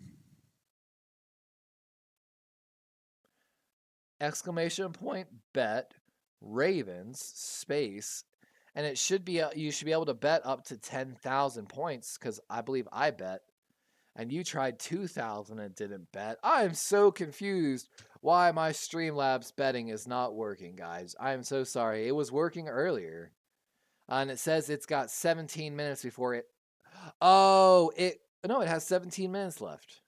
S2: Exclamation point bet Ravens space. And it should be you should be able to bet up to 10,000 points because I believe I bet. And you tried 2,000 and didn't bet. I'm so confused why my Streamlabs betting is not working, guys. I'm so sorry. It was working earlier. And it says it's got 17 minutes before it. Oh, it has 17 minutes left.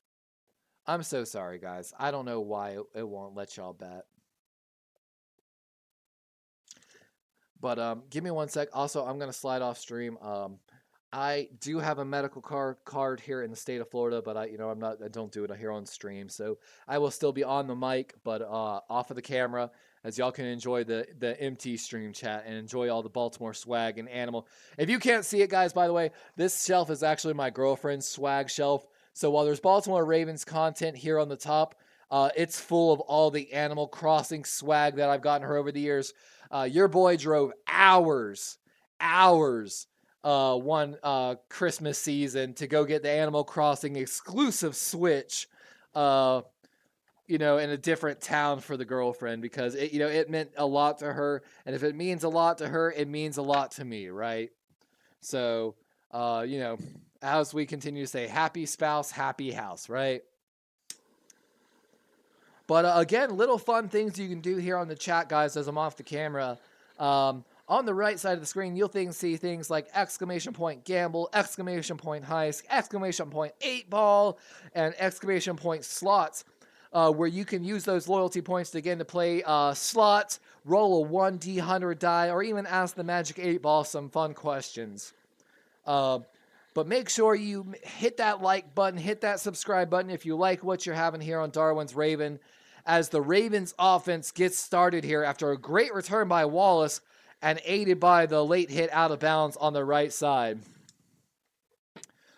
S2: I'm so sorry, guys. I don't know why it won't let y'all bet. But give me one sec. Also, I'm going to slide off stream. I do have a medical card here in the state of Florida, but I don't do it here on stream. So I will still be on the mic, but off of the camera, as y'all can enjoy the MT stream chat and enjoy all the Baltimore swag and animal. If you can't see it, guys, by the way, this shelf is actually my girlfriend's swag shelf. So while there's Baltimore Ravens content here on the top, it's full of all the Animal Crossing swag that I've gotten her over the years. Your boy drove hours one Christmas season to go get the Animal Crossing exclusive Switch, in a different town for the girlfriend because it meant a lot to her. And if it means a lot to her, it means a lot to me, right? So, as we continue to say, happy spouse, happy house, right? But again, little fun things you can do here on the chat, guys, as I'm off the camera. On the right side of the screen, you'll see things like exclamation point gamble, exclamation point heist, exclamation point 8-ball, and exclamation point slots, where you can use those loyalty points to, again, to play slots, roll a 1d100 die, or even ask the Magic 8-ball some fun questions. But make sure you hit that like button, hit that subscribe button if you like what you're having here on Darwin's Raven, as the Ravens offense gets started here after a great return by Wallace and aided by the late hit out of bounds on the right side.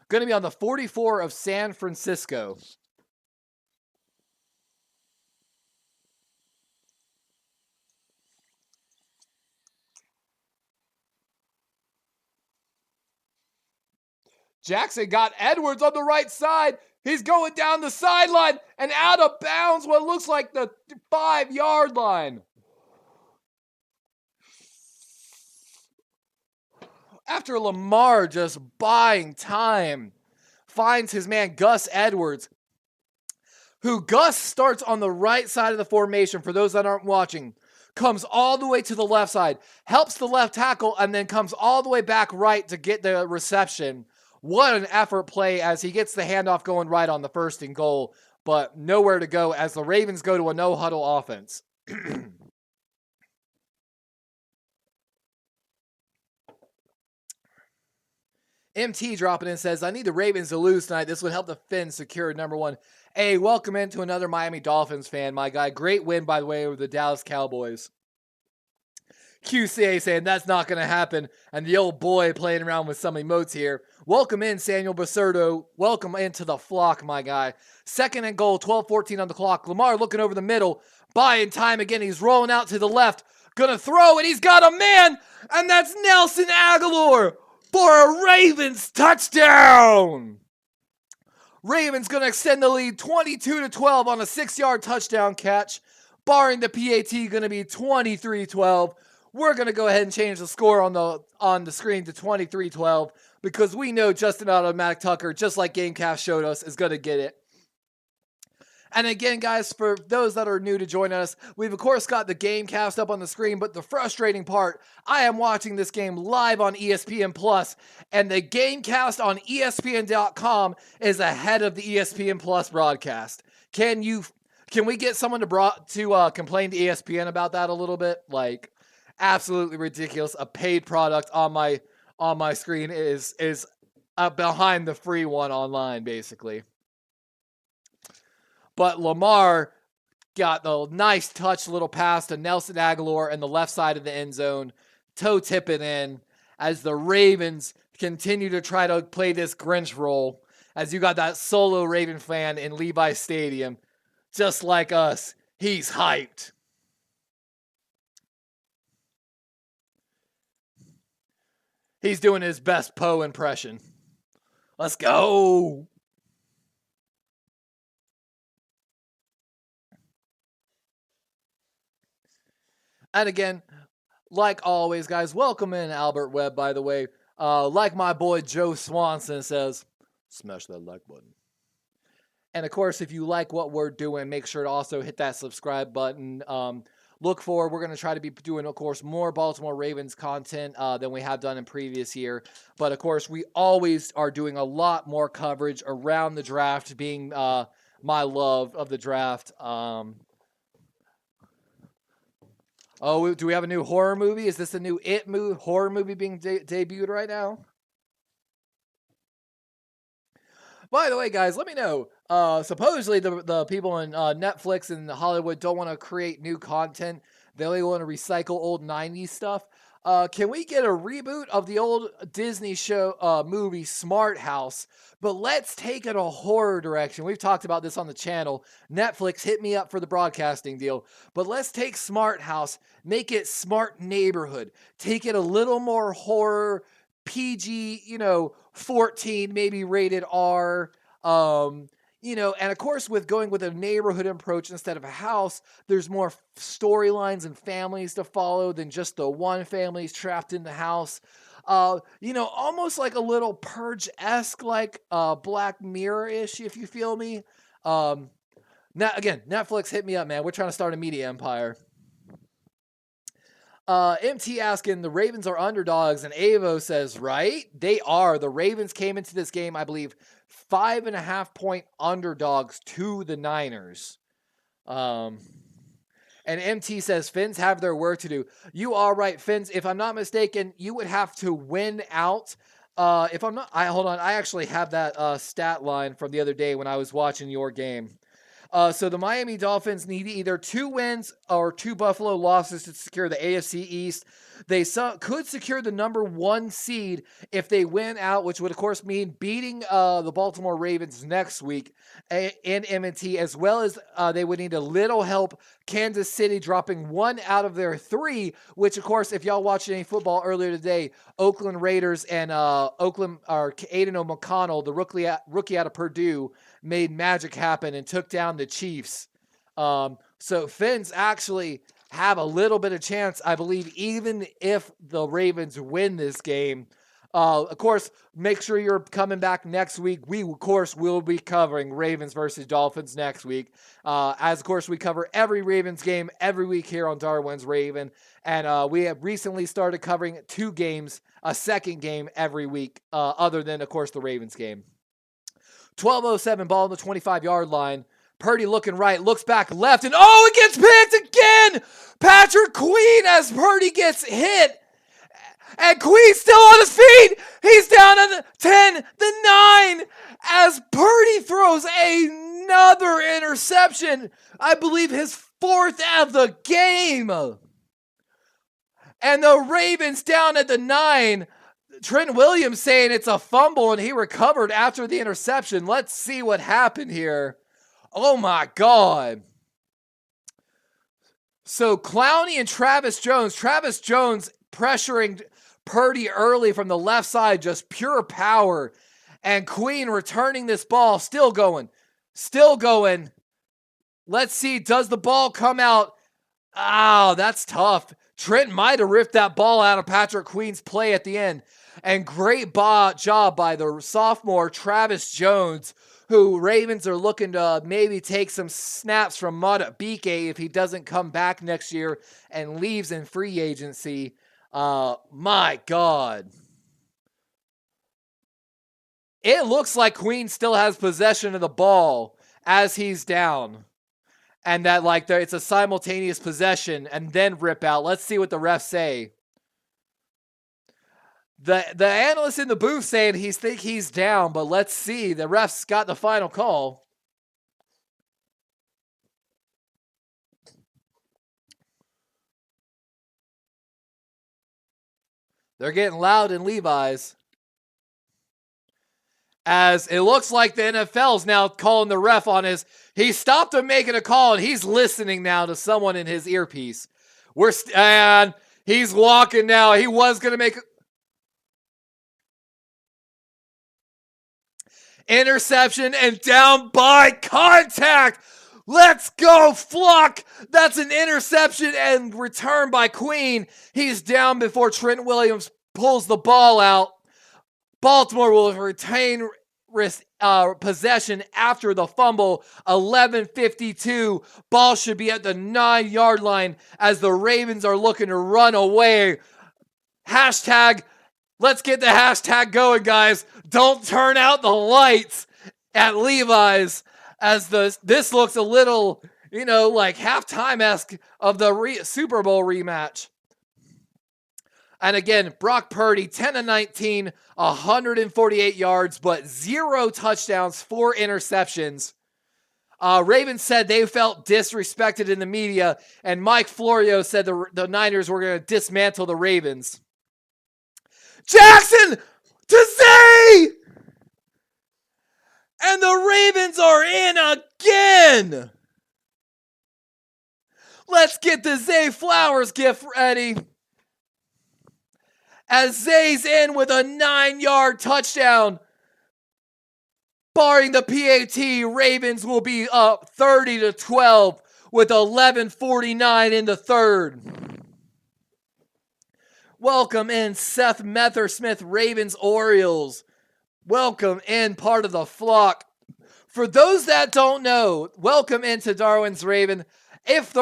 S2: Going to be on the 44 of San Francisco. Jackson got Edwards on the right side. He's going down the sideline and out of bounds, what looks like the 5-yard line. After Lamar just buying time, finds his man Gus Edwards, who Gus starts on the right side of the formation, for those that aren't watching, comes all the way to the left side, helps the left tackle, and then comes all the way back right to get the reception. What an effort play as he gets the handoff going right on the 1st and goal, but nowhere to go as the Ravens go to a no-huddle offense. MT dropping in says, I need the Ravens to lose tonight. This would help the Fins secure number 1. Hey, welcome into another Miami Dolphins fan, my guy. Great win, by the way, over the Dallas Cowboys. QCA saying that's not going to happen. And the old boy playing around with some emotes here. Welcome in, Samuel Basurdo. Welcome into the flock, my guy. 2nd and goal, 12-14 on the clock. Lamar looking over the middle, buying time again. He's rolling out to the left. Gonna throw it. He's got a man. And that's Nelson Agholor for a Ravens touchdown. Ravens gonna extend the lead 22-12 on a 6-yard touchdown catch. Barring the PAT, gonna be 23-12. We're going to go ahead and change the score on the screen to 23-12 because we know Justin Automatic Tucker, just like Gamecast showed us, is going to get it. And again, guys, for those that are new to join us, we've of course got the Gamecast up on the screen, but the frustrating part, I am watching this game live on ESPN Plus, and the Gamecast on ESPN.com is ahead of the ESPN Plus broadcast. Can we get someone to complain to ESPN about that a little bit? Like, absolutely ridiculous. A paid product on my screen is behind the free one online, basically. But Lamar got the nice touch little pass to Nelson Agholor in the left side of the end zone, toe tipping in as the Ravens continue to try to play this Grinch role, as you got that solo Raven fan in Levi Stadium, just like us. He's hyped. He's doing his best Poe impression. Let's go. And again, like always, guys, welcome in Albert Webb, by the way. Like my boy Joe Swanson says, smash that like button. And of course, if you like what we're doing, make sure to also hit that subscribe button. We're going to try to be doing, of course, more Baltimore Ravens content than we have done in previous year. But, of course, we always are doing a lot more coverage around the draft, being my love of the draft. Do we have a new horror movie? Is this a new horror movie being debuted right now? By the way, guys, let me know. Supposedly, the people in Netflix and Hollywood don't want to create new content. They only want to recycle old 90s stuff. Can we get a reboot of the old Disney show movie Smart House? But let's take it a horror direction. We've talked about this on the channel. Netflix, hit me up for the broadcasting deal. But let's take Smart House, make it Smart Neighborhood. Take it a little more horror, PG, 14, maybe rated R. And of course, with going with a neighborhood approach instead of a house, there's more storylines and families to follow than just the one family trapped in the house. Almost like a little Purge-esque, like Black Mirror-ish, if you feel me. Now again, Netflix, hit me up, man. We're trying to start a media empire. MT asking, the Ravens are underdogs, and Avo says, right? They are. The Ravens came into this game, I believe, 5.5-point underdogs to the Niners. And MT says, Finns have their work to do. You are right, Finns. If I'm not mistaken, you would have to win out. Hold on. I actually have that stat line from the other day when I was watching your game. So the Miami Dolphins need either 2 wins or 2 Buffalo losses to secure the AFC East. They could secure the number 1 seed if they win out, which would, of course, mean beating the Baltimore Ravens next week in M&T, as well as they would need a little help Kansas City dropping 1 out of their 3, which, of course, if y'all watched any football earlier today, Oakland Raiders and Aiden O'Connell, the rookie out of Purdue, made magic happen and took down the Chiefs. So Finns actually have a little bit of chance, I believe, even if the Ravens win this game. Of course, make sure you're coming back next week. We, of course, will be covering Ravens versus Dolphins next week. As, of course, we cover every Ravens game every week here on Darwin's Raven. And we have recently started covering 2 games, a second game every week, other than, of course, the Ravens game. 12:07, ball on the 25-yard line. Purdy looking right, looks back left, and it gets picked again! Patrick Queen as Purdy gets hit. And Queen's still on his feet. He's down on the 10, the 9, as Purdy throws another interception. I believe his 4th of the game. And the Ravens down at the 9. Trent Williams saying it's a fumble and he recovered after the interception. Let's see what happened here. Oh my God. So Clowney and Travis Jones pressuring Purdy early from the left side, just pure power. And Queen returning this ball, still going. Let's see, does the ball come out? Oh, that's tough. Trent might have ripped that ball out of Patrick Queen's play at the end. And great job by the sophomore Travis Jones, who Ravens are looking to maybe take some snaps from Madabuike if he doesn't come back next year and leaves in free agency. My God. It looks like Queen still has possession of the ball as he's down. And that it's a simultaneous possession and then rip out. Let's see what the refs say. The analyst in the booth saying he's down, but let's see. The refs got the final call. They're getting loud in Levi's. As it looks like the NFL's now calling the ref on he stopped him making a call and he's listening now to someone in his earpiece. And he's walking now. He was going to make interception and down by contact. Let's go, Flock. That's an interception and return by Queen. He's down before Trent Williams pulls the ball out. Baltimore will retain possession after the fumble. 11:52. Ball should be at the 9-yard line as the Ravens are looking to run away. Hashtag, let's get the hashtag going, guys. Don't turn out the lights at Levi's as this looks a little, like halftime-esque of the Super Bowl rematch. And again, Brock Purdy, 10-19, 148 yards, but 0 touchdowns, 4 interceptions. Ravens said they felt disrespected in the media, and Mike Florio said the Niners were going to dismantle the Ravens. Jackson to Zay! And the Ravens are in again! Let's get the Zay Flowers gift ready. As Zay's in with a 9-yard touchdown. Barring the PAT, Ravens will be up 30-12 with 11:49 in the third. Welcome in Seth Methersmith, Ravens Orioles. Welcome in part of the flock. For those that don't know, welcome into Darwin's Raven. If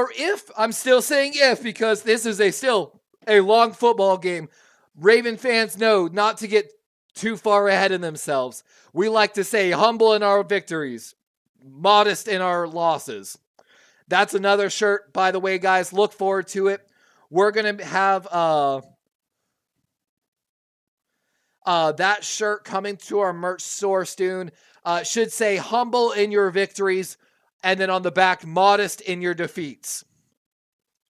S2: I'm still saying if because this is still a long football game. Raven fans know not to get too far ahead of themselves. We like to say humble in our victories, modest in our losses. That's another shirt, by the way, guys. Look forward to it. We're going to have that shirt coming to our merch store soon. Should say humble in your victories, and then on the back, modest in your defeats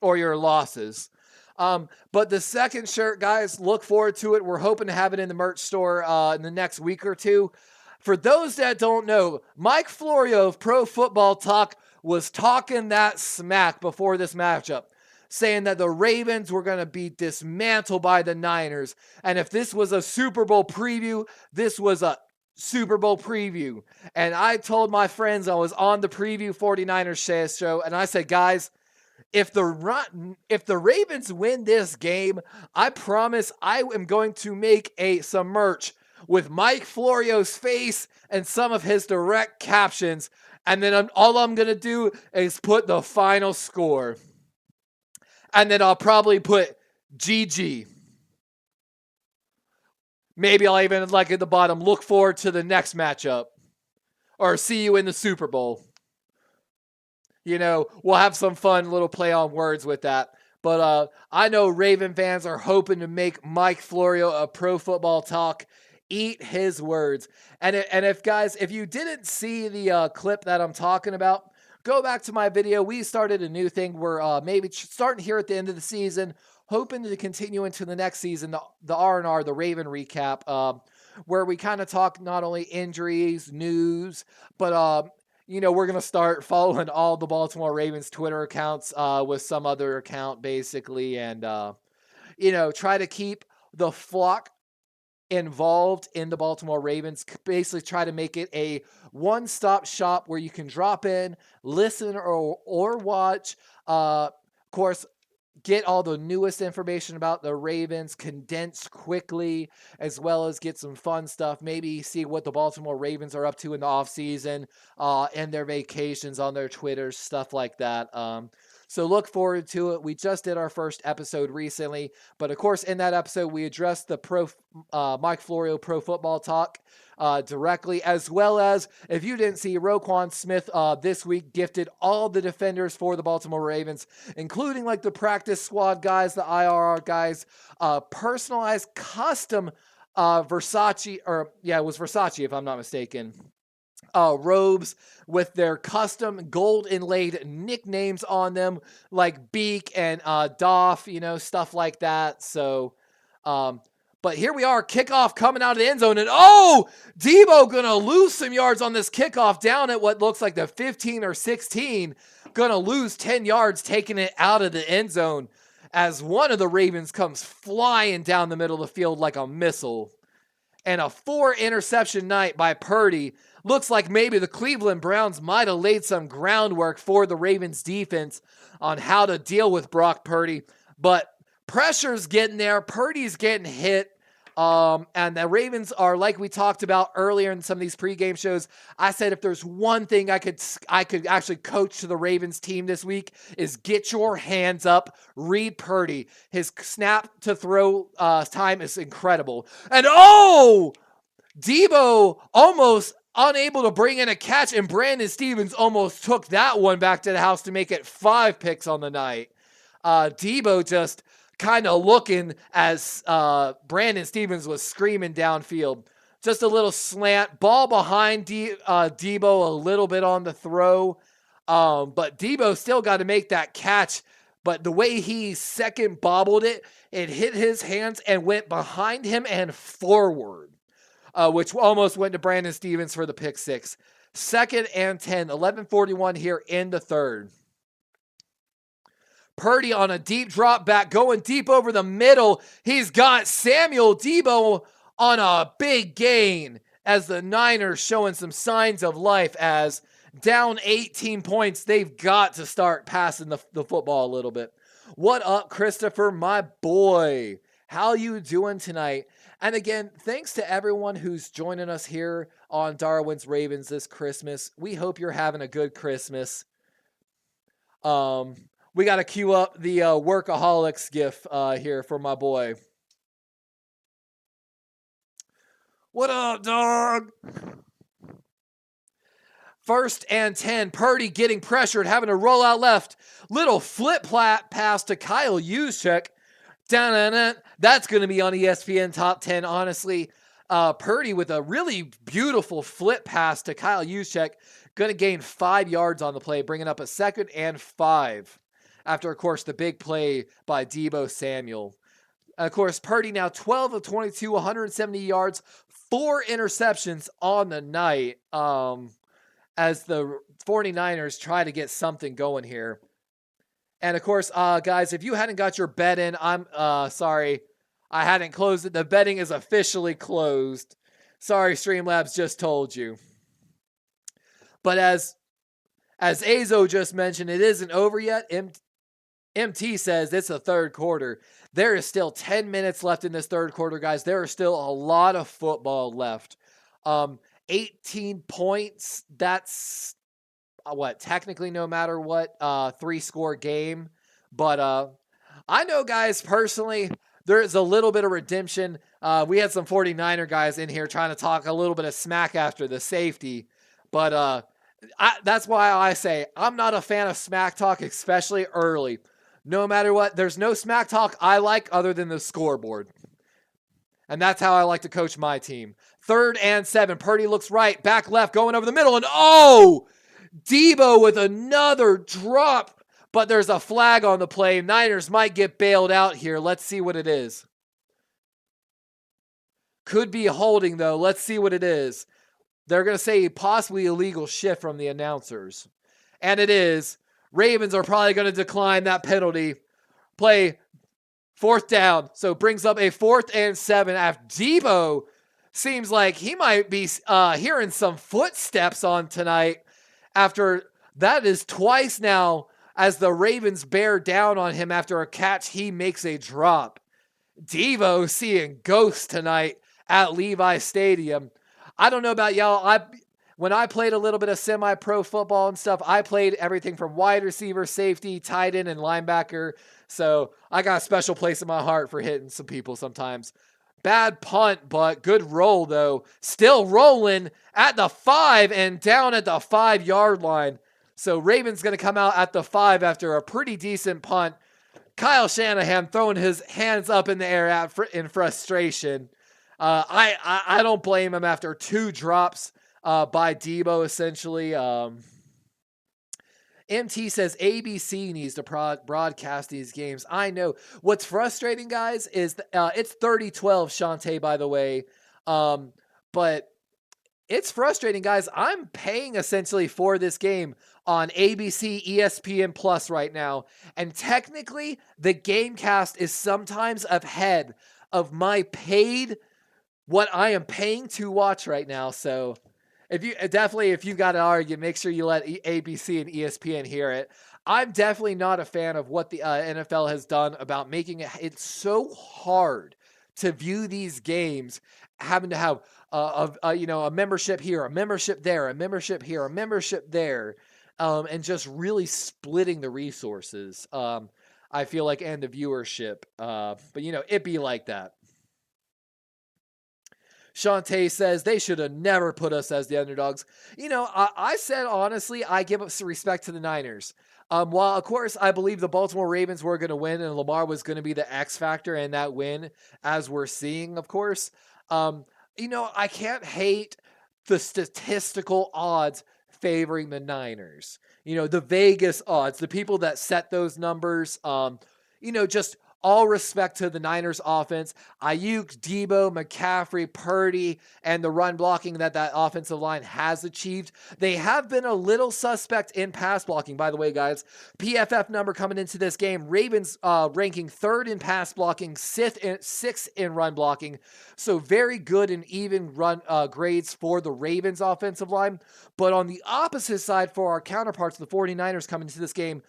S2: or your losses. But the second shirt, guys, look forward to it. We're hoping to have it in the merch store in the next week or two. For those that don't know, Mike Florio of Pro Football Talk was talking that smack before this matchup, saying that the Ravens were going to be dismantled by the Niners. And if this was a Super Bowl preview, this was a Super Bowl preview. And I told my friends I was on the Preview 49ers show, and I said, guys, if the Ravens win this game, I promise I am going to make some merch with Mike Florio's face and some of his direct captions. And then all I'm going to do is put the final score. And then I'll probably put GG. Maybe I'll even, like at the bottom, look forward to the next matchup. Or see you in the Super Bowl. You know, we'll have some fun little play on words with that. But I know Raven fans are hoping to make Mike Florio of Pro Football Talk eat his words. And if you didn't see the clip that I'm talking about, go back to my video. We started a new thing. We're maybe starting here at the end of the season, hoping to continue into the next season, the R&R, the Raven recap, where we kind of talk not only injuries, news, but we're going to start following all the Baltimore Ravens Twitter accounts with some other account, basically, and, try to keep the flock involved in the Baltimore Ravens, basically try to make it a one-stop shop where you can drop in, listen or watch, of course, get all the newest information about the Ravens condensed quickly, as well as get some fun stuff, maybe see what the Baltimore Ravens are up to in the offseason, and their vacations on their Twitter, stuff like that. So look forward to it. We just did our first episode recently, but of course in that episode we addressed the Mike Florio Pro Football Talk directly, as well as, if you didn't see, Roquan Smith this week gifted all the defenders for the Baltimore Ravens, including like the practice squad guys, the IRR guys, personalized custom Versace, it was Versace if I'm not mistaken, robes with their custom gold inlaid nicknames on them, like Beak and Doff, stuff like that. So, but here we are, kickoff coming out of the end zone, and Debo gonna lose some yards on this kickoff down at what looks like the 15 or 16, gonna lose 10 yards taking it out of the end zone as one of the Ravens comes flying down the middle of the field like a missile. And a 4-interception night by Purdy. Looks like maybe the Cleveland Browns might have laid some groundwork for the Ravens defense on how to deal with Brock Purdy. But pressure's getting there. Purdy's getting hit. And the Ravens are, like we talked about earlier in some of these pregame shows, I said if there's one thing I could actually coach to the Ravens team this week is get your hands up, read Purdy. His snap to throw time is incredible. And Debo almost unable to bring in a catch, and Brandon Stevens almost took that one back to the house to make it 5 picks on the night. Debo just kind of looking as Brandon Stevens was screaming downfield. Just a little slant. Ball behind Debo a little bit on the throw. But Debo still got to make that catch. But the way he second bobbled it, it hit his hands and went behind him and forward, which almost went to Brandon Stevens for the pick 6. 2nd and 10, 11:41 here in the third. Purdy on a deep drop back, going deep over the middle. He's got Samuel Debo on a big gain as the Niners showing some signs of life as down 18 points. They've got to start passing the football a little bit. What up, Christopher, my boy? How you doing tonight? And again, thanks to everyone who's joining us here on Darwin's Ravens this Christmas. We hope you're having a good Christmas. We got to queue up the workaholics gif here for my boy. What up, dog? 1st and 10. Purdy getting pressured, having to roll out left. Little flip pass to Kyle Juszczyk. That's going to be on ESPN Top 10, honestly. Purdy with a really beautiful flip pass to Kyle Juszczyk. Going to gain 5 yards on the play, bringing up a 2nd and 5. After, of course, the big play by Deebo Samuel. Of course, Purdy now 12 of 22, 170 yards, 4 interceptions on the night as the 49ers try to get something going here. And, of course, guys, if you hadn't got your bet in, I'm sorry. I hadn't closed it. The betting is officially closed. Sorry, Streamlabs just told you. But as Azo just mentioned, it isn't over yet. MT says it's the third quarter. There is still 10 minutes left in this third quarter, guys. There is still a lot of football left. 18 points. That's technically no matter what, 3-score game. But I know, guys, personally, there's a little bit of redemption. We had some 49er guys in here trying to talk a little bit of smack after the safety. But that's why I say I'm not a fan of smack talk, especially early. No matter what, there's no smack talk I like other than the scoreboard. And that's how I like to coach my team. 3rd and 7. Purdy looks right, back left, going over the middle. And Deebo with another drop. But there's a flag on the play. Niners might get bailed out here. Let's see what it is. Could be holding, though. Let's see what it is. They're going to say possibly illegal shift from the announcers. And it is. Ravens are probably going to decline that penalty. Play 4th down. So brings up a 4th and 7 after Deebo seems like he might be hearing some footsteps on tonight. After that is twice now as the Ravens bear down on him after a catch, he makes a drop. Deebo seeing ghosts tonight at Levi Stadium. I don't know about y'all. When I played a little bit of semi-pro football and stuff, I played everything from wide receiver, safety, tight end, and linebacker. So I got a special place in my heart for hitting some people sometimes. Bad punt, but good roll, though. Still rolling at the 5 and down at the 5-yard line. So Ravens going to come out at the 5 after a pretty decent punt. Kyle Shanahan throwing his hands up in the air in frustration. I don't blame him after 2 drops by Deebo, essentially. MT says ABC needs to broadcast these games. I know. What's frustrating, guys, is it's 30-12, Shantae, by the way. But it's frustrating, guys. I'm paying essentially for this game on ABC, ESPN Plus right now. And technically, the Gamecast is sometimes ahead of my paid, what I am paying to watch right now. So if you've got an argument, make sure you let ABC and ESPN hear it. I'm definitely not a fan of what the NFL has done about making it's so hard to view these games, having to have a membership here, a membership there, a membership here, a membership there, and just really splitting the resources. I feel like, and the viewership. But it be like that. Shantae says they should have never put us as the underdogs. I said, honestly, I give up some respect to the Niners. While, of course, I believe the Baltimore Ravens were going to win and Lamar was going to be the X factor in that win, as we're seeing, of course. I can't hate the statistical odds favoring the Niners. The Vegas odds, the people that set those numbers, just all respect to the Niners offense. Ayuk, Deebo, McCaffrey, Purdy, and the run blocking that offensive line has achieved. They have been a little suspect in pass blocking, by the way, guys. PFF number coming into this game. Ravens ranking 3rd in pass blocking, 6th in run blocking. So very good and even run grades for the Ravens offensive line. But on the opposite side for our counterparts, the 49ers coming into this game,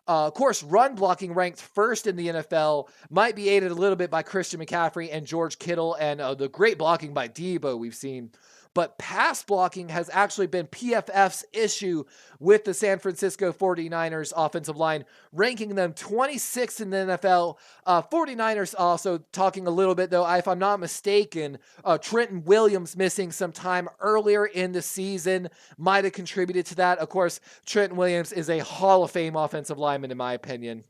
S2: Of course, run blocking ranked first in the NFL, might be aided a little bit by Christian McCaffrey and George Kittle and the great blocking by Debo we've seen. But pass blocking has actually been PFF's issue with the San Francisco 49ers offensive line, ranking them 26th in the NFL. 49ers also talking a little bit, though, if I'm not mistaken, Trenton Williams missing some time earlier in the season might have contributed to that. Of course, Trenton Williams is a Hall of Fame offensive lineman, in my opinion.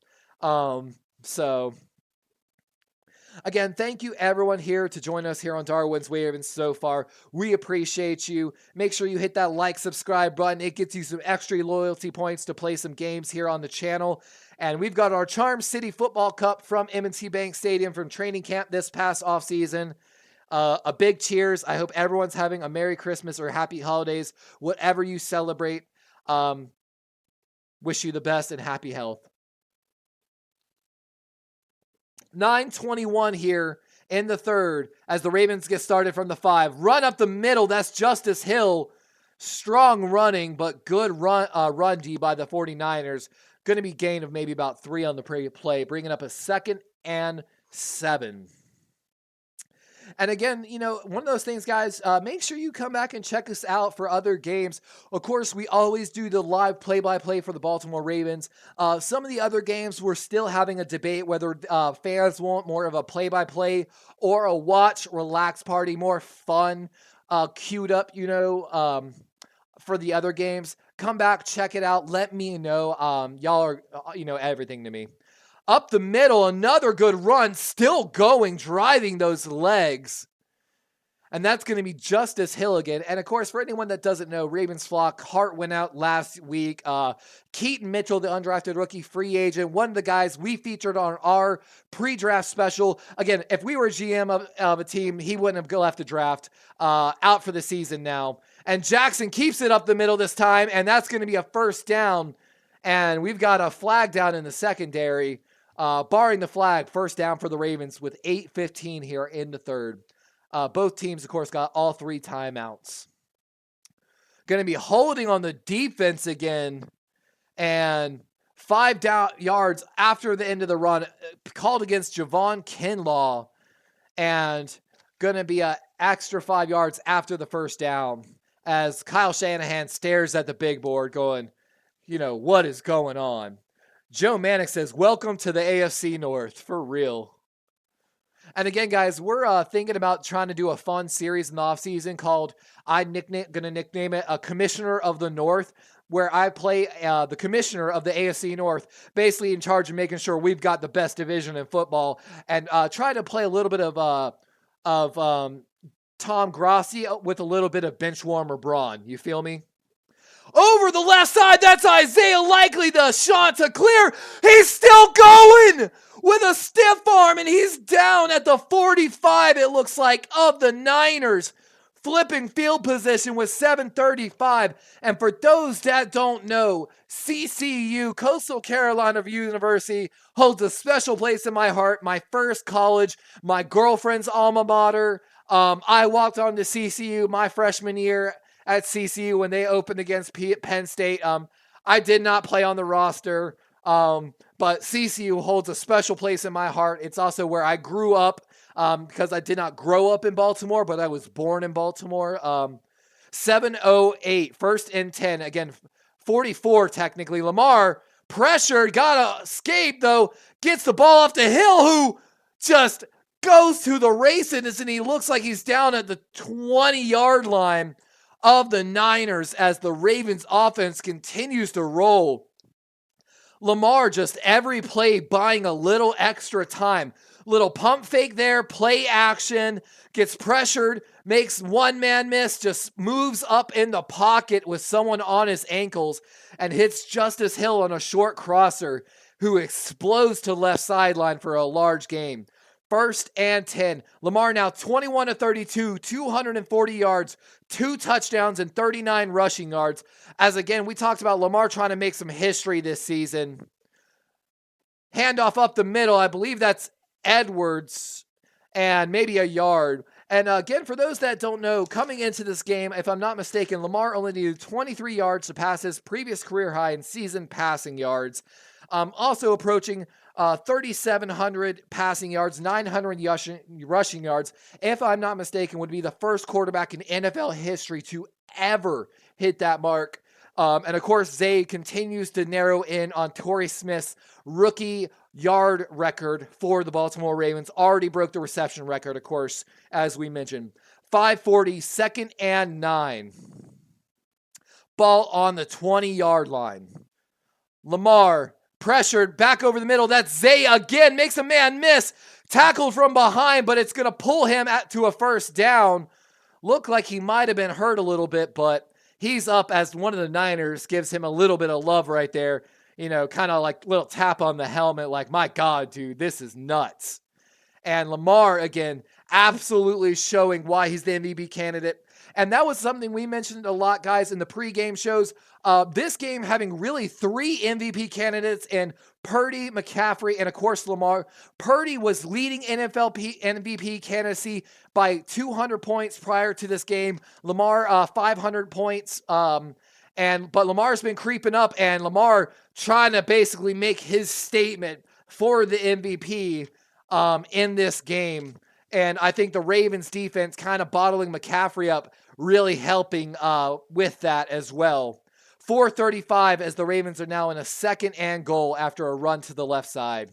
S2: Again, thank you everyone here to join us here on Darwin's Ravens so far. We appreciate you. Make sure you hit that like, subscribe button. It gets you some extra loyalty points to play some games here on the channel. And we've got our Charm City Football Cup from M&T Bank Stadium from training camp this past offseason. A big cheers. I hope everyone's having a Merry Christmas or Happy Holidays, whatever you celebrate. Wish you the best and happy health. 9:21 here in the third as the Ravens get started from the 5. Run up the middle. That's Justice Hill. Strong running, but good run D by the 49ers. Going to be gain of maybe about 3 on the play, bringing up a 2nd and 7. And again, one of those things, guys, make sure you come back and check us out for other games. Of course, we always do the live play-by-play for the Baltimore Ravens. Some of the other games, we're still having a debate whether fans want more of a play-by-play or a watch, relax party, more fun, queued up, for the other games. Come back, check it out. Let me know. Y'all are, everything to me. Up the middle, another good run, still going, driving those legs. And that's going to be Justice Hill again. And of course, for anyone that doesn't know, Ravens flock, Hart went out last week. Keaton Mitchell, the undrafted rookie free agent, one of the guys we featured on our pre-draft special. Again, if we were GM of a team, he wouldn't have left the draft. Out for the season now. And Jackson keeps it up the middle this time, and that's going to be a 1st down. And we've got a flag down in the secondary. Barring the flag, 1st down for the Ravens with 8:15 here in the third. Both teams, of course, got all 3 timeouts. Going to be holding on the defense again. And 5 yards after the end of the run, called against Javon Kinlaw. And going to be an extra 5 yards after the 1st down. As Kyle Shanahan stares at the big board going, what is going on? Joe Manick says, welcome to the AFC North, for real. And again, guys, we're thinking about trying to do a fun series in the offseason called, going to nickname it, a Commissioner of the North, where I play the Commissioner of the AFC North, basically in charge of making sure we've got the best division in football, and try to play a little bit of Tom Grossi with a little bit of bench warmer brawn. You feel me? Over the left side, that's Isaiah Likely, the shot to clear. He's still going with a stiff arm, and he's down at the 45, it looks like, of the Niners. Flipping field position with 7:35. And for those that don't know, CCU, Coastal Carolina University, holds a special place in my heart. My first college, my girlfriend's alma mater. I walked on to CCU my freshman year at CCU when they opened against Penn State. I did not play on the roster, but CCU holds a special place in my heart. It's also where I grew up because I did not grow up in Baltimore, but I was born in Baltimore. 7:08, 1st and 10. Again, 44 technically. Lamar pressured, got to escape though, gets the ball off to Hill, who just goes to the races, and he looks like he's down at the 20-yard line of the Niners as the Ravens offense continues to roll. Lamar just every play buying a little extra time. Little pump fake there, play action, gets pressured, makes one man miss, just moves up in the pocket with someone on his ankles and hits Justice Hill on a short crosser who explodes to left sideline for a large gain. 1st and 10. Lamar now 21-32, 240 yards, 2 touchdowns, and 39 rushing yards. As again, we talked about Lamar trying to make some history this season. Handoff up the middle. I believe that's Edwards, and maybe a yard. And again, for those that don't know, coming into this game, if I'm not mistaken, Lamar only needed 23 yards to pass his previous career high in season passing yards. Also approaching 3,700 passing yards, 900 rushing yards. If I'm not mistaken, would be the first quarterback in NFL history to ever hit that mark. And of course, Zay continues to narrow in on Torrey Smith's rookie yard record for the Baltimore Ravens. Already broke the reception record, of course, as we mentioned. 540, 2nd and 9. Ball on the 20-yard line. Lamar pressured back over the middle. That's Zay again. Makes a man miss. Tackled from behind, but it's going to pull him to a first down. Looked like he might have been hurt a little bit, but he's up as one of the Niners gives him a little bit of love right there. You know, kind of like little tap on the helmet like, my God, dude, this is nuts. And Lamar, again, absolutely showing why he's the MVP candidate. And that was something we mentioned a lot, guys, in the pregame shows. This game having really 3 MVP candidates in Purdy, McCaffrey, and of course Lamar. Purdy was leading NFL MVP candidacy by 200 points prior to this game. Lamar 500 points. But Lamar's been creeping up, and Lamar trying to basically make his statement for the MVP in this game. And I think the Ravens defense kind of bottling McCaffrey up, really helping with that as well. 4:35 as the Ravens are now in a 2nd and goal after a run to the left side.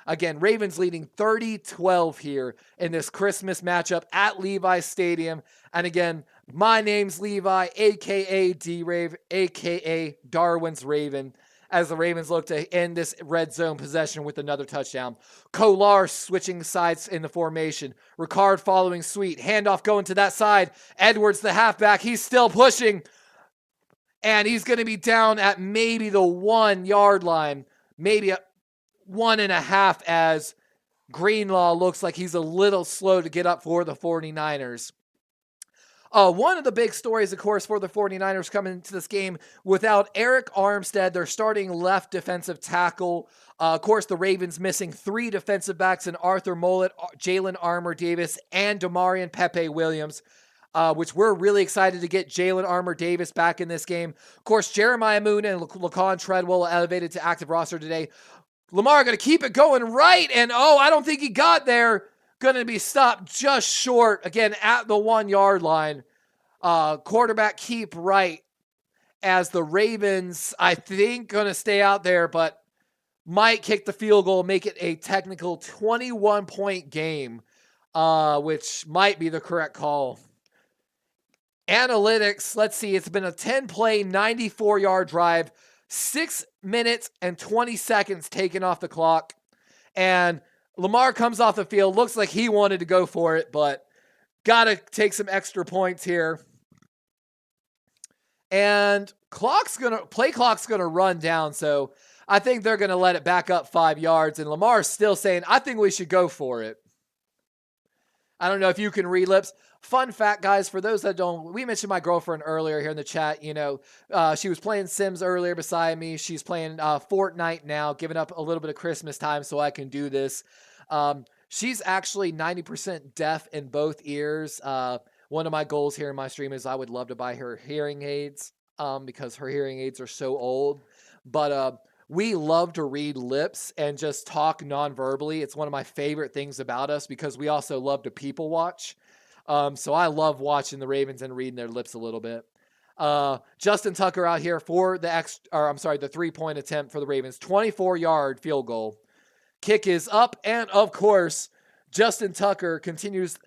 S2: Again, Ravens leading 30-12 here in this Christmas matchup at Levi Stadium. And again, my name's Levi, a.k.a. D-Rave, a.k.a. Darwin's Raven, as the Ravens look to end this red zone possession with another touchdown. Kolar switching sides in the formation. Ricard following Sweet. Handoff going to that side. Edwards, the halfback, he's still pushing. And he's going to be down at maybe the 1-yard line. Maybe 1.5 as Greenlaw looks like he's a little slow to get up for the 49ers. One of the big stories, of course, for the 49ers coming into this game, without Eric Armstead, their starting left defensive tackle. Of course, the Ravens missing 3 defensive backs in Arthur Mollett, Jalen Armour Davis, and Damarian Pepe Williams, which we're really excited to get Jalen Armour Davis back in this game. Of course, Jeremiah Moon and Laquan Treadwell elevated to active roster today. Lamar going to keep it going right, and I don't think he got there. Going to be stopped just short, again, at the 1-yard line. Quarterback keep right as the Ravens, I think, going to stay out there, but might kick the field goal, make it a technical 21-point game, which might be the correct call. Analytics, let's see, it's been a 10-play, 94-yard drive, 6 minutes and 20 seconds taken off the clock, and Lamar comes off the field, looks like he wanted to go for it, but got to take some extra points here. And play clock's going to run down, so I think they're going to let it back up 5 yards, and Lamar's still saying, I think we should go for it. I don't know if you can read lips. Fun fact, guys, for those that don't, we mentioned my girlfriend earlier here in the chat. You know, she was playing Sims earlier beside me. She's playing Fortnite now, giving up a little bit of Christmas time so I can do this. She's actually 90% deaf in both ears. One of my goals here in my stream is I would love to buy her hearing aids because her hearing aids are so old. But we love to read lips and just talk non-verbally. It's one of my favorite things about us because we also love to people watch. So I love watching the Ravens and reading their lips a little bit. Justin Tucker out here for the 3-point attempt for the Ravens. 24-yard field goal. Kick is up, and of course, Justin Tucker continues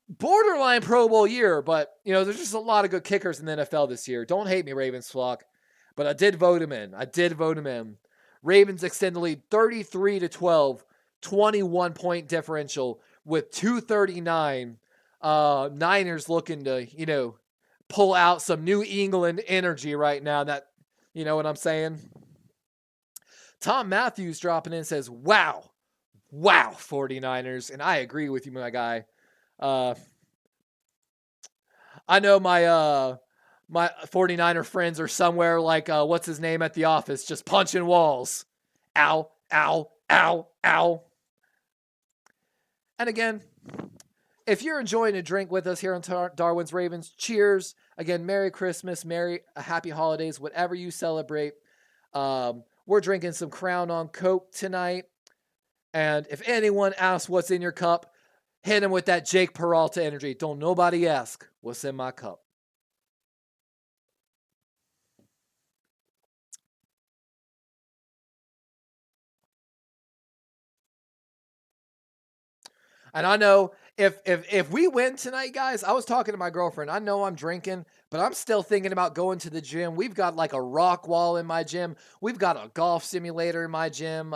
S2: borderline Pro Bowl year, but there's just a lot of good kickers in the NFL this year. Don't hate me, Ravens flock, but I did vote him in. Ravens extend the lead 33-12, 21-point differential with 2:39. Niners looking to, pull out some New England energy right now. That, you know what I'm saying? Tom Matthews dropping in says, wow, 49ers. And I agree with you, my guy. I know my 49er friends are somewhere like, what's his name at the office, just punching walls. Ow, ow, ow, ow. And again, if you're enjoying a drink with us here on Darwin's Ravens, cheers. Again, Merry Christmas, Happy Holidays, whatever you celebrate. We're drinking some Crown on Coke tonight. And if anyone asks what's in your cup, hit him with that Jake Peralta energy. Don't nobody ask what's in my cup. And I know if we win tonight, guys, I was talking to my girlfriend. I know I'm drinking, but I'm still thinking about going to the gym. We've got like a rock wall in my gym. We've got a golf simulator in my gym.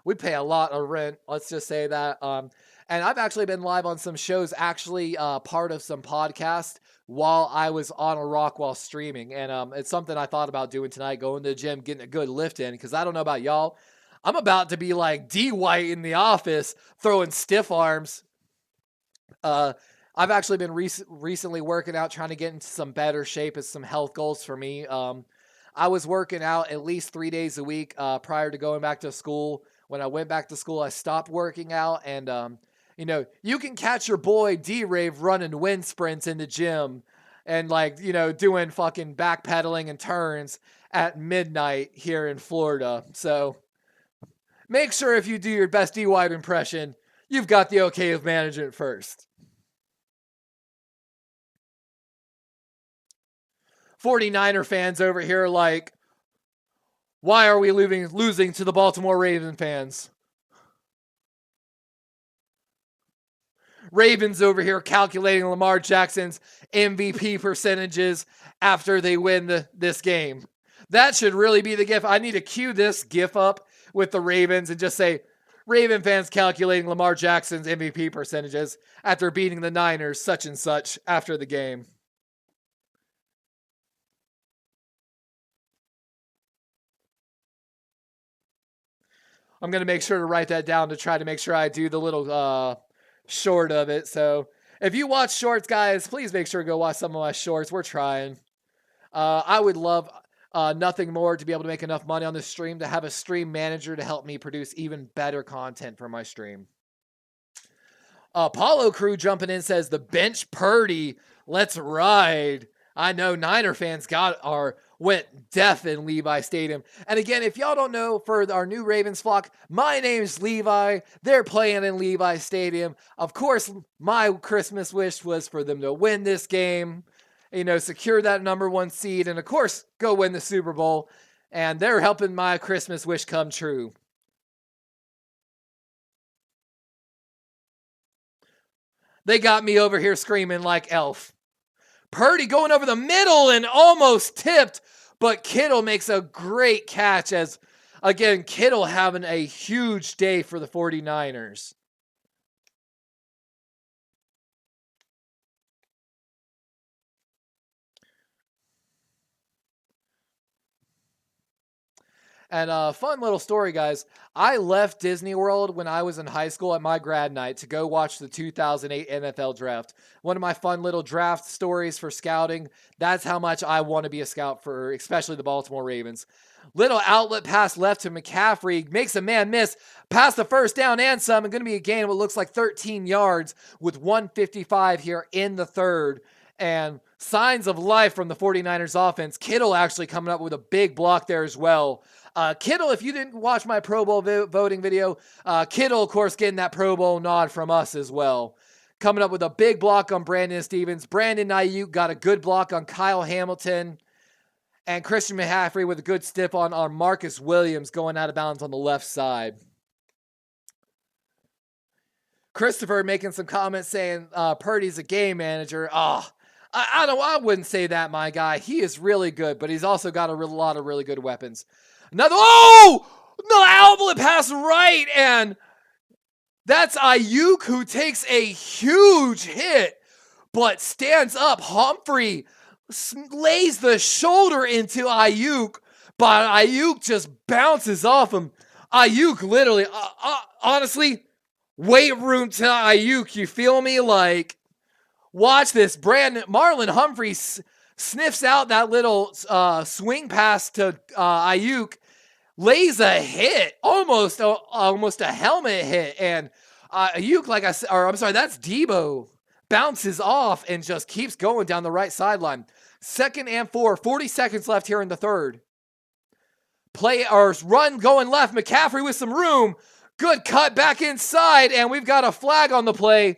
S2: We pay a lot of rent. Let's just say that. And I've actually been live on some shows, actually part of some podcasts while I was on a rock wall streaming. And it's something I thought about doing tonight, going to the gym, getting a good lift in, because I don't know about y'all. I'm about to be like D White in the office, throwing stiff arms. I've actually been recently working out, trying to get into some better shape as some health goals for me. I was working out at least 3 days a week prior to going back to school. When I went back to school, I stopped working out. And, you can catch your boy D-Rave running wind sprints in the gym and doing fucking backpedaling and turns at midnight here in Florida. So make sure if you do your best D White impression, you've got the okay of management first. 49er fans over here like, why are we losing to the Baltimore Ravens fans? Ravens over here calculating Lamar Jackson's MVP percentages after they win this game. That should really be the GIF. I need to cue this GIF up with the Ravens and just say, Raven fans calculating Lamar Jackson's MVP percentages after beating the Niners such and such after the game. I'm going to make sure to write that down to try to make sure I do the little short of it. So if you watch shorts, guys, please make sure to go watch some of my shorts. We're trying. I would love nothing more to be able to make enough money on this stream to have a stream manager to help me produce even better content for my stream. Apollo Crew jumping in says, the bench Purdy, let's ride. I know Niner fans went deaf in Levi Stadium. And again, if y'all don't know, for our new Ravens flock, my name's Levi. They're playing in Levi Stadium. Of course, my Christmas wish was for them to win this game, secure that number 1 seed, and of course, go win the Super Bowl. And they're helping my Christmas wish come true. They got me over here screaming like Elf. Purdy going over the middle and almost tipped, but Kittle makes a great catch as, again, Kittle having a huge day for the 49ers. And a fun little story, guys. I left Disney World when I was in high school at my grad night to go watch the 2008 NFL draft. One of my fun little draft stories for scouting. That's how much I want to be a scout for, especially the Baltimore Ravens. Little outlet pass left to McCaffrey. Makes a man miss. Past the first down and some. And going to be a gain of what looks like 13 yards with 1:55 here in the third. And signs of life from the 49ers offense. Kittle actually coming up with a big block there as well. Kittle, if you didn't watch my Pro Bowl voting video, Kittle, of course, getting that Pro Bowl nod from us as well. Coming up with a big block on Brandon Stevens. Brandon Ayuk got a good block on Kyle Hamilton. And Christian McCaffrey with a good stiff on Marcus Williams going out of bounds on the left side. Christopher making some comments saying Purdy's a game manager. I wouldn't say that, my guy. He is really good, but he's also got a lot of really good weapons. No, outlet pass right, and that's Ayuk who takes a huge hit, but stands up. Humphrey lays the shoulder into Ayuk, but Ayuk just bounces off him. Ayuk literally, honestly, weight room to Ayuk, you feel me? Like, watch this. Marlon Humphrey sniffs out that little swing pass to Ayuk, lays a hit, almost a helmet hit, and Ayuk, that's Debo, bounces off and just keeps going down the right sideline. 2nd and 4, 40 seconds left here in the third. play or run going left. McCaffrey with some room. Good cut back inside, and we've got a flag on the play.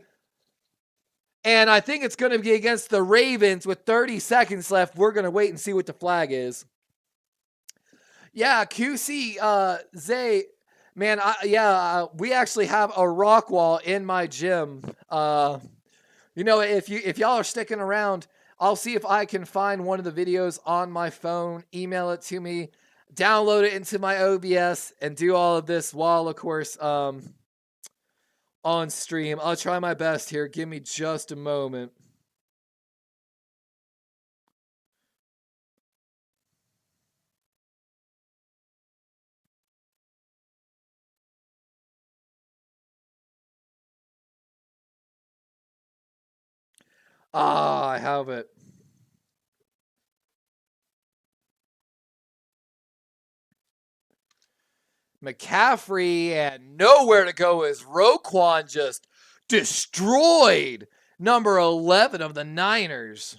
S2: And I think it's going to be against the Ravens with 30 seconds left. We're going to wait and see what the flag is. Yeah, QC, Zay, man, we actually have a rock wall in my gym. You know, if y'all are sticking around, I'll see if I can find one of the videos on my phone, email it to me, download it into my OBS, and do all of this while, of course, on stream. I'll try my best here. Give me just a moment. I have it. McCaffrey and nowhere to go as Roquan just destroyed number 11 of the Niners.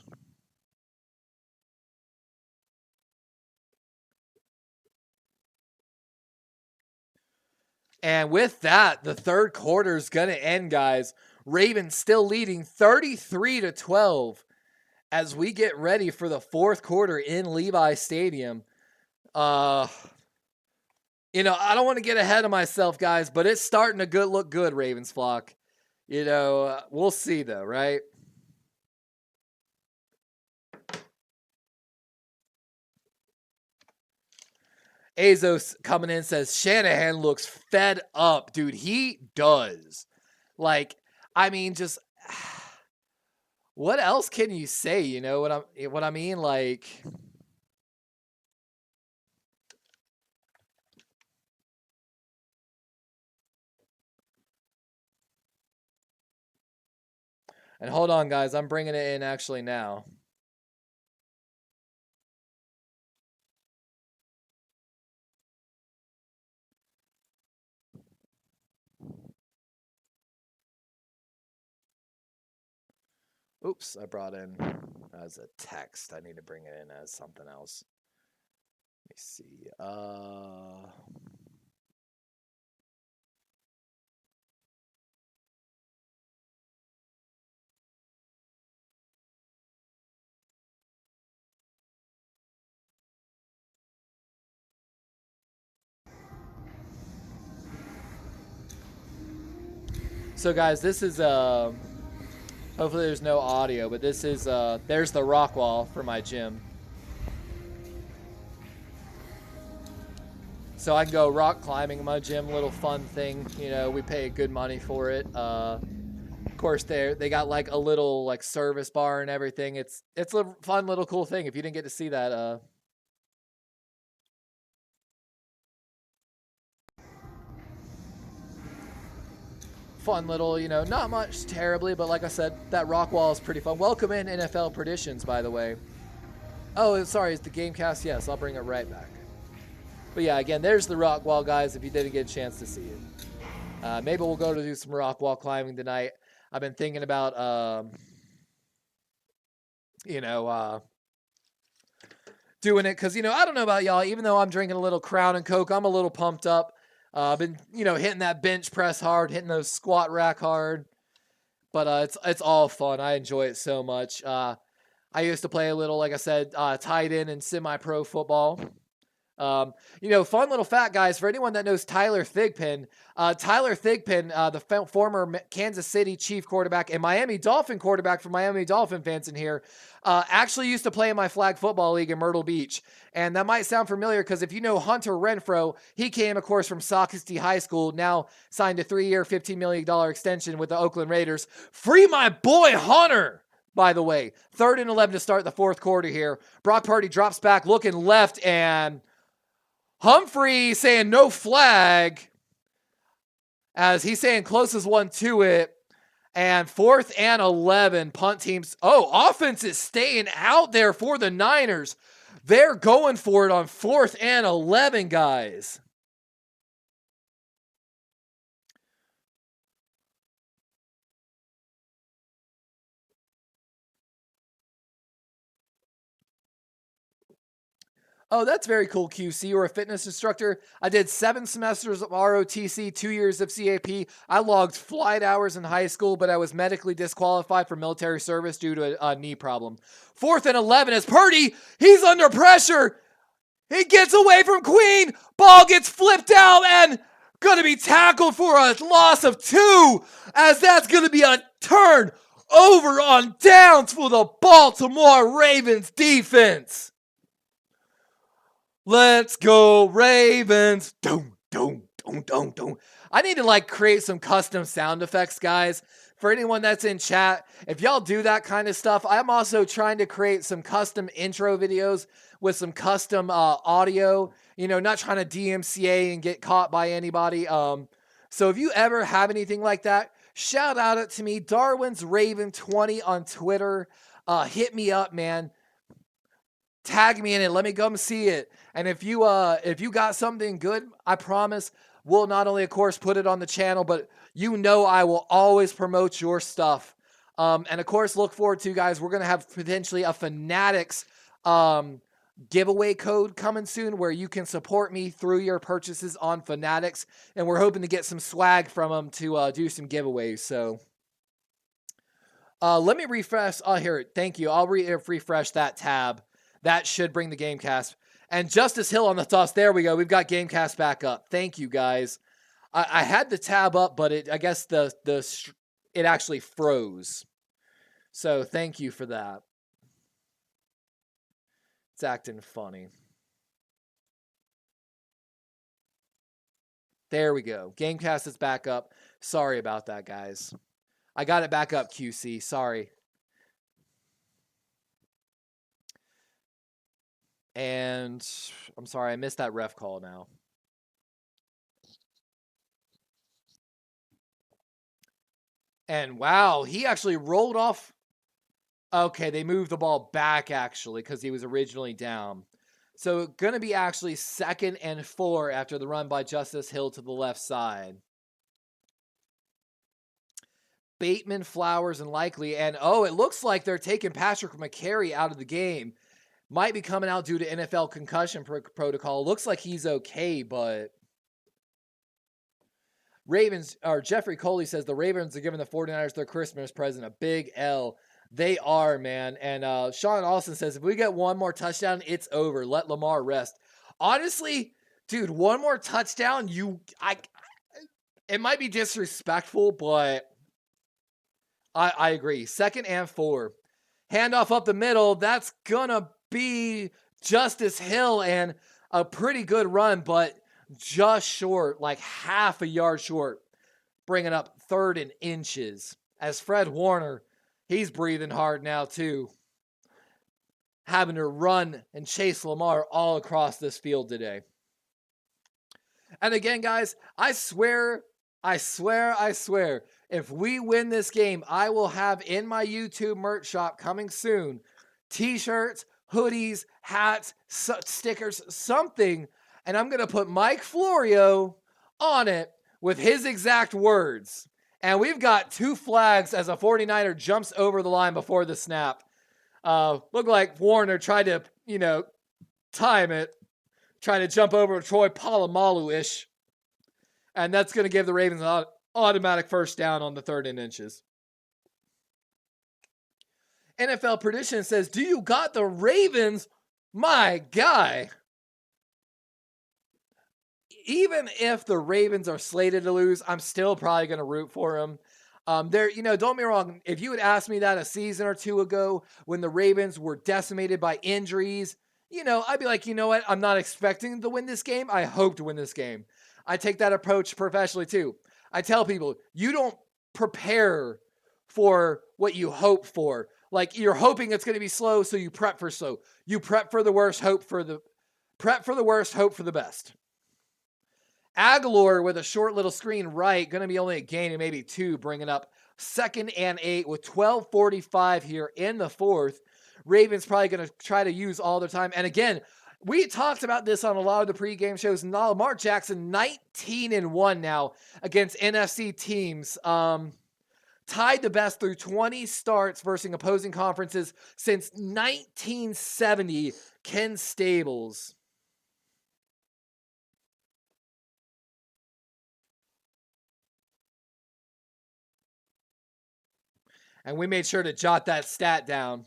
S2: And with that, the third quarter is going to end, guys. Ravens still leading 33-12 as we get ready for the fourth quarter in Levi Stadium. You know, I don't want to get ahead of myself, guys, but it's starting to look good, Ravens flock. You know, we'll see, though, right? Azos coming in says, Shanahan looks fed up. Dude, he does. Like, I mean, just what else can you say? You know what I mean? Like, and hold on, guys. I'm bringing it in actually now. Oops, I brought in as a text. I need to bring it in as something else. Let me see. So guys, this is hopefully there's no audio, but this is there's the rock wall for my gym. So I can go rock climbing in my gym, little fun thing. You know, we pay good money for it. Of course, they got like a little like service bar and everything. It's a fun little cool thing. If you didn't get to see that, fun little, you know, not much terribly, but like I said, that rock wall is pretty fun. Welcome in NFL Predictions, by the way. Oh, sorry, it's the Gamecast. Yes, I'll bring it right back. But yeah, again, there's the rock wall, guys, if you didn't get a chance to see it. Maybe we'll go to do some rock wall climbing tonight. I've been thinking about, you know, doing it because, you know, I don't know about y'all. Even though I'm drinking a little Crown and Coke, I'm a little pumped up. I've been, you know, hitting that bench press hard, hitting those squat rack hard. But it's all fun. I enjoy it so much. I used to play a little, like I said, tight end and semi-pro football. You know, fun little fact, guys, for anyone that knows Tyler Thigpen, the former Kansas City Chief quarterback and Miami Dolphin quarterback for Miami Dolphin fans in here, actually used to play in my flag football league in Myrtle Beach. And that might sound familiar because if you know Hunter Renfro, he came, of course, from Socastee High School, now signed a 3-year, $15 million extension with the Oakland Raiders. Free my boy Hunter! By the way, 3rd and 11 to start the fourth quarter here. Brock Purdy drops back, looking left, and Humphrey saying no flag as he's saying closest one to it. And 4th and 11, punt teams. Oh, offense is staying out there for the Niners. They're going for it on 4th and 11, guys. Oh, that's very cool, QC. You're a fitness instructor. I did 7 semesters of ROTC, 2 years of CAP. I logged flight hours in high school, but I was medically disqualified for military service due to a knee problem. 4th and 11 is Purdy. He's under pressure. He gets away from Queen. Ball gets flipped out and going to be tackled for a loss of 2, as that's going to be a turn over on downs for the Baltimore Ravens defense. Let's go Ravens. Dum, dum, dum, dum, dum. I need to create some custom sound effects, guys. For anyone that's in chat, if y'all do that kind of stuff, I'm also trying to create some custom intro videos with some custom audio, not trying to DMCA and get caught by anybody. So if you ever have anything like that, shout out it to me, Darwin's Raven 20 on Twitter. Hit me up, man. Tag me in it. Let me come see it. And if you got something good, I promise we'll not only, of course, put it on the channel, but I will always promote your stuff. And of course, look forward to, guys, we're going to have potentially a Fanatics giveaway code coming soon where you can support me through your purchases on Fanatics. And we're hoping to get some swag from them to do some giveaways. So let me refresh. Oh, here. Thank you. I'll refresh that tab. That should bring the Gamecast. And Justice Hill on the toss. There we go. We've got Gamecast back up. Thank you, guys. I had the tab up, but I guess it actually froze. So thank you for that. It's acting funny. There we go. Gamecast is back up. Sorry about that, guys. I got it back up, QC. Sorry. And I'm sorry, I missed that ref call now. And wow, he actually rolled off. Okay, they moved the ball back actually because he was originally down. So going to be actually 2nd and 4 after the run by Justice Hill to the left side. Bateman, Flowers, and Likely. And it looks like they're taking Patrick McCary out of the game. Might be coming out due to NFL concussion protocol. Looks like he's okay, but Jeffrey Coley says the Ravens are giving the 49ers their Christmas present, a big L. They are, man. And Sean Austin says, if we get one more touchdown, it's over. Let Lamar rest. Honestly, dude, one more touchdown, it might be disrespectful, but I agree. 2nd and 4. Handoff up the middle. That's gonna be Justice Hill and a pretty good run, but just short, like half a yard short, bringing up 3rd and inches. As Fred Warner, he's breathing hard now too, having to run and chase Lamar all across this field today. And again, guys, I swear, if we win this game, I will have in my YouTube merch shop coming soon t-shirts, hoodies, hats, stickers, something, and I'm going to put Mike Florio on it with his exact words. And we've got 2 flags as a 49er jumps over the line before the snap. Looked like Warner tried to, time it, trying to jump over Troy Polamalu-ish. And that's going to give the Ravens an automatic first down on the 3rd and inches. NFL Prediction says, do you got the Ravens? My guy. Even if the Ravens are slated to lose, I'm still probably going to root for them. Don't get me wrong. If you had asked me that a season or 2 ago when the Ravens were decimated by injuries, I'd be like, you know what? I'm not expecting to win this game. I hope to win this game. I take that approach professionally too. I tell people, you don't prepare for what you hope for. Like you're hoping it's going to be slow, so you prep for slow. You prep for the worst, hope for the best. Aguilar with a short little screen right, going to be only a gain of maybe 2, bringing up 2nd and 8 with 12:45 here in the 4th. Ravens probably going to try to use all their time. And again, we talked about this on a lot of the pregame shows. Lamar Jackson, 19-1 now against NFC teams. Tied the best through 20 starts versus opposing conferences since 1970. Ken Stables. And we made sure to jot that stat down.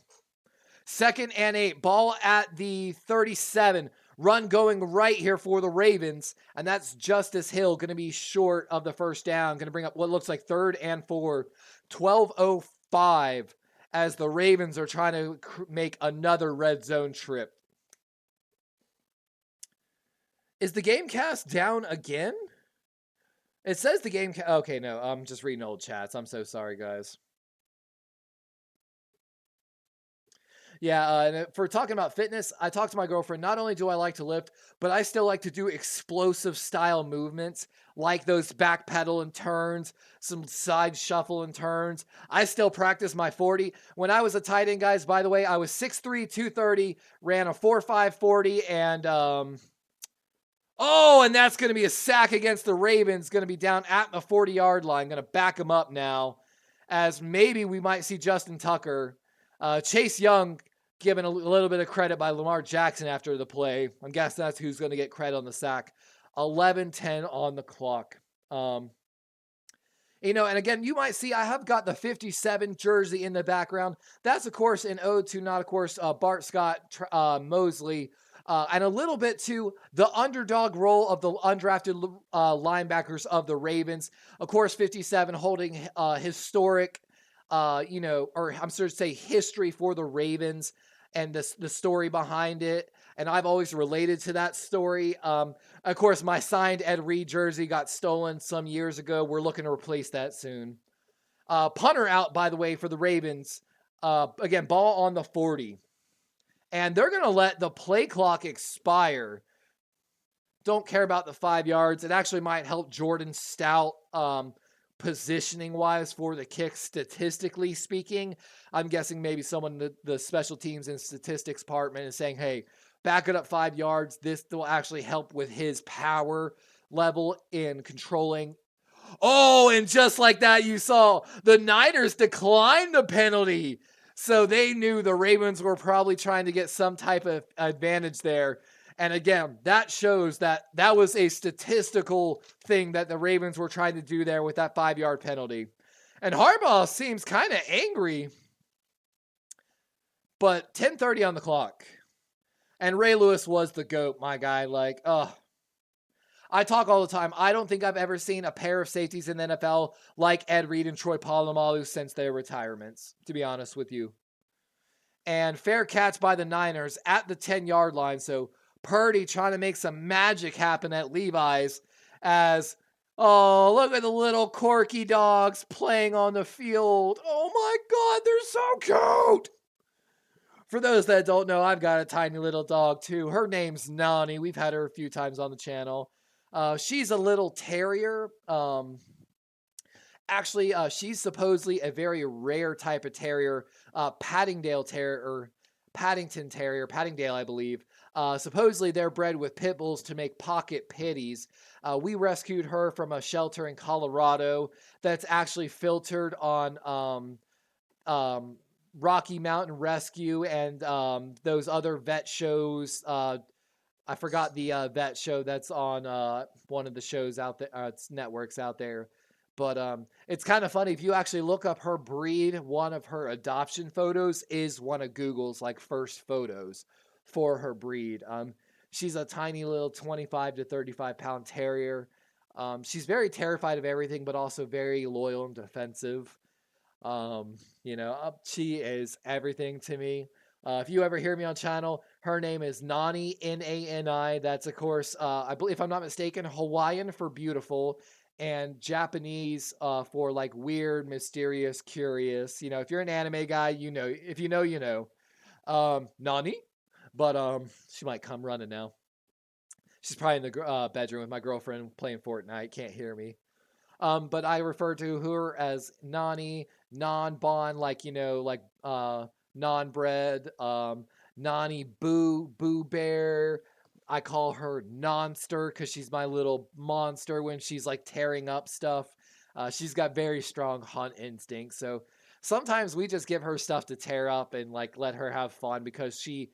S2: 2nd and 8, ball at the 37. Run going right here for the Ravens. And that's Justice Hill going to be short of the first down. Going to bring up what looks like 3rd and 4. 12:05 as the Ravens are trying to make another red zone trip. Is the game cast down again? It says the game. Okay, no, I'm just reading old chats. I'm so sorry, guys. Yeah, and for talking about fitness, I talked to my girlfriend. Not only do I like to lift, but I still like to do explosive style movements like those back pedal and turns, some side shuffle and turns. I still practice my 40. When I was a tight end, guys, by the way, I was 6'3", 230, ran a 4.5 40, and oh, and that's going to be a sack against the Ravens. Going to be down at the 40-yard line. Going to back him up now, as maybe we might see Justin Tucker. Chase Young given a little bit of credit by Lamar Jackson after the play. I'm guessing that's who's going to get credit on the sack. 11:10 on the clock. And again, you might see I have got the 57 jersey in the background. That's, of course, an ode to, not, of course, Bart Scott Mosley, and a little bit to the underdog role of the undrafted linebackers of the Ravens. Of course, 57 holding historic, or I'm sorry to say history for the Ravens and the story behind it. And I've always related to that story. Of course, my signed Ed Reed jersey got stolen some years ago. We're looking to replace that soon. Punter out, by the way, for the Ravens. Again, ball on the 40. And they're going to let the play clock expire. Don't care about the 5 yards. It actually might help Jordan Stout positioning-wise for the kick, statistically speaking. I'm guessing maybe someone in the special teams and statistics department is saying, hey, back it up 5 yards. This will actually help with his power level in controlling. Oh, and just like that, you saw the Niners decline the penalty. So they knew the Ravens were probably trying to get some type of advantage there. And again, that shows that was a statistical thing that the Ravens were trying to do there with that 5-yard penalty. And Harbaugh seems kind of angry. But 10:30 on the clock. And Ray Lewis was the GOAT, my guy. I talk all the time. I don't think I've ever seen a pair of safeties in the NFL like Ed Reed and Troy Polamalu since their retirements, to be honest with you. And fair catch by the Niners at the 10-yard line. So Purdy trying to make some magic happen at Levi's as, oh, look at the little corky dogs playing on the field. Oh my God, they're so cute. For those that don't know, I've got a tiny little dog too. Her name's Nani. We've had her a few times on the channel. She's a little terrier. Actually, she's supposedly a very rare type of terrier, Paddingdale Terrier, I believe. Supposedly they're bred with pit bulls to make pocket pitties. We rescued her from a shelter in Colorado that's actually filtered on Rocky Mountain Rescue and those other vet shows. I forgot the vet show that's on one of the shows out there, networks out there. But it's kind of funny. If you actually look up her breed, one of her adoption photos is one of Google's first photos for her breed. She's a tiny little 25 to 35 pound terrier. She's very terrified of everything, but also very loyal and defensive. She is everything to me. If you ever hear me on channel, her name is Nani, Nani. That's, of course, I believe, if I'm not mistaken, Hawaiian for beautiful and Japanese for weird, mysterious, curious. If you're an anime guy, if you know, you know. Nani? But she might come running now. She's probably in the bedroom with my girlfriend playing Fortnite. Can't hear me. But I refer to her as Nani, non-bond, non-bred, Nani Boo Bear. I call her Nonster because she's my little monster when she's tearing up stuff. She's got very strong hunt instinct. So sometimes we just give her stuff to tear up and let her have fun because she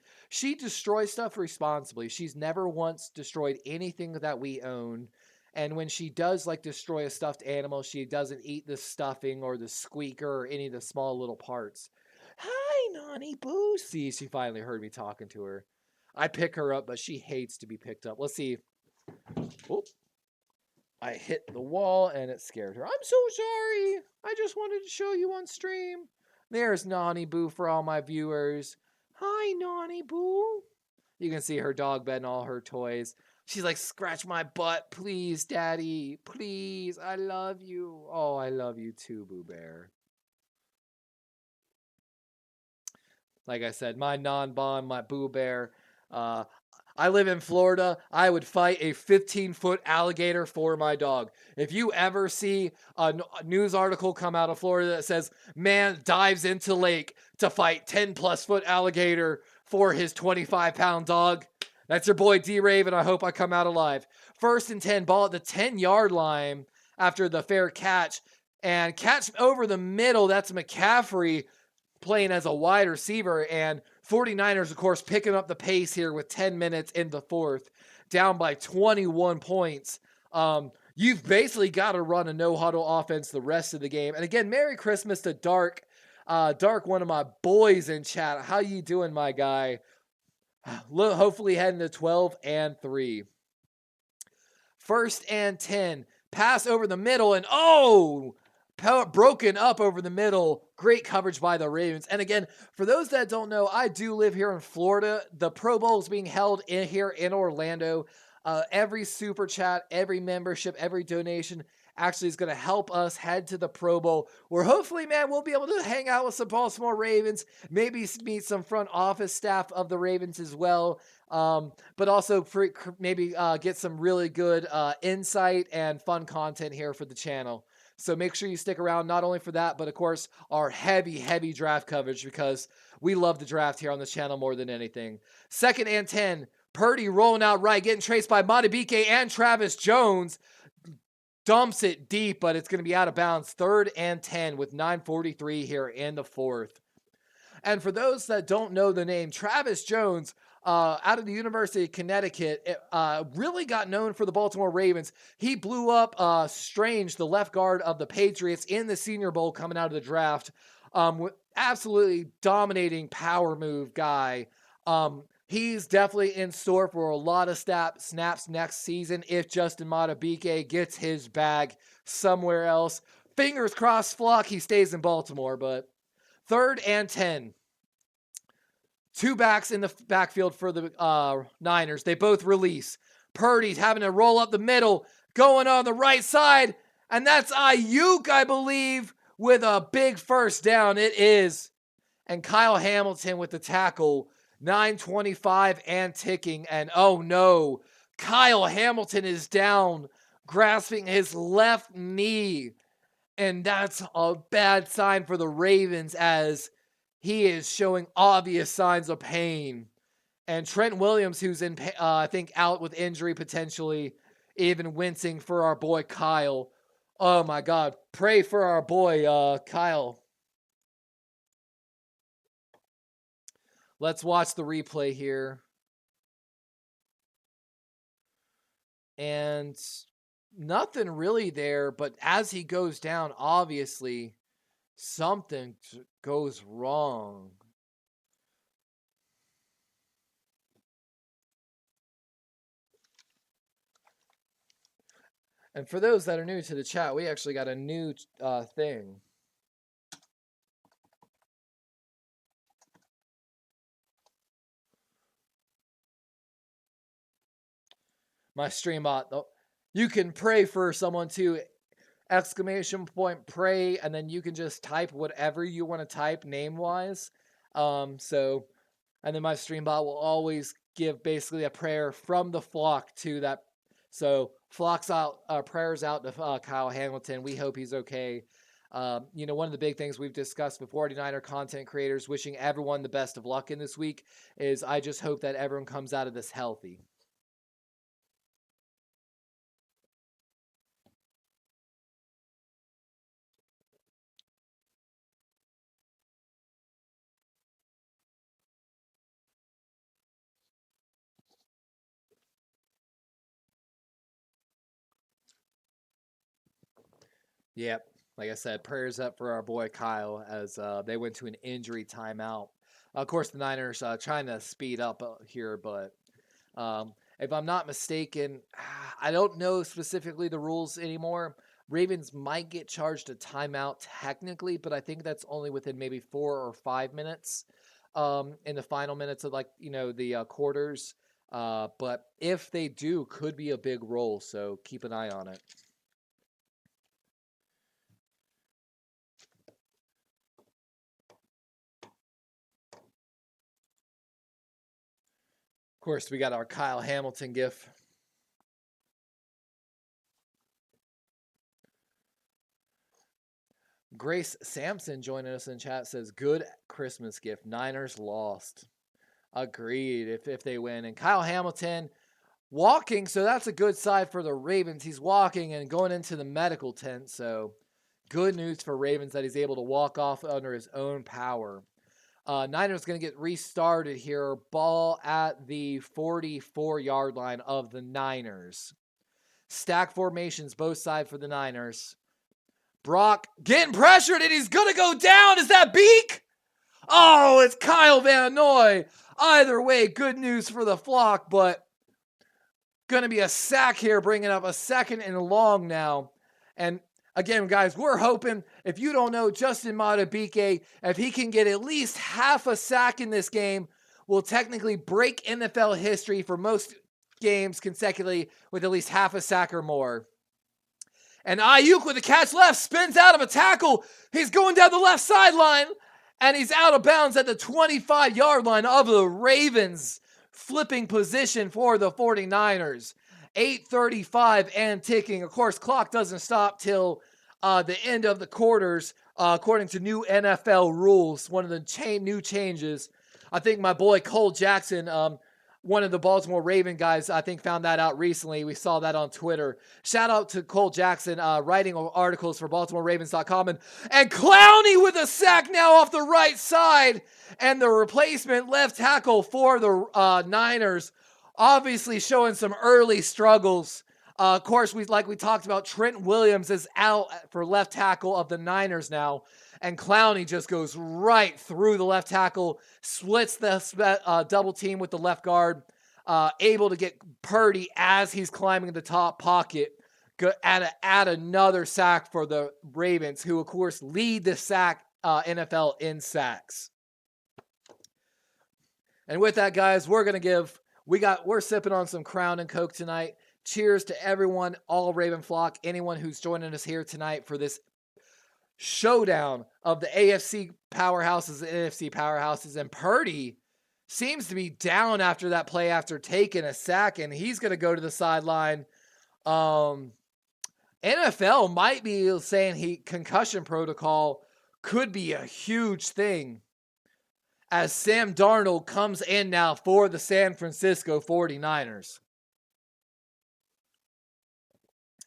S2: destroys stuff responsibly. She's never once destroyed anything that we own. And when she does like destroy a stuffed animal, she doesn't eat the stuffing or the squeaker or any of the small little parts. Hi, Nani Boo. See, she finally heard me talking to her. I pick her up, but she hates to be picked up. Let's see. Oh, I hit the wall and it scared her. I'm so sorry. I just wanted to show you on stream. There's Nani Boo for all my viewers. Hi, Nani Boo. You can see her dog bed and all her toys. She's like, scratch my butt, please, Daddy. Please, I love you. Oh, I love you too, Boo Bear. Like I said, my non-bond, my Boo Bear. I live in Florida. I would fight a 15-foot alligator for my dog. If you ever see a news article come out of Florida that says, man dives into lake to fight 10-plus foot alligator for his 25-pound dog, that's your boy D-Raven. I hope I come out alive. 1st and 10, ball at the 10-yard line after the fair catch. And catch over the middle, that's McCaffrey playing as a wide receiver. And 49ers, of course, picking up the pace here with 10 minutes in the 4th, down by 21 points. You've basically got to run a no-huddle offense the rest of the game. And again, Merry Christmas to Dark. Dark, one of my boys in chat. How you doing, my guy? Hopefully heading to 12-3. 1st and 10. Pass over the middle, and broken up over the middle. Great coverage by the Ravens. And again, for those that don't know, I do live here in Florida. The Pro Bowl is being held here in Orlando. Every super chat, every membership, every donation actually is going to help us head to the Pro Bowl, where hopefully, man, we'll be able to hang out with some Baltimore Ravens, maybe meet some front office staff of the Ravens as well, but also maybe get some really good insight and fun content here for the channel. So make sure you stick around, not only for that, but of course, our heavy draft coverage, because we love the draft here on this channel more than anything. 2nd and 10, Purdy rolling out right, getting traced by Madabuike and Travis Jones. Dumps it deep, but it's going to be out of bounds. 3rd and 10 with 9:43 here in the 4th. And for those that don't know the name, Travis Jones, out of the University of Connecticut, really got known for the Baltimore Ravens. He blew up Strange, the left guard of the Patriots, in the Senior Bowl coming out of the draft. Absolutely dominating power move guy. He's definitely in store for a lot of snaps next season if Justin Madabuike gets his bag somewhere else. Fingers crossed, Flock, he stays in Baltimore. But 3rd and 10. 2 backs in the backfield for the Niners. They both release. Purdy's having to roll up the middle, going on the right side. And that's Ayuk, I believe, with a big 1st down. It is. And Kyle Hamilton with the tackle. 9:25 and ticking. And oh no, Kyle Hamilton is down, grasping his left knee. And that's a bad sign for the Ravens, as he is showing obvious signs of pain. And Trent Williams, who's I think out with injury potentially, even wincing for our boy Kyle. Oh my God, pray for our boy Kyle. Let's watch the replay here. And nothing really there, but as he goes down, obviously something goes wrong. And for those that are new to the chat, we actually got a new thing. My stream bot, though, you can pray for someone too. Exclamation point pray, and then you can just type whatever you want to type name wise. And then my stream bot will always give basically a prayer from the flock to that. So flocks out, prayers out to Kyle Hamilton. We hope he's okay. One of the big things we've discussed with 49er content creators, wishing everyone the best of luck in this week, is I just hope that everyone comes out of this healthy. Yep. Like I said, prayers up for our boy Kyle as they went to an injury timeout. Of course, the Niners trying to speed up here, but if I'm not mistaken, I don't know specifically the rules anymore. Ravens might get charged a timeout technically, but I think that's only within maybe 4 or 5 minutes in the final minutes of the quarters. But if they do, could be a big roll. So keep an eye on it. Of course, we got our Kyle Hamilton gif. Grace Sampson joining us in chat says, good Christmas gift. Niners lost. Agreed if they win. And Kyle Hamilton walking, so that's a good side for the Ravens. He's walking and going into the medical tent, so good news for Ravens that he's able to walk off under his own power. Niners going to get restarted here. Ball at the 44-yard line of the Niners. Stack formations, both sides for the Niners. Brock getting pressured, and he's going to go down. Is that Beak? Oh, it's Kyle Van Noy. Either way, good news for the flock, but going to be a sack here, bringing up a 2nd and long now. And again, guys, we're hoping, if you don't know, Justin Madabuike, if he can get at least half a sack in this game, will technically break NFL history for most games consecutively with at least half a sack or more. And Ayuk with the catch left, spins out of a tackle. He's going down the left sideline, and he's out of bounds at the 25-yard line of the Ravens. Flipping position for the 49ers. 8:35 and ticking. Of course, clock doesn't stop till the end of the quarters, according to new NFL rules. One of the new changes. I think my boy Cole Jackson, one of the Baltimore Raven guys, I think found that out recently. We saw that on Twitter. Shout out to Cole Jackson, writing articles for BaltimoreRavens.com. And Clowney with a sack now off the right side. And the replacement left tackle for the Niners, obviously showing some early struggles. Of course, we talked about, Trent Williams is out for left tackle of the Niners now. And Clowney just goes right through the left tackle, splits the double team with the left guard, able to get Purdy as he's climbing the top pocket, add another sack for the Ravens, who, of course, lead the NFL in sacks. And with that, guys, we're sipping on some Crown and Coke tonight. Cheers to everyone, all Raven flock, anyone who's joining us here tonight for this showdown of the AFC powerhouses and NFC powerhouses. And Purdy seems to be down after that play after taking a sack, and he's going to go to the sideline. NFL might be saying concussion protocol could be a huge thing, as Sam Darnold comes in now for the San Francisco 49ers.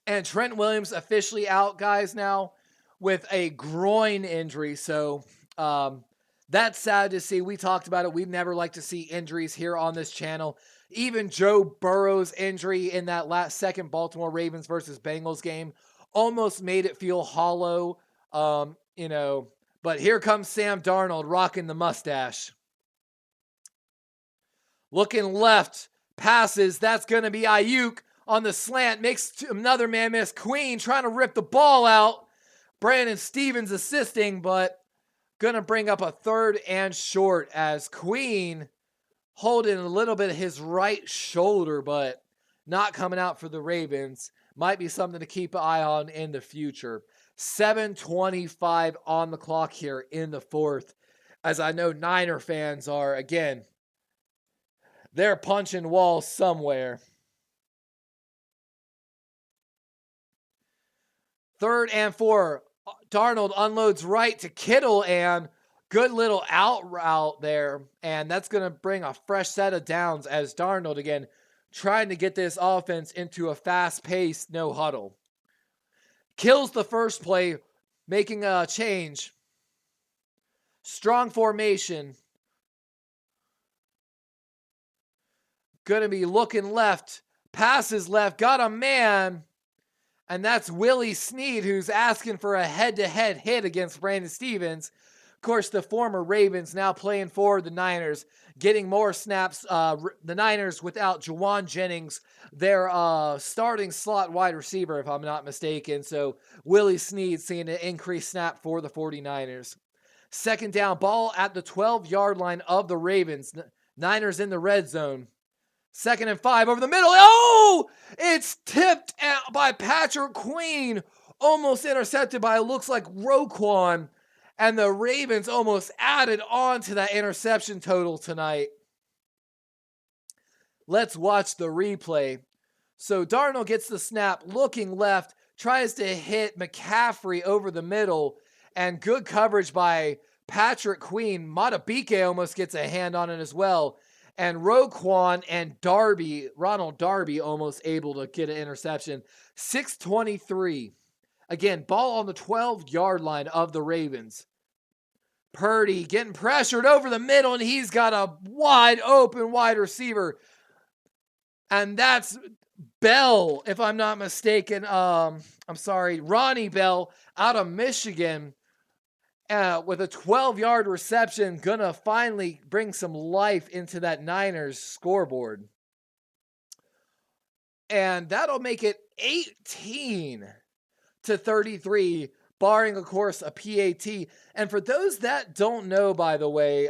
S2: And Trent Williams officially out, guys, now with a groin injury. So that's sad to see. We talked about it. We'd never like to see injuries here on this channel. Even Joe Burrow's injury in that second Baltimore Ravens versus Bengals game almost made it feel hollow. But here comes Sam Darnold rocking the mustache. Looking left, passes. That's going to be Ayuk on the slant. Makes another man miss. Queen trying to rip the ball out. Brandon Stevens assisting, but going to bring up a 3rd and short, as Queen holding a little bit of his right shoulder, but not coming out for the Ravens. Might be something to keep an eye on in the future. 7:25 on the clock here in the 4th. As I know Niner fans are, again, they're punching walls somewhere. 3rd and 4. Darnold unloads right to Kittle, and good little out route there. And that's going to bring a fresh set of downs, as Darnold, again, trying to get this offense into a fast-paced no huddle. Kills the first play, making a change. Strong formation. Going to be looking left. Passes left. Got a man. And that's Willie Snead, who's asking for a head-to-head hit against Brandon Stevens. Of course, the former Ravens now playing for the Niners, getting more snaps. The Niners without Juwan Jennings, their starting slot wide receiver, if I'm not mistaken. So Willie Snead seeing an increased snap for the 49ers. Second down, ball at the 12-yard line of the Ravens. Niners in the red zone. 2nd and 5 over the middle. Oh, it's tipped out by Patrick Queen. Almost intercepted by, it looks like, Roquan. And the Ravens almost added on to that interception total tonight. Let's watch the replay. So Darnold gets the snap, looking left, tries to hit McCaffrey over the middle, and good coverage by Patrick Queen. Madabuike almost gets a hand on it as well. And Roquan and Ronald Darby almost able to get an interception. 6:23. Again, ball on the 12-yard line of the Ravens. Purdy getting pressured over the middle, and he's got a wide open wide receiver. And that's Bell, if I'm not mistaken. Ronnie Bell out of Michigan with a 12-yard reception, gonna finally bring some life into that Niners scoreboard. And that'll make it 18-33, barring, of course, a PAT. And for those that don't know, by the way,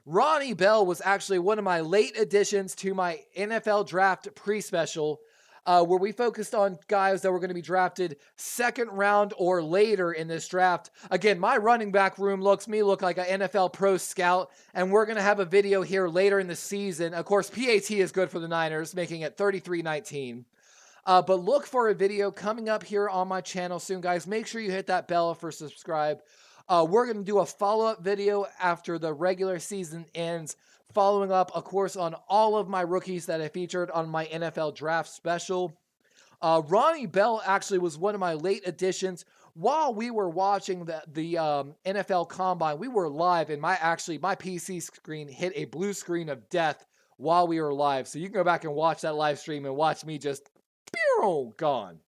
S2: Ronnie Bell was actually one of my late additions to my NFL draft pre-special, where we focused on guys that were going to be drafted 2nd round or later in this draft. Again, my running back room look like an NFL pro scout, and we're going to have a video here later in the season. Of course, PAT is good for the Niners, making it 33-19. But look for a video coming up here on my channel soon, guys. Make sure you hit that bell for subscribe. We're going to do a follow-up video after the regular season ends, following up, of course, on all of my rookies that I featured on my NFL draft special. Ronnie Bell actually was one of my late additions. While we were watching the NFL Combine, we were live, and my PC screen hit a blue screen of death while we were live. So you can go back and watch that live stream and watch me just gone.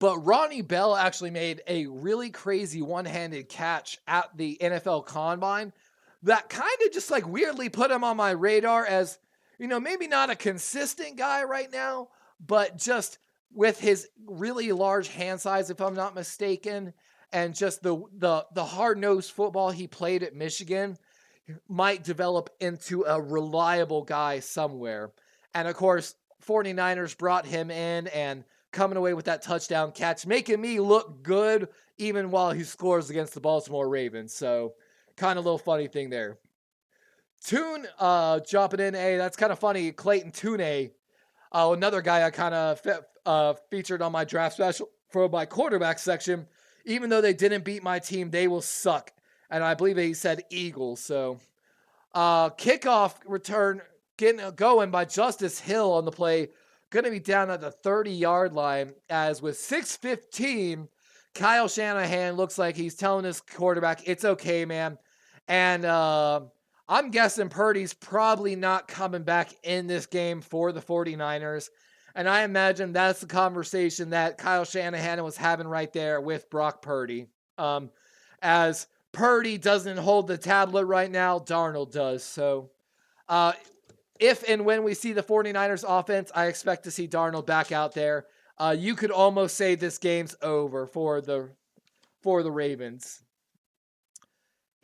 S2: But Ronnie Bell actually made a really crazy one-handed catch at the NFL Combine that kind of just like weirdly put him on my radar as, maybe not a consistent guy right now, but just with his really large hand size, if I'm not mistaken, and just the hard-nosed football he played at Michigan might develop into a reliable guy somewhere. And of course, 49ers brought him in and coming away with that touchdown catch, making me look good even while he scores against the Baltimore Ravens. So kind of a little funny thing there. Toon jumping in. Hey, that's kind of funny. Clayton Tune, another guy I kind of featured on my draft special for my quarterback section. Even though they didn't beat my team, they will suck. And I believe he said Eagles. So kickoff return getting going by Justice Hill on the play. Going to be down at the 30-yard line, as with 6:15, Kyle Shanahan looks like he's telling his quarterback, it's okay, man. And I'm guessing Purdy's probably not coming back in this game for the 49ers. And I imagine that's the conversation that Kyle Shanahan was having right there with Brock Purdy. As Purdy doesn't hold the tablet right now, Darnold does. So if and when we see the 49ers offense, I expect to see Darnold back out there. You could almost say this game's over for the Ravens.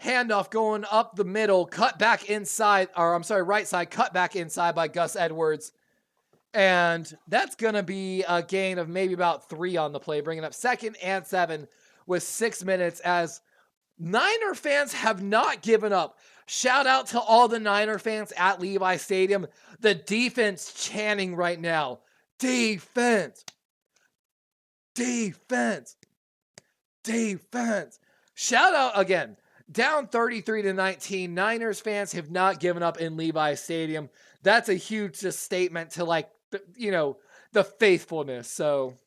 S2: Handoff going up the middle, cut back inside, right side, cut back inside by Gus Edwards. And that's going to be a gain of maybe about 3 on the play, bringing up 2nd and 7 with 6 minutes, as Niner fans have not given up. Shout out to all the Niner fans at Levi Stadium. The defense chanting right now. Defense. Defense. Defense. Shout out again. Down 33-19. Niners fans have not given up in Levi Stadium. That's a huge statement to the faithfulness. So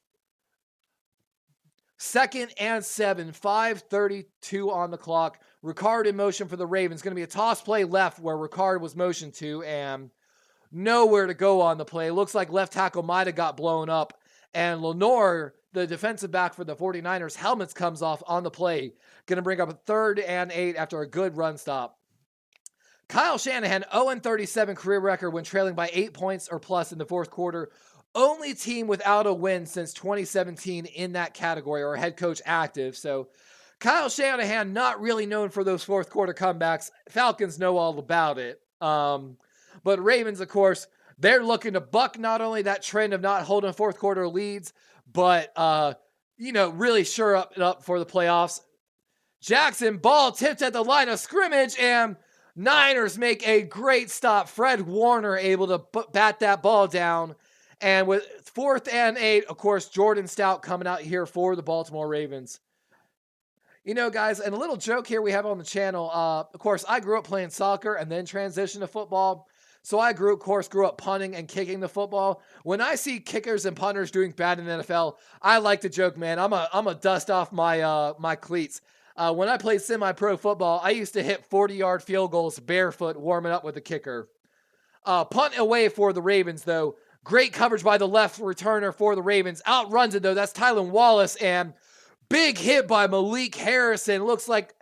S2: 2nd and 7, 5:32 on the clock. Ricard in motion for the Ravens. Going to be a toss play left where Ricard was motioned to, and nowhere to go on the play. Looks like left tackle might have got blown up And Lenore, the defensive back for the 49ers, helmets comes off on the play. Going to bring up a 3rd and 8 after a good run stop. Kyle Shanahan, 0-37 career record when trailing by 8 points or plus in the fourth quarter. Only team without a win since 2017 in that category, or head coach active. So Kyle Shanahan, not really known for those fourth quarter comebacks. Falcons know all about it. But Ravens, of course, they're looking to buck not only that trend of not holding fourth quarter leads, but, really sure up for the playoffs. Jackson, ball tipped at the line of scrimmage, and Niners make a great stop. Fred Warner able to bat that ball down. And with 4th and 8, of course, Jordan Stout coming out here for the Baltimore Ravens. Guys, and a little joke here we have on the channel. Of course, I grew up playing soccer and then transitioned to football. So I grew up punting and kicking the football. When I see kickers and punters doing bad in the NFL, I like to joke, man. I'm a dust off my cleats. When I played semi-pro football, I used to hit 40-yard field goals barefoot, warming up with the kicker. Punt away for the Ravens, though. Great coverage by the left returner for the Ravens. Outruns it, though. That's Tylan Wallace, and big hit by Malik Harrison. Looks like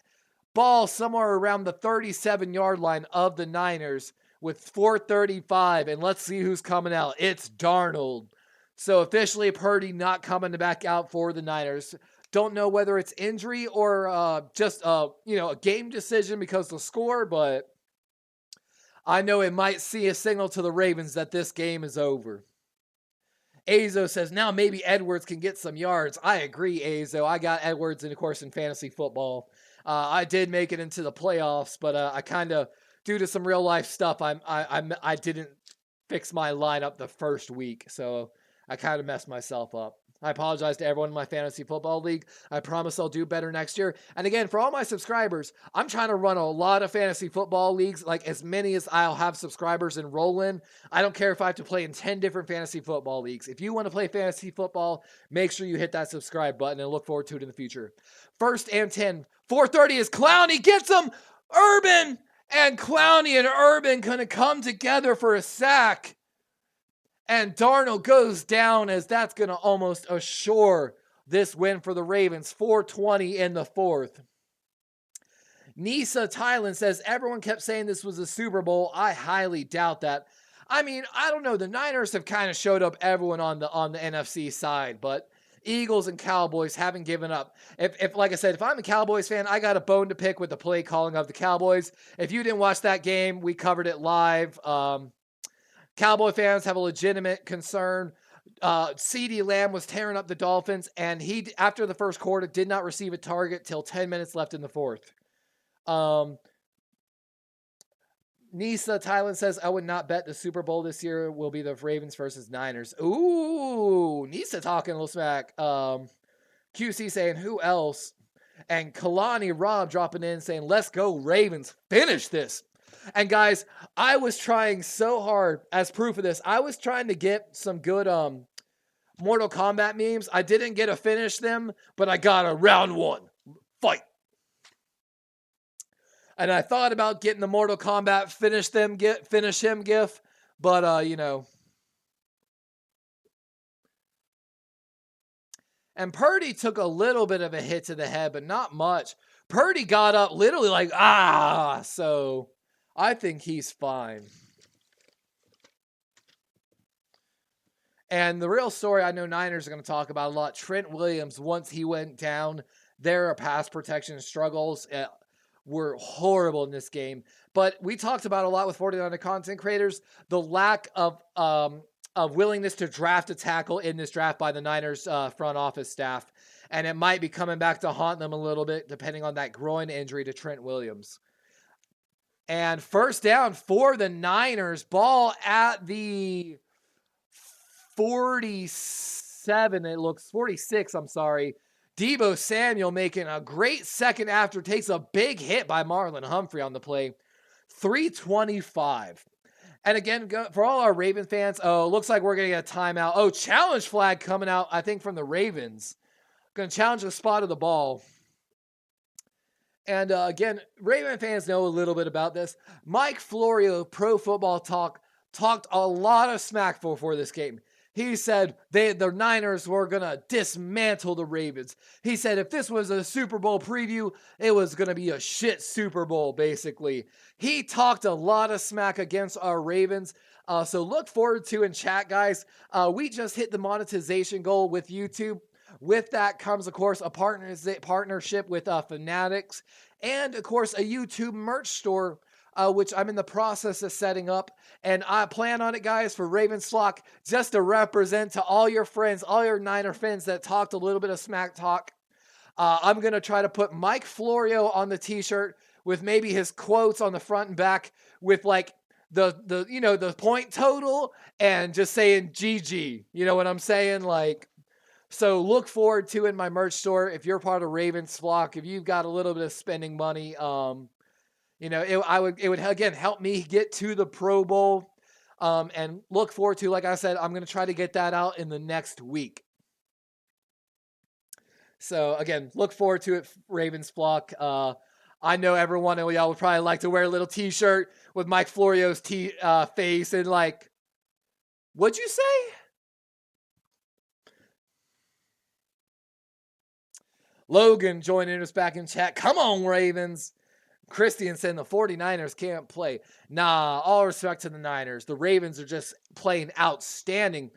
S2: ball somewhere around the 37-yard line of the Niners with 4:35. And let's see who's coming out. It's Darnold. So officially Purdy not coming back out for the Niners. Don't know whether it's injury or just a game decision because of the score, but I know it might see a signal to the Ravens that this game is over. Azo says, now maybe Edwards can get some yards. I agree, Azo. I got Edwards, of course, in fantasy football. I did make it into the playoffs, but I kind of, due to some real life stuff, I didn't fix my lineup the first week, so I kind of messed myself up. I apologize to everyone in my fantasy football league. I promise I'll do better next year. And again, for all my subscribers, I'm trying to run a lot of fantasy football leagues, like as many as I'll have subscribers enroll in. I don't care if I have to play in 10 different fantasy football leagues. If you want to play fantasy football, make sure you hit that subscribe button and look forward to it in the future. 1st and 10. 4:30 is Clowney. Gets him. Urban. And Clowney and Urban going to come together for a sack. And Darnold goes down as that's going to almost assure this win for the Ravens. 4:20 in the fourth. Nisa Thailand says, everyone kept saying this was a Super Bowl. I highly doubt that. I mean, I don't know. The Niners have kind of showed up everyone on the NFC side, but Eagles and Cowboys haven't given up. If like I said, if I'm a Cowboys fan, I got a bone to pick with the play calling of the Cowboys. If you didn't watch that game, we covered it live. Cowboy fans have a legitimate concern. CeeDee Lamb was tearing up the Dolphins, and he, after the first quarter, did not receive a target till 10 minutes left in the fourth. Nisa Thailand says, I would not bet the Super Bowl this year will be the Ravens versus Niners. Ooh, Nisa talking a little smack. QC saying, who else? And Kalani Rob dropping in saying, let's go Ravens. Finish this. And guys, I was trying so hard, as proof of this, I was trying to get some good Mortal Kombat memes. I didn't get to finish them, but I got a round one. Fight. And I thought about getting the Mortal Kombat finish him gif, but And Purdy took a little bit of a hit to the head, but not much. Purdy got up literally like, so I think he's fine. And the real story I know Niners are going to talk about a lot, Trent Williams, once he went down, their pass protection struggles were horrible in this game. But we talked about a lot with 49er content creators, the lack of willingness to draft a tackle in this draft by the Niners front office staff. And it might be coming back to haunt them a little bit, depending on that groin injury to Trent Williams. And first down for the Niners, ball at the 46, I'm sorry. Deebo Samuel making a great second after, takes a big hit by Marlon Humphrey on the play. 3:25. And again, for all our Raven fans, looks like we're going to get a timeout. Challenge flag coming out, I think, from the Ravens. Going to challenge the spot of the ball. And again, Raven fans know a little bit about this. Mike Florio, Pro Football Talk, talked a lot of smack for this game. He said the Niners were going to dismantle the Ravens. He said if this was a Super Bowl preview, it was going to be a shit Super Bowl, basically. He talked a lot of smack against our Ravens. So look forward to in chat, guys. We just hit the monetization goal with YouTube. With that comes, of course, a partnership with Fanatics and, of course, a YouTube merch store, which I'm in the process of setting up. And I plan on it, guys, for Ravens Flock, just to represent to all your friends, all your Niner fans that talked a little bit of smack talk. I'm going to try to put Mike Florio on the t-shirt with maybe his quotes on the front and back with like the point total and just saying GG. You know what I'm saying? Like, so look forward to in my merch store. If you're part of Ravens Flock, if you've got a little bit of spending money, it would again help me get to the Pro Bowl, and look forward to, like I said, I'm going to try to get that out in the next week. So again, look forward to it, Ravens Flock. I know everyone of y'all would probably like to wear a little t-shirt with Mike Florio's face and like, what'd you say? Logan joining us back in chat. Come on, Ravens. Christian saying the 49ers can't play. Nah, all respect to the Niners. The Ravens are just playing outstanding.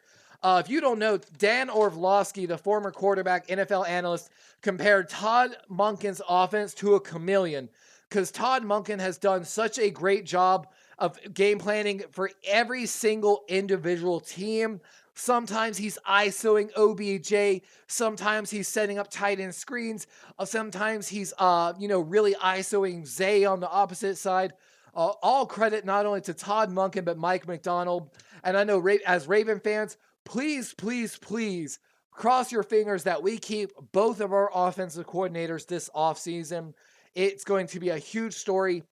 S2: If you don't know, Dan Orlovsky, the former quarterback NFL analyst, compared Todd Monken's offense to a chameleon because Todd Monken has done such a great job of game planning for every single individual team. Sometimes he's ISOing OBJ. Sometimes he's setting up tight end screens. Sometimes he's, really ISOing Zay on the opposite side. All credit not only to Todd Monken, but Mike McDonald. And I know as Raven fans, please, please, please cross your fingers that we keep both of our offensive coordinators this offseason. It's going to be a huge story.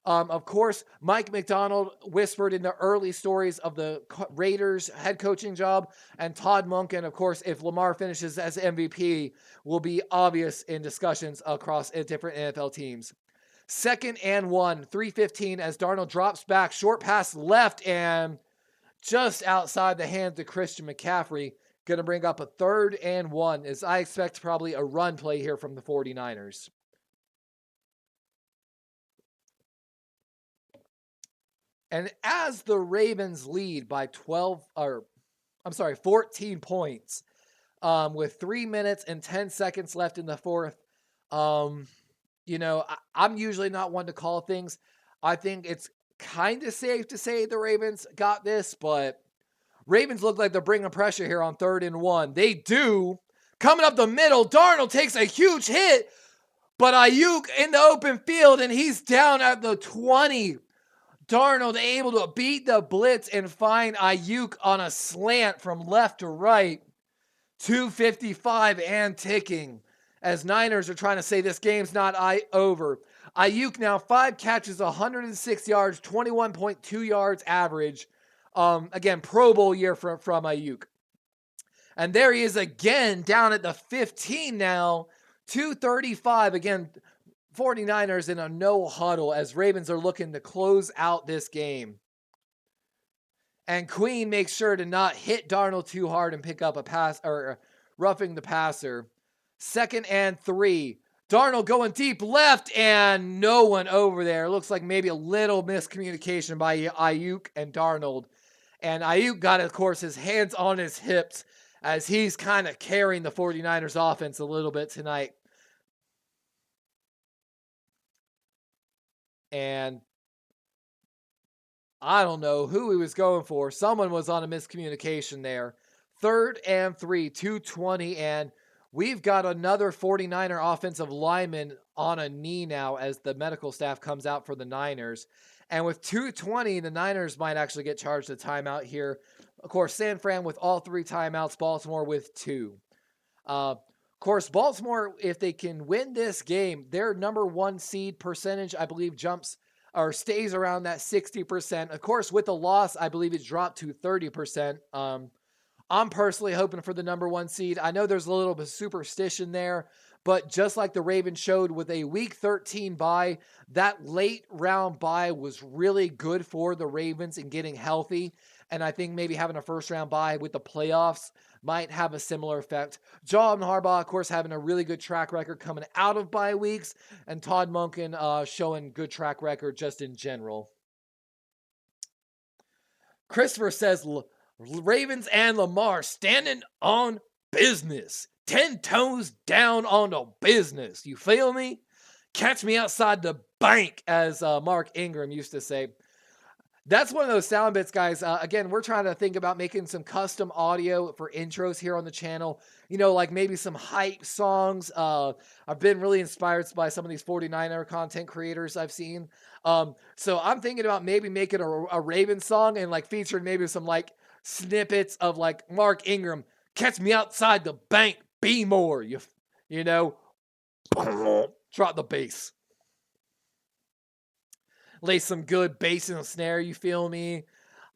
S2: Of course, Mike McDonald whispered in the early stories of the Raiders head coaching job, and Todd Monken, of course, if Lamar finishes as MVP, will be obvious in discussions across different NFL teams. 2nd and 1, 3:15 as Darnold drops back, short pass left, and just outside the hands of Christian McCaffrey. Going to bring up a 3rd and 1 as I expect probably a run play here from the 49ers. And as the Ravens lead by 14 points, with 3 minutes and 10 seconds left in the fourth, I'm usually not one to call things. I think it's kind of safe to say the Ravens got this, but Ravens look like they're bringing pressure here on 3rd and 1. They do. Coming up the middle, Darnold takes a huge hit, but Ayuk in the open field, and he's down at the 20. Darnold able to beat the blitz and find Ayuk on a slant from left to right. 2:55 and ticking as Niners are trying to say this game's not over. Ayuk now 5 catches, 106 yards, 21.2 yards average. Again, Pro Bowl year from Ayuk. And there he is again down at the 15 now. 2:35 again. 49ers in a no huddle as Ravens are looking to close out this game. And Queen makes sure to not hit Darnold too hard and pick up a pass or roughing the passer. 2nd and 3. Darnold going deep left and no one over there. Looks like maybe a little miscommunication by Ayuk and Darnold. And Ayuk got, of course, his hands on his hips as he's kind of carrying the 49ers offense a little bit tonight. And I don't know who he was going for. Someone was on a miscommunication there. 3rd and 3, 2:20, and we've got another 49er offensive lineman on a knee now as the medical staff comes out for the Niners. And with 2:20, the Niners might actually get charged a timeout here. Of course, San Fran with all 3 timeouts, Baltimore with 2. Of course, Baltimore, if they can win this game, their number 1 seed percentage, I believe, jumps or stays around that 60%. Of course, with the loss, I believe it's dropped to 30%. I'm personally hoping for the number 1 seed. I know there's a little bit of superstition there, but just like the Ravens showed with a week 13 bye, that late round bye was really good for the Ravens in getting healthy. And I think maybe having a first-round bye with the playoffs might have a similar effect. John Harbaugh, of course, having a really good track record coming out of bye weeks, and Todd Monken showing good track record just in general. Christopher says, Ravens and Lamar standing on business. 10 toes down on the business. You feel me? Catch me outside the bank, as Mark Ingram used to say. That's one of those sound bits, guys. Again, we're trying to think about making some custom audio for intros here on the channel. You know, like maybe some hype songs. I've been really inspired by some of these 49er content creators I've seen. So I'm thinking about maybe making a Raven song and like featuring maybe some like snippets of like Mark Ingram, catch me outside the bank, be more. You know, drop the bass. Lay some good bass and snare, you feel me?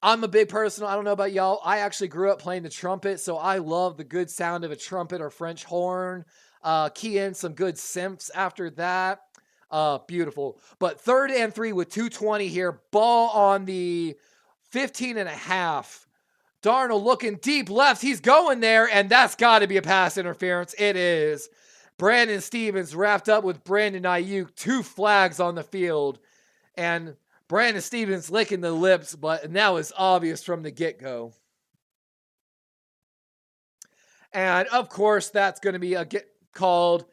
S2: I'm a big person, I don't know about y'all. I actually grew up playing the trumpet, so I love the good sound of a trumpet or French horn. Key in some good synths after that. Beautiful. But 3rd and 3 with 2:20 here. Ball on the 15.5. Darnold looking deep left. He's going there, and that's got to be a pass interference. It is. Brandon Stevens wrapped up with Brandon Ayuk. 2 flags on the field. And Brandon Stevens licking the lips, but now it's obvious from the get-go. And, of course, that's going to be called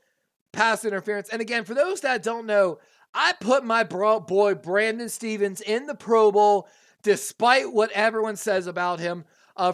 S2: pass interference. And, again, for those that don't know, I put my boy Brandon Stevens in the Pro Bowl despite what everyone says about him.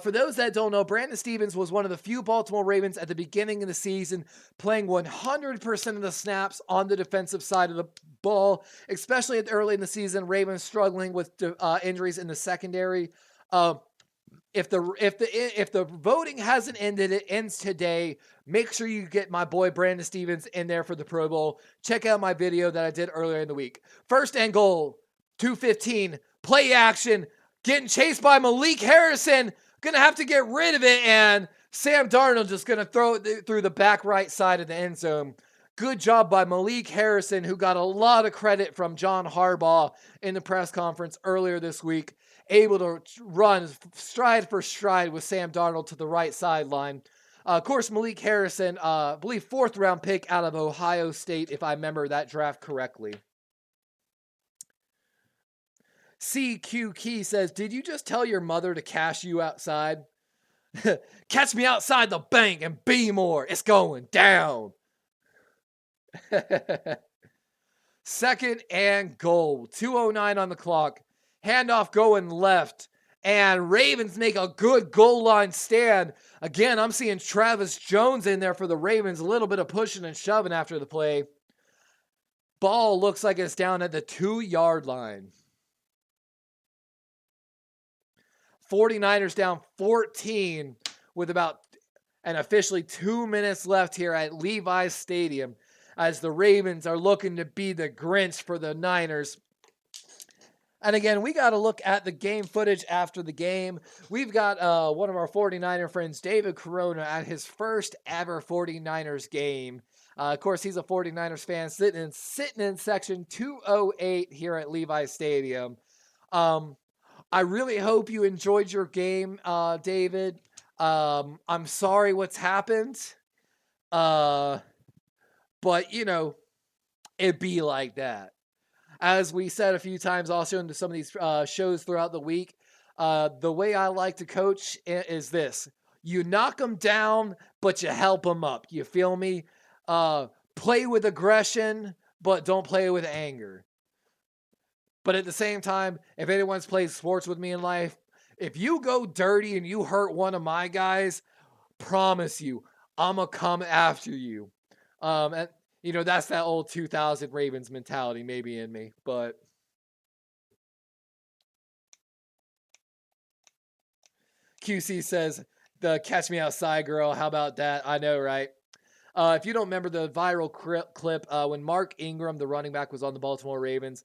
S2: For those that don't know, Brandon Stevens was one of the few Baltimore Ravens at the beginning of the season playing 100% of the snaps on the defensive side of the ball, especially early in the season. Ravens struggling with injuries in the secondary. If the voting hasn't ended, it ends today. Make sure you get my boy Brandon Stevens in there for the Pro Bowl. Check out my video that I did earlier in the week. 1st and goal, 2:15, play action, getting chased by Malik Harrison. Gonna have to get rid of it, and Sam Darnold just gonna throw it through the back right side of the end zone. Good job by Malik Harrison, who got a lot of credit from John Harbaugh in the press conference earlier this week, able to run stride for stride with Sam Darnold to the right sideline. Of course, Malik Harrison, I believe 4th round pick out of Ohio State, if I remember that draft correctly. CQ Key says, did you just tell your mother to cash you outside? Catch me outside the bank and be more. It's going down. 2nd and goal. 2:09 on the clock. Handoff going left. And Ravens make a good goal line stand. Again, I'm seeing Travis Jones in there for the Ravens. A little bit of pushing and shoving after the play. Ball looks like it's down at the 2-yard line. 49ers down 14 with about and officially 2 minutes left here at Levi's Stadium as the Ravens are looking to be the Grinch for the Niners. And again, we got to look at the game footage after the game. We've got one of our 49er friends, David Corona, at his first ever 49ers game. Of course, he's a 49ers fan sitting in section 208 here at Levi's Stadium. I really hope you enjoyed your game, David. I'm sorry what's happened. But, you know, it'd be like that. As we said a few times also into some of these shows throughout the week, the way I like to coach is this. You knock them down, but you help them up. You feel me? Play with aggression, but don't play with anger. But at the same time, if anyone's played sports with me in life, if you go dirty and you hurt one of my guys, promise you, I'm going to come after you. And, you know, that's that old 2000 Ravens mentality maybe in me. But QC says, the catch me outside girl. How about that? I know, right? If you don't remember the viral clip, when Mark Ingram, the running back, was on the Baltimore Ravens,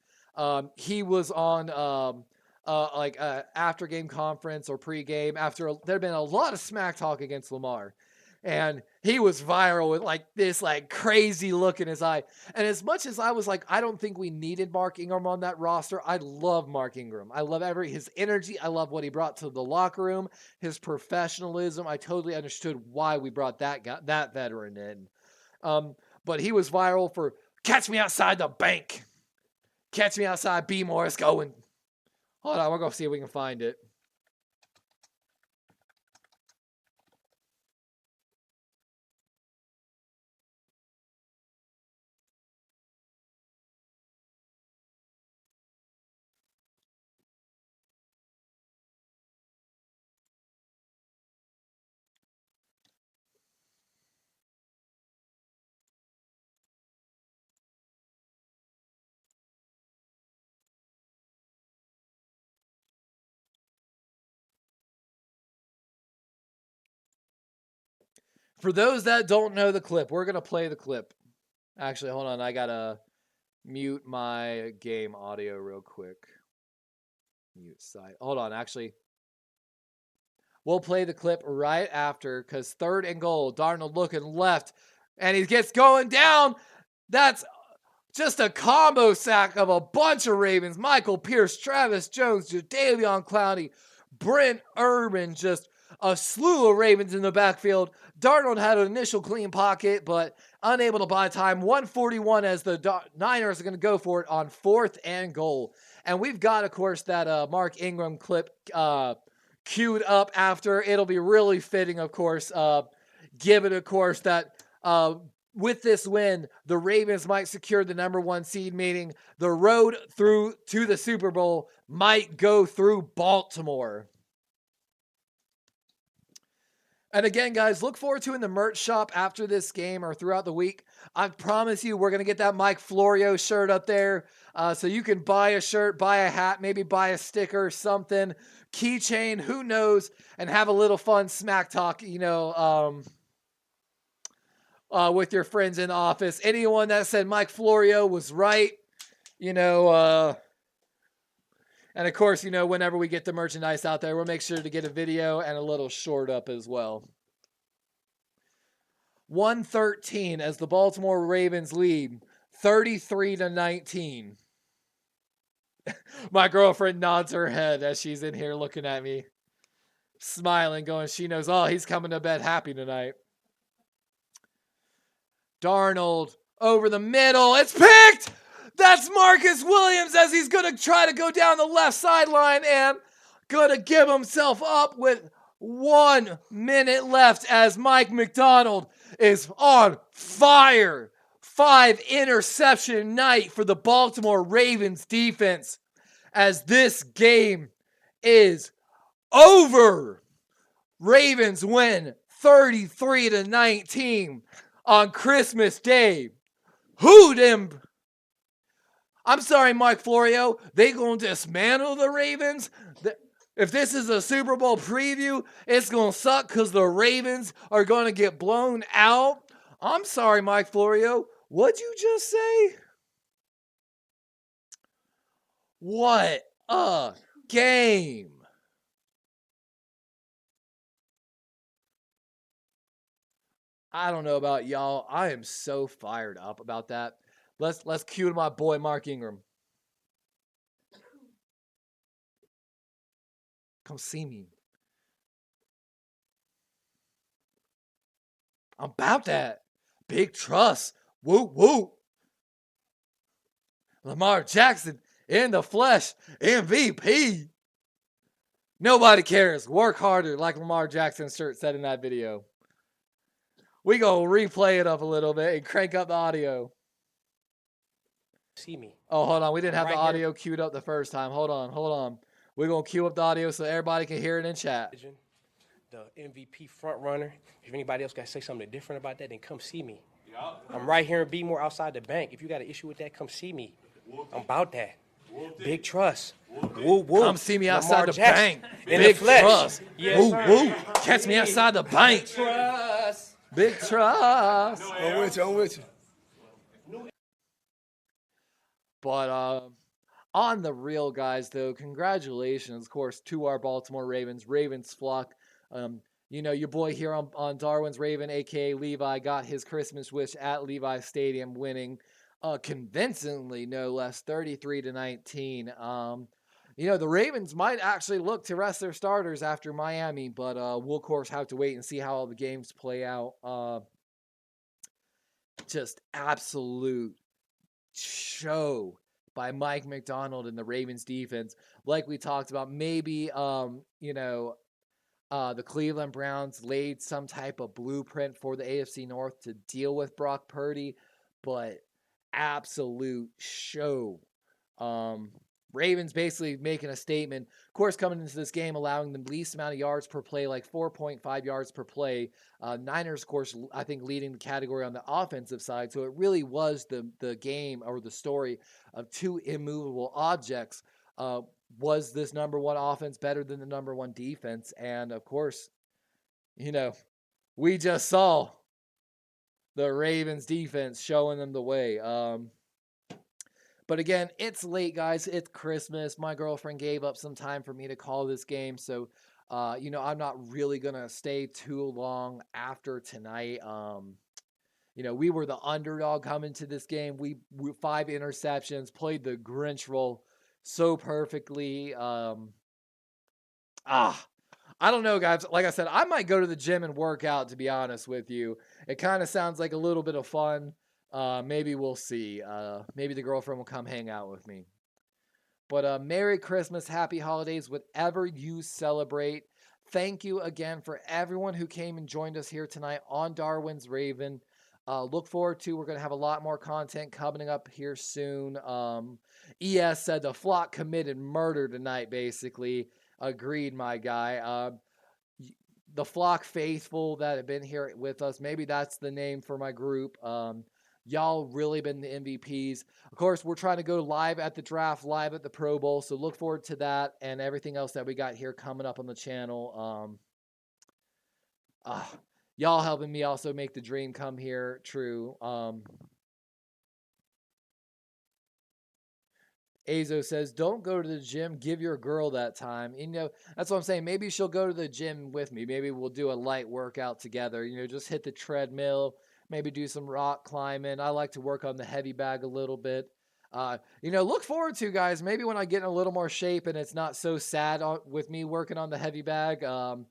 S2: he was on after game conference or pre-game after there had been a lot of smack talk against Lamar. And he was viral with like this like crazy look in his eye. And as much as I was like, I don't think we needed Mark Ingram on that roster. I love Mark Ingram. I love his energy. I love what he brought to the locker room, his professionalism. I totally understood why we brought that guy, that veteran in. But he was viral for catch me outside the bank. Catch me outside B. Morris going. Hold on, we're going to see if we can find it. For those that don't know the clip, we're going to play the clip. Actually, hold on. I got to mute my game audio real quick. Mute side. Hold on. Actually, we'll play the clip right after because 3rd and goal. Darnold looking left, and he gets going down. That's just a combo sack of a bunch of Ravens. Michael Pierce, Travis Jones, Jadeveon Clowney, Brent Urban, just a slew of Ravens in the backfield. Darnold had an initial clean pocket, but unable to buy time. 141 as the Niners are going to go for it on 4th and goal. And we've got, of course, that Mark Ingram clip queued up after. It'll be really fitting, of course, given, of course, that with this win, the Ravens might secure the #1 seed, meaning the road through to the Super Bowl might go through Baltimore. And again, guys, look forward to in the merch shop after this game or throughout the week. I promise you, we're going to get that Mike Florio shirt up there. So you can buy a shirt, buy a hat, maybe buy a sticker, something, keychain, who knows, and have a little fun smack talk, with your friends in the office. Anyone that said Mike Florio was right, and of course, whenever we get the merchandise out there, we'll make sure to get a video and a little short up as well. 113 as the Baltimore Ravens lead 33-19. My girlfriend nods her head as she's in here looking at me, smiling, going, she knows, oh, he's coming to bed happy tonight. Darnold over the middle. It's picked! That's Marcus Williams as he's going to try to go down the left sideline and going to give himself up with 1 minute left as Mike McDonald is on fire. 5 interception night for the Baltimore Ravens defense as this game is over. Ravens win 33-19 on Christmas Day. Who them? I'm sorry, Mike Florio. They going to dismantle the Ravens? If this is a Super Bowl preview, it's going to suck because the Ravens are going to get blown out. I'm sorry, Mike Florio. What'd you just say? What a game. I don't know about y'all. I am so fired up about that. Let's cue to my boy Mark Ingram. Come see me. I'm about that. Big trust. Woo woo. Lamar Jackson in the flesh. MVP. Nobody cares. Work harder, like Lamar Jackson's shirt said in that video. We go replay it up a little bit and crank up the audio.
S3: See me.
S2: Oh, hold on. We didn't have the audio queued up the first time. Hold on. We're going to queue up the audio so everybody can hear it in chat.
S3: The MVP front runner. If anybody else got to say something different about that, then come see me. I'm right here in B-More outside the bank. If you got an issue with that, come see me. I'm about that. Big trust. Woo, woo.
S2: Come see me outside the bank.
S3: Big trust.
S2: Yes, woo, woo. Catch me outside the bank. Trust. Big trust.
S4: I'm with you.
S2: But on the real, guys, though, congratulations, of course, to our Baltimore Ravens. Ravens flock. your boy here on Darwin's Raven, a.k.a. Levi, got his Christmas wish at Levi Stadium, winning convincingly, no less, 33-19. The Ravens might actually look to rest their starters after Miami, but we'll, of course, have to wait and see how all the games play out. Just absolute show by Mike McDonald and the Ravens defense. Like we talked about, maybe, the Cleveland Browns laid some type of blueprint for the AFC North to deal with Brock Purdy, but absolute show. Ravens basically making a statement. Of course, coming into this game, allowing the least amount of yards per play, like 4.5 yards per play. Niners, of course, I think leading the category on the offensive side. So it really was the game or the story of two immovable objects. Was this number one offense better than the number one defense? And of course, we just saw the Ravens defense showing them the way. But again, it's late, guys. It's Christmas. My girlfriend gave up some time for me to call this game. So, I'm not really going to stay too long after tonight. We were the underdog coming to this game. We 5 interceptions, played the Grinch role so perfectly. I don't know, guys. Like I said, I might go to the gym and work out, to be honest with you. It kind of sounds like a little bit of fun. Maybe we'll see. Maybe the girlfriend will come hang out with me. But Merry Christmas, Happy Holidays, whatever you celebrate. Thank you again for everyone who came and joined us here tonight on Darwin's Raven. Look forward to, we're going to have a lot more content coming up here soon. ES said the flock committed murder tonight, basically. Agreed, my guy. The flock faithful that have been here with us, maybe that's the name for my group. Y'all really been the MVPs. Of course, we're trying to go live at the draft, live at the Pro Bowl, so look forward to that and everything else that we got here coming up on the channel. Y'all helping me also make the dream come here true. Azo says, don't go to the gym. Give your girl that time. That's what I'm saying. Maybe she'll go to the gym with me. Maybe we'll do a light workout together. Just hit the treadmill. Maybe do some rock climbing. I like to work on the heavy bag a little bit. Look forward to, guys, maybe when I get in a little more shape and it's not so sad with me working on the heavy bag, I'll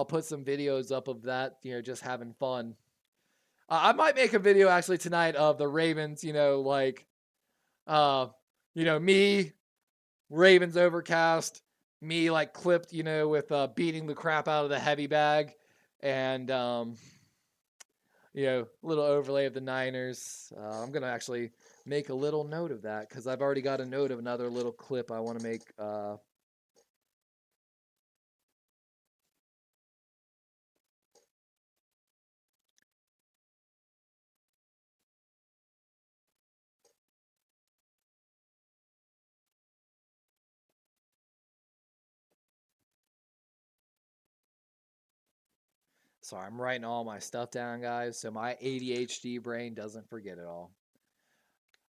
S2: put some videos up of that, just having fun. I might make a video actually tonight of the Ravens, me, Ravens overcast, me clipped, with beating the crap out of the heavy bag, and a little overlay of the Niners. I'm gonna actually make a little note of that because I've already got a note of another little clip I want to make. Sorry, I'm writing all my stuff down, guys, so my ADHD brain doesn't forget it all.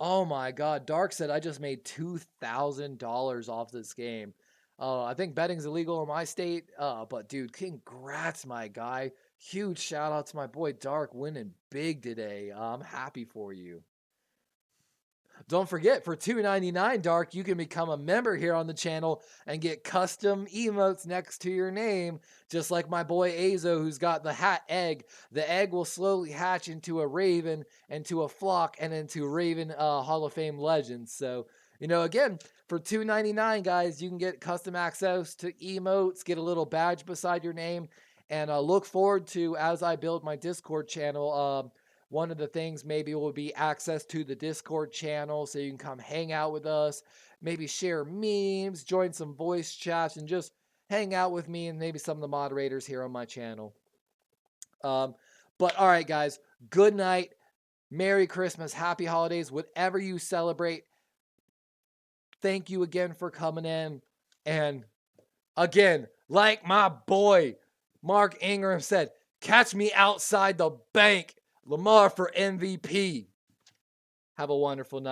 S2: Oh my God, Dark said I just made $2,000 off this game. I think betting's illegal in my state, but dude, congrats, my guy. Huge shout out to my boy Dark winning big today. I'm happy for you. Don't forget, for $2.99, Dark, you can become a member here on the channel and get custom emotes next to your name, just like my boy Azo, who's got the hat egg. The egg will slowly hatch into a Raven, into a flock, and into Raven Hall of Fame legends. So, again, for $2.99, guys, you can get custom access to emotes, get a little badge beside your name, and look forward to, as I build my Discord channel, one of the things maybe will be access to the Discord channel so you can come hang out with us, maybe share memes, join some voice chats, and just hang out with me and maybe some of the moderators here on my channel. But all right, guys, good night. Merry Christmas, Happy Holidays, whatever you celebrate. Thank you again for coming in. And again, like my boy Mark Ingram said, catch me outside the bank. Lamar for MVP. Have a wonderful night.